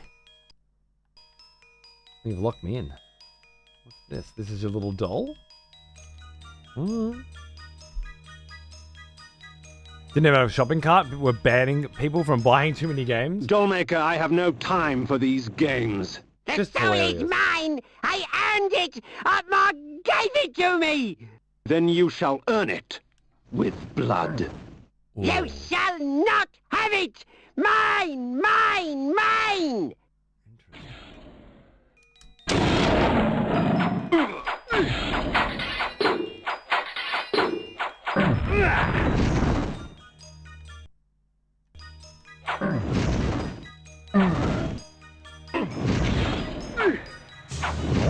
You've locked me in. What's this? This is your little doll? Didn't have a shopping cart, but we're banning people from buying too many games. Dollmaker, I have no time for these games. The soul is mine! I earned it! Otmar gave it to me! Then you shall earn it with blood. Ooh. You shall not have it! Mine! Mine! Mine!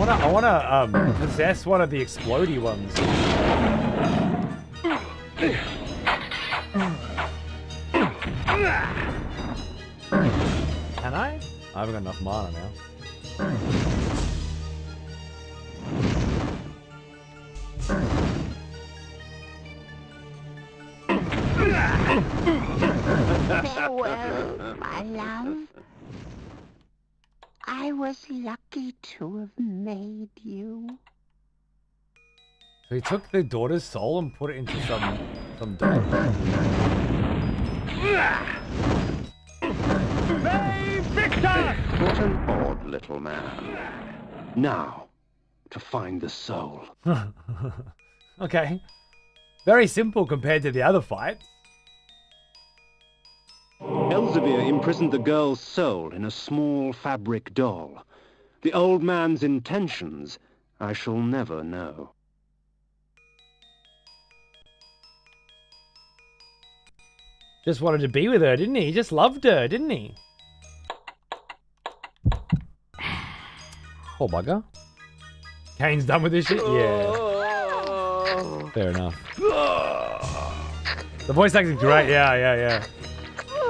I wanna possess one of the explodey ones. Can I? I haven't got enough mana now. Farewell, my love. I was lucky to have made you. So he took the daughter's soul and put it into some doll. Victor! What an odd little man. Now, to find the soul. Okay. Very simple compared to the other fights. Elzevir imprisoned the girl's soul in a small fabric doll. The old man's intentions I shall never know. Just wanted to be with her, didn't he? He just loved her, didn't he? Poor bugger. Kane's done with this shit? Yeah. Fair enough. The voice acting's great, yeah.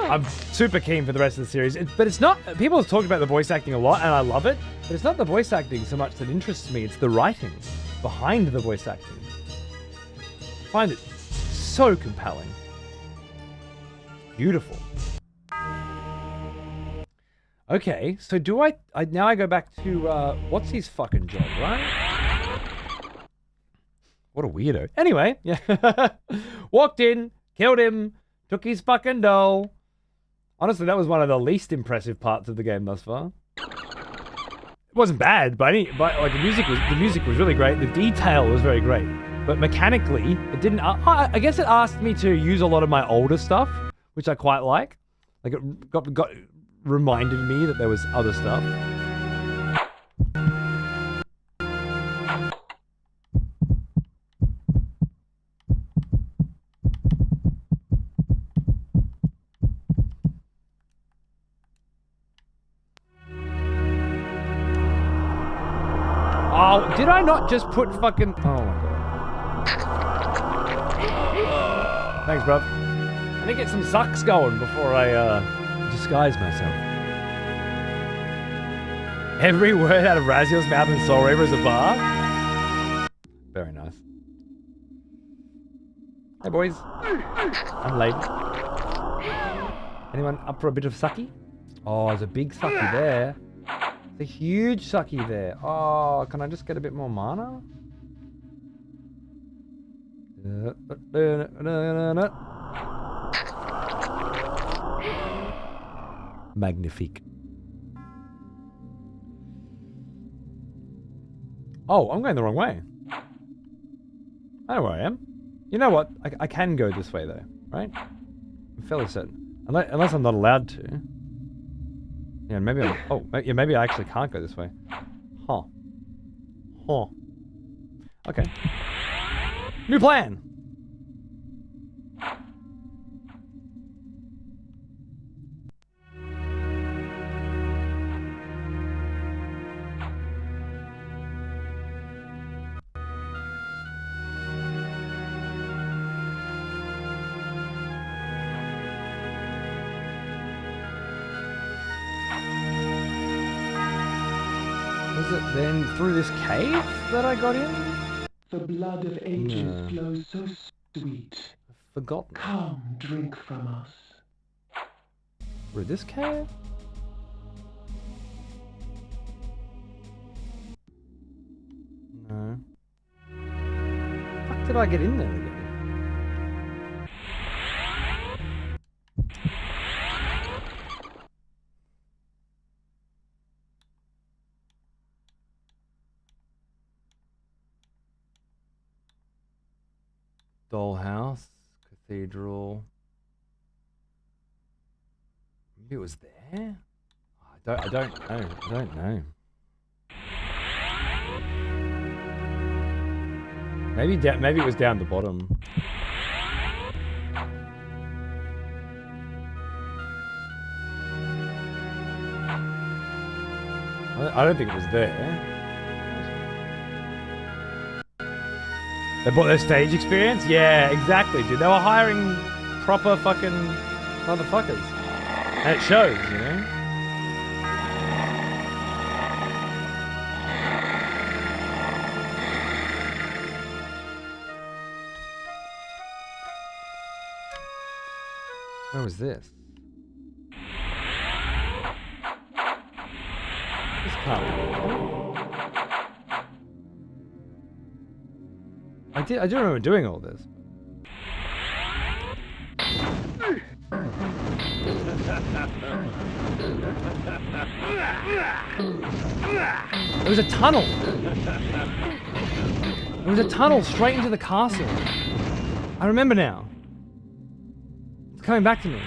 I'm super keen for the rest of the series. But it's not... People have talked about the voice acting a lot, and I love it. But it's not the voice acting so much that interests me. It's the writing behind the voice acting. I find it so compelling. Beautiful. Okay, so do I now I go back to, what's his fucking job, right? What a weirdo. Anyway, yeah. Walked in, killed him, took his fucking doll. Honestly, that was one of the least impressive parts of the game thus far. It wasn't bad, but like the music was really great. The detail was very great, but mechanically, it didn't. I guess it asked me to use a lot of my older stuff, which I quite like. Like it got reminded me that there was other stuff. Oh, did I not just put fucking... Oh my god. Thanks, bruv. I need to get some sucks going before I disguise myself. Every word out of Raziel's mouth in Soul Reaver is a bar. Very nice. Hey boys. I'm late. Anyone up for a bit of sucky? Oh, there's a big sucky there. There's a huge sucky there. Oh, can I just get a bit more mana? Magnifique. Oh, I'm going the wrong way. I know where I am. You know what? I can go this way though, right? I'm fairly certain. Unless I'm not allowed to. Yeah, maybe I'm... Oh, yeah, maybe I actually can't go this way. Huh. Huh. Okay. New plan! Was it then through this cave that I got in? The blood of ages flows so sweet. Forgotten. Come, drink from us. Through this cave? No. Fuck did I get in there again? Dollhouse, cathedral. Maybe it was there? I don't know. Maybe it was down the bottom. I don't think it was there. They bought their stage experience? Yeah, exactly, dude. They were hiring proper fucking motherfuckers. And it shows, you know? Where was this? This can't be. I do remember doing all this. There was a tunnel. There was a tunnel straight into the castle. I remember now. It's coming back to me.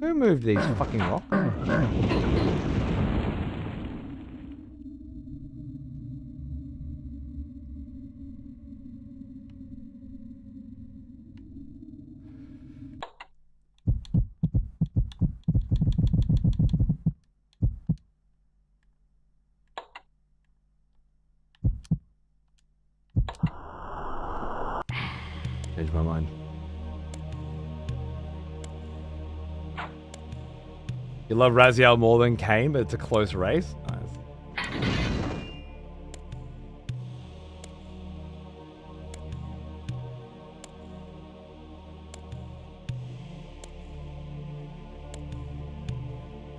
Who moved these fucking rocks? Changed my mind. You love Raziel more than Kain, but it's a close race? Nice.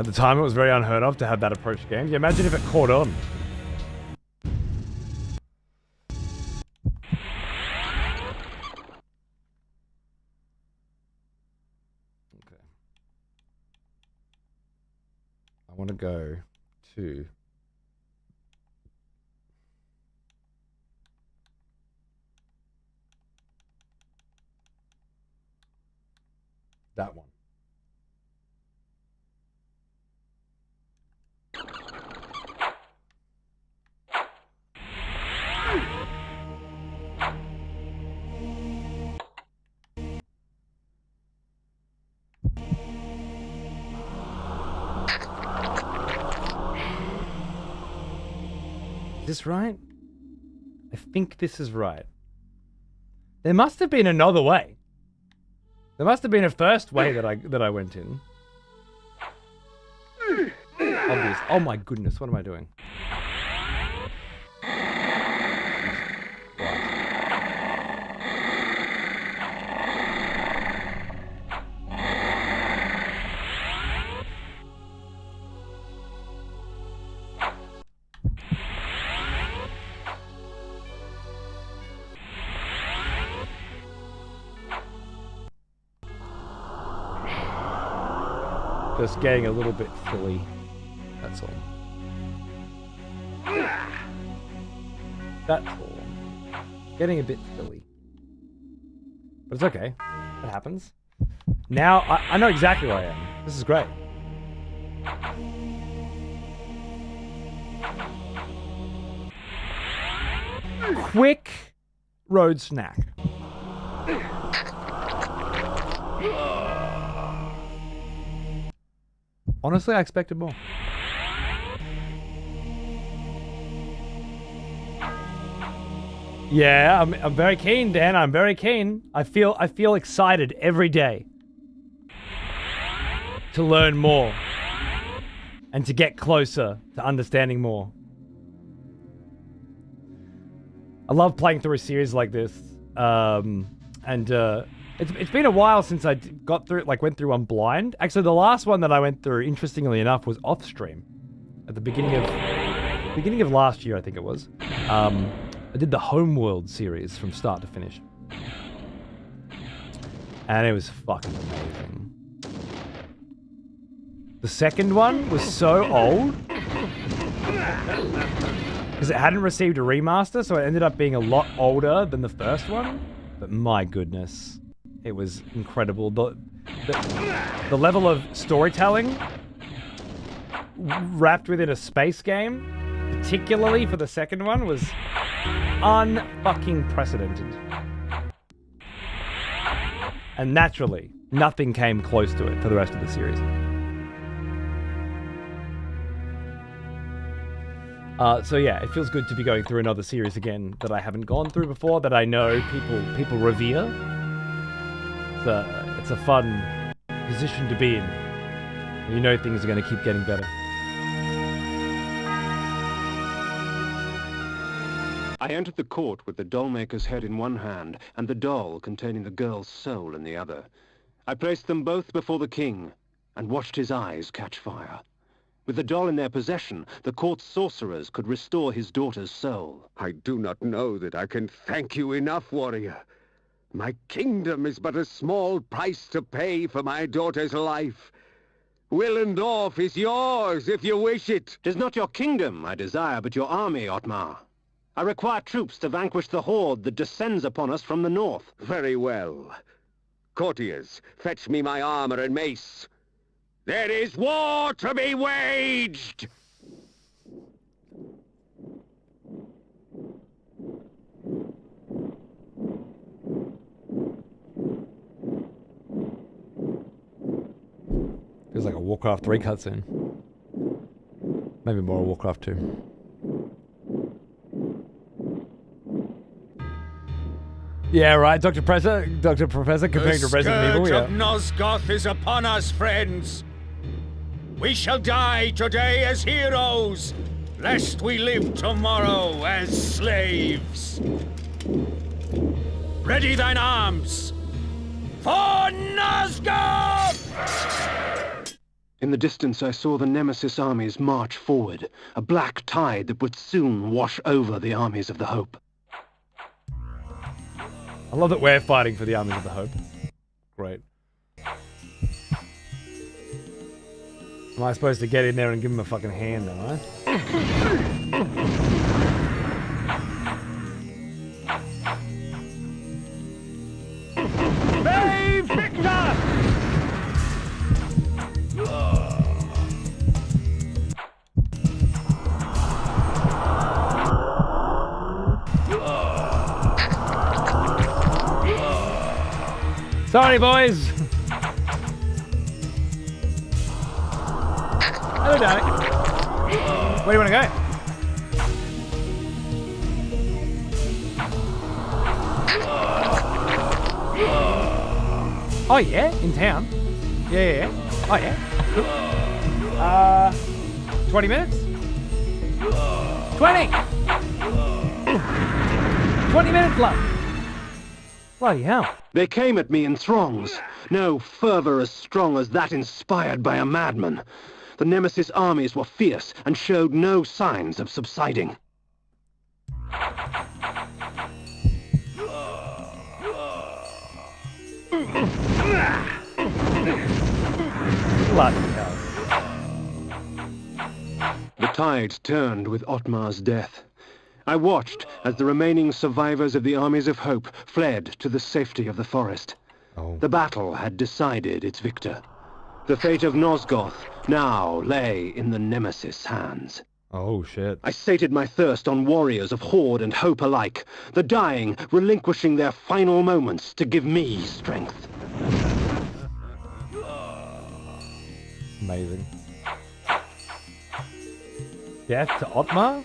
At the time, it was very unheard of to have that approach to games. Yeah, imagine if it caught on. I want to go to that one. Is this right? I think this is right. There must have been another way. There must have been a first way that I went in. Obvious. Oh my goodness, what am I doing? Just getting a little bit silly. That's all. That's all. Getting a bit silly. But it's okay. It happens. Now, I know exactly where I am. This is great. Quick road snack. Honestly, I expected more. Yeah, I'm very keen, Dan. I'm very keen. I feel excited every day to learn more and to get closer to understanding more. I love playing through a series like this, it's been a while since I got through it, went through one blind. Actually, the last one that I went through, interestingly enough, was off stream at the beginning of last year, I think it was. I did the Homeworld series from start to finish, and it was fucking amazing. The second one was so old because it hadn't received a remaster, so it ended up being a lot older than the first one. But my goodness, it was incredible. The level of storytelling wrapped within a space game, particularly for the second one, was unfucking precedented. And naturally, nothing came close to it for the rest of the series. So yeah, it feels good to be going through another series again that I haven't gone through before, that I know people revere. It's a fun position to be in. You know things are going to keep getting better. I entered the court with the dollmaker's head in one hand and the doll containing the girl's soul in the other. I placed them both before the king and watched his eyes catch fire. With the doll in their possession, the court's sorcerers could restore his daughter's soul. I do not know that I can thank you enough, warrior. My kingdom is but a small price to pay for my daughter's life. Willendorf is yours if you wish it. 'Tis not your kingdom I desire, but your army, Otmar. I require troops to vanquish the horde that descends upon us from the north. Very well. Courtiers, fetch me my armor and mace. There is war to be waged! Feels like a Warcraft 3 cutscene. Maybe more a Warcraft 2. Yeah, right, Dr. Professor comparing to Resident Evil, yeah. The scourge of Nosgoth is upon us, friends. We shall die today as heroes, lest we live tomorrow as slaves. Ready thine arms for Nosgoth! In the distance I saw the Nemesis armies march forward, a black tide that would soon wash over the armies of the Hope. I love that we're fighting for the armies of the Hope. Great. Am I supposed to get in there and give him a fucking hand, am I? Hey, Victor! Sorry, boys. Hello, darling. Where do you want to go? Oh yeah, in town. Yeah. Oh yeah. Cool. 20 minutes. 20 minutes left. Bloody hell. They came at me in throngs. No fervor as strong as that inspired by a madman. The Nemesis armies were fierce and showed no signs of subsiding. Bloody hell. tide turned with Otmar's death. I watched as the remaining survivors of the armies of hope fled to the safety of the forest. The battle had decided its victor. The fate of Nosgoth now lay in the Nemesis' hands. Oh, shit. I sated my thirst on warriors of Horde and Hope alike, the dying relinquishing their final moments to give me strength. Amazing. Death to Otmar?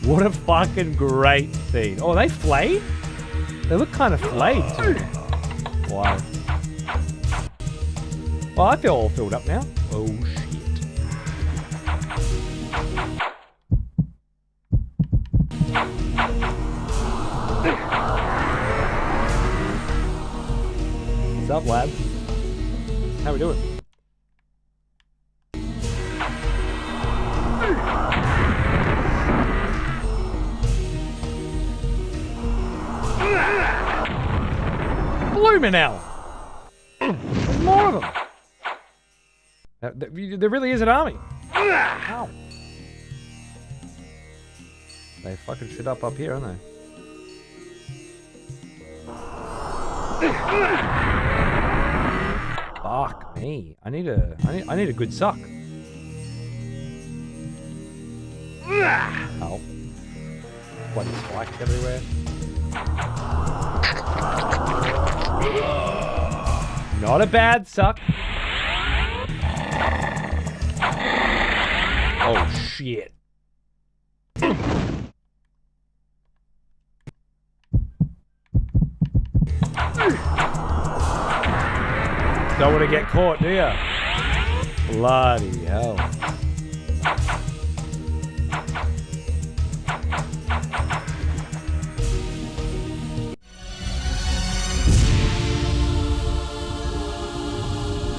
What a fucking great scene. Oh, are they flayed? They look kind of flayed too. Wow. Well, I feel all filled up now. Oh, shit. What's up, lab? How we doing? Blooming hell! There's more of them! There really is an army. Ow. They fucking shit up here, aren't they? Fuck me. I need a good suck. Oh. Bloody spikes everywhere. Not a bad suck. Oh shit. Don't want to get caught, do ya? Bloody hell.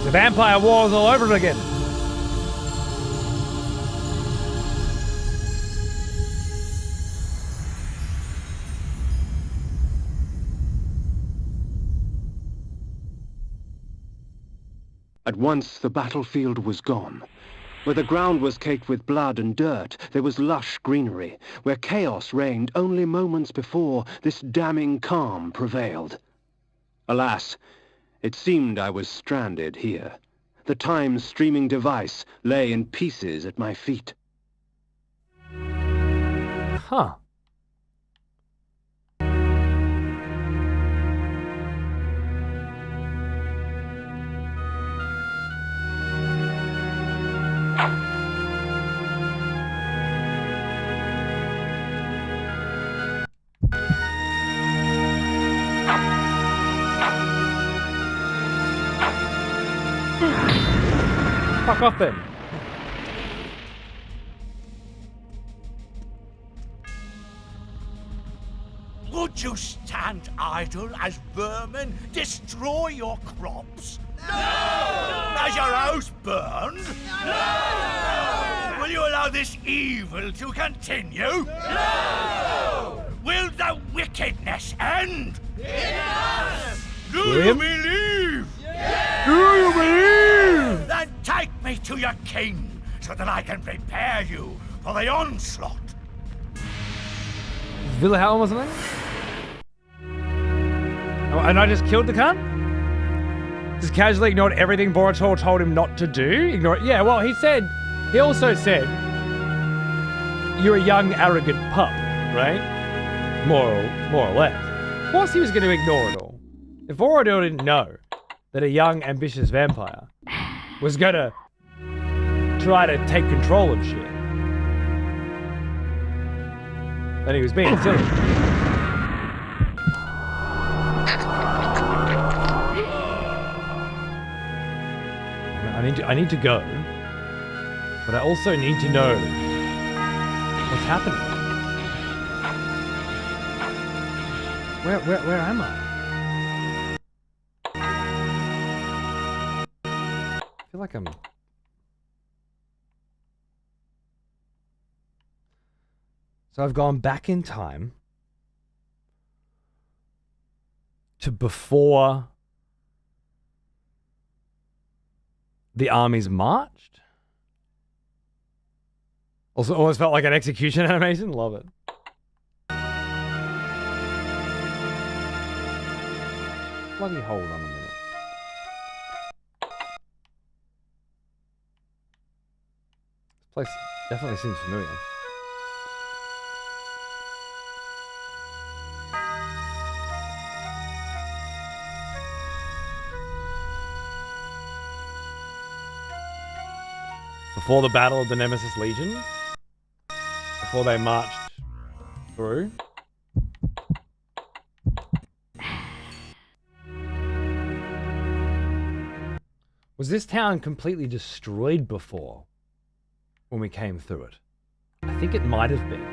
The vampire wars all over again. At once the battlefield was gone. Where the ground was caked with blood and dirt, there was lush greenery. Where chaos reigned only moments before, this damning calm prevailed. Alas, it seemed I was stranded here. The time-streaming device lay in pieces at my feet. Huh. Fuck off then. Would you stand idle as vermin destroy your crops? No! Has your house burned? No! Will you allow this evil to continue? No! Will the wickedness end? Yes! Do you believe? Yes! Do you believe? Then take me to your king, so that I can prepare you for the onslaught. Wilhelm or something? Oh, and I just killed the cunt? Just casually ignored everything Borutor told him not to do? Ignore it. Yeah, well, he also said, you're a young, arrogant pup, right? More or less. Of course he was going to ignore it all. If Borutor didn't know that a young, ambitious vampire was going to try to take control of shit, then he was being silly. I need to go, but I also need to know what's happening. Where am I? like I'm... So I've gone back in time to before the armies marched. Also, almost felt like an execution animation. Love it. Bloody hold on a minute. This place definitely seems familiar. Before the Battle of the Nemesis Legion, before they marched through. Was this town completely destroyed before when we came through it? I think it might have been.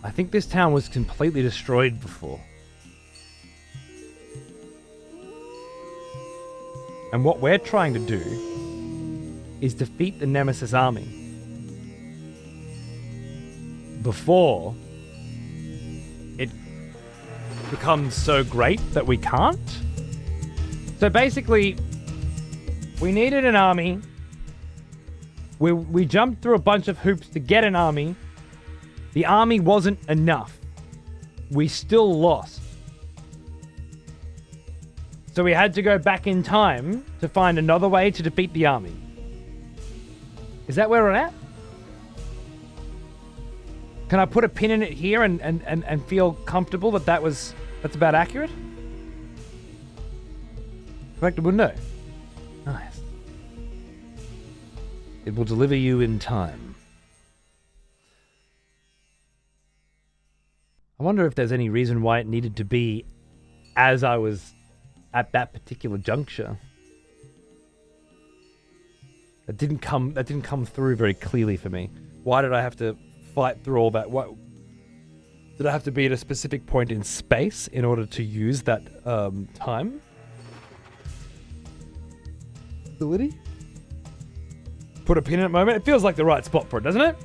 I think this town was completely destroyed before. And what we're trying to do is defeat the Nemesis army before it becomes so great that we can't. So basically, we needed an army. We jumped through a bunch of hoops to get an army. The army wasn't enough. We still lost. So we had to go back in time to find another way to defeat the army. Is that where we're at? Can I put a pin in it here and feel comfortable that that's about accurate? Correctable? No. Nice. It will deliver you in time. I wonder if there's any reason why it needed to be as I was at that particular juncture. That didn't come through very clearly for me. Why did I have to fight through all that? What did I have to be at a specific point in space in order to use that time ability? Put a pin in it moment. It feels like the right spot for it, doesn't it?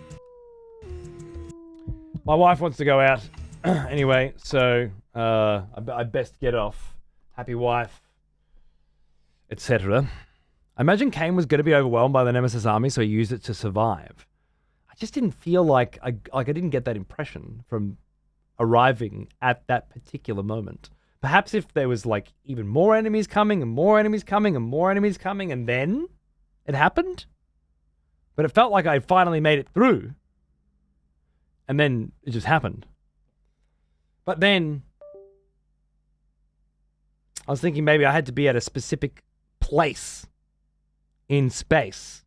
My wife wants to go out anyway, so I best get off. Happy wife, etc. I imagine Kain was going to be overwhelmed by the Nemesis army, so he used it to survive. I just didn't feel like I didn't get that impression from arriving at that particular moment. Perhaps if there was like even more enemies coming and more enemies coming and more enemies coming, and then it happened. But it felt like I finally made it through, and then it just happened. But then I was thinking maybe I had to be at a specific place in space.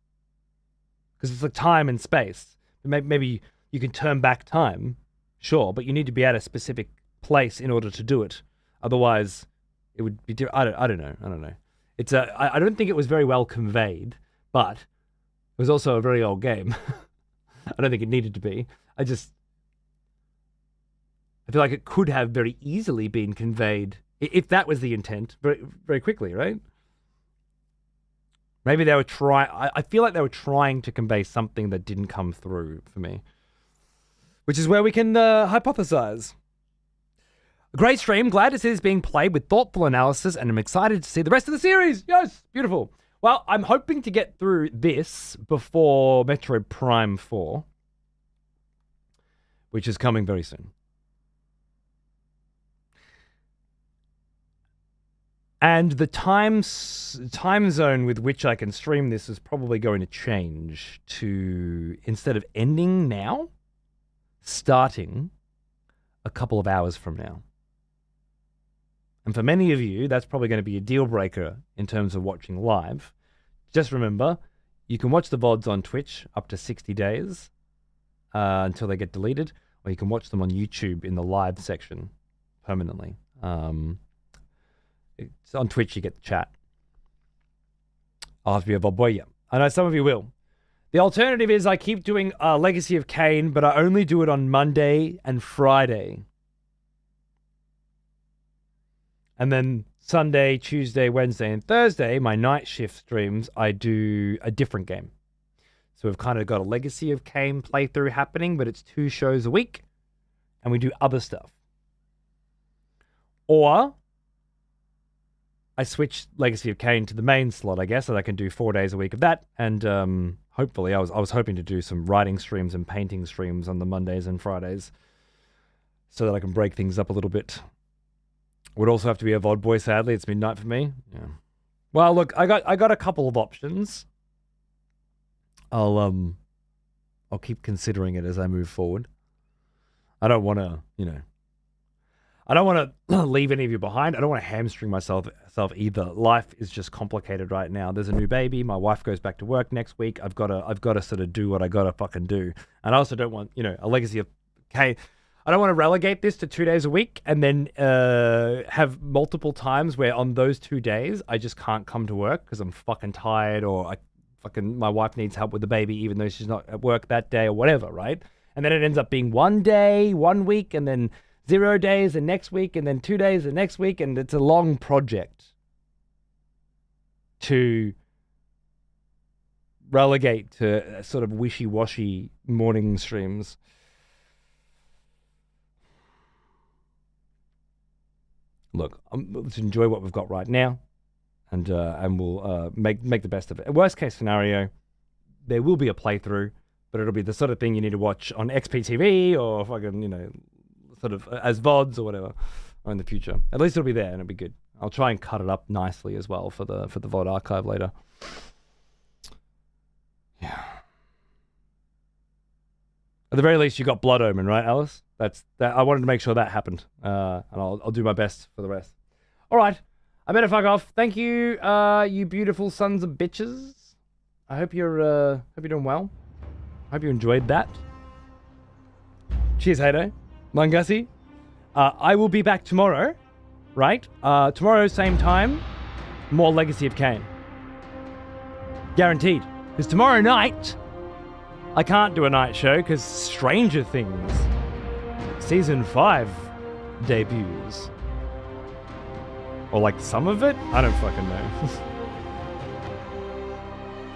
Because it's like time and space. Maybe you can turn back time, sure, but you need to be at a specific place in order to do it. Otherwise, it would be different. I don't know. It's I don't think it was very well conveyed, but it was also a very old game. I don't think it needed to be. I feel like it could have very easily been conveyed, if that was the intent, very, very quickly, right? Maybe they were I feel like they were trying to convey something that didn't come through for me. Which is where we can hypothesize. A great stream. Glad to see this being played with thoughtful analysis, and I'm excited to see the rest of the series. Yes, beautiful. Well, I'm hoping to get through this before Metroid Prime 4, which is coming very soon. And the time zone with which I can stream this is probably going to change to, instead of ending now, starting a couple of hours from now. And for many of you, that's probably going to be a deal breaker in terms of watching live. Just remember, you can watch the VODs on Twitch up to 60 days until they get deleted, or you can watch them on YouTube in the live section permanently. It's on Twitch, you get the chat. I'll have to be a VOD boy, yeah. I know some of you will. The alternative is I keep doing Legacy of Kain, but I only do it on Monday and Friday. And then Sunday, Tuesday, Wednesday, and Thursday, my night shift streams, I do a different game. So we've kind of got a Legacy of Kain playthrough happening, but it's 2 shows a week, and we do other stuff. Or I switch Legacy of Kain to the main slot, I guess, and I can do 4 days a week of that. And hopefully, I was hoping to do some writing streams and painting streams on the Mondays and Fridays, so that I can break things up a little bit. Would also have to be a VOD boy, sadly. It's midnight for me. Yeah. Well, look, I got a couple of options. I'll keep considering it as I move forward. I don't want to, I don't want to leave any of you behind. I don't want to hamstring myself either. Life is just complicated right now. There's a new baby. My wife goes back to work next week. I've got to sort of do what I got to fucking do. And I also don't want, a Legacy of Kain. I don't want to relegate this to 2 days a week and then have multiple times where on those 2 days I just can't come to work because I'm fucking tired, or my wife needs help with the baby even though she's not at work that day or whatever, right? And then it ends up being 1 day, 1 week, and then 0 days the next week, and then 2 days the next week, and it's a long project to relegate to sort of wishy-washy morning streams. Look, let's enjoy what we've got right now, and we'll make the best of it. Worst case scenario, there will be a playthrough, but it'll be the sort of thing you need to watch on XPTV or fucking, sort of as VODs or whatever, or in the future. At least it'll be there and it'll be good. I'll try and cut it up nicely as well for the VOD archive later. Yeah. At the very least, you got Blood Omen, right, Alice? I wanted to make sure that happened, and I'll do my best for the rest. All right, I better fuck off. Thank you, you beautiful sons of bitches. I hope you're doing well. I hope you enjoyed that. Cheers, Haydo. Mangasi. I will be back tomorrow, right? Tomorrow, same time, more Legacy of Kain. Guaranteed. Because tomorrow night, I can't do a night show because Stranger Things Season 5 debuts. Or like some of it? I don't fucking know.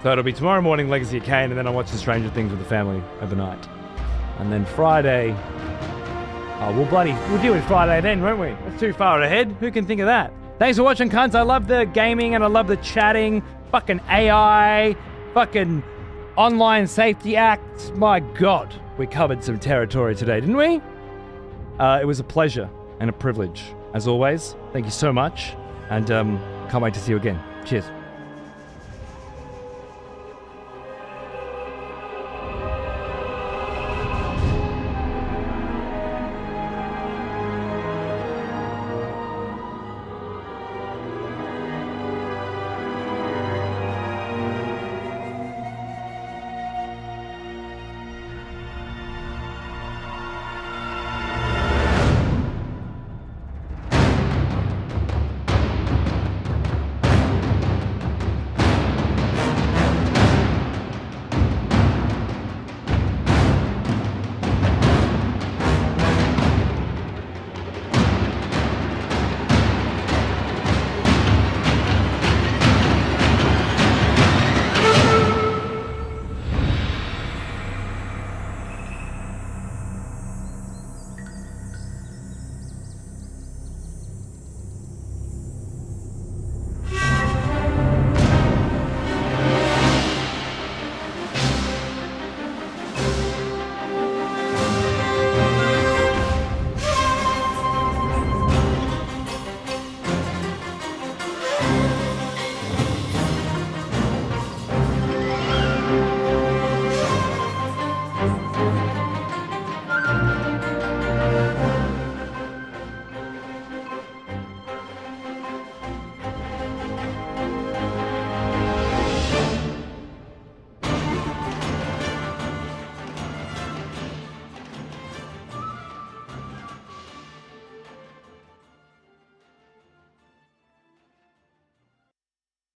So it'll be tomorrow morning, Legacy of Kain, and then I'll watch the Stranger Things with the family overnight. And then Friday... we'll deal with Friday then, won't we? That's too far ahead. Who can think of that? Thanks for watching, cunts. I love the gaming and I love the chatting. Fucking AI. Fucking online safety acts. My God. We covered some territory today, didn't we? It was a pleasure and a privilege, as always. Thank you so much. And can't wait to see you again. Cheers.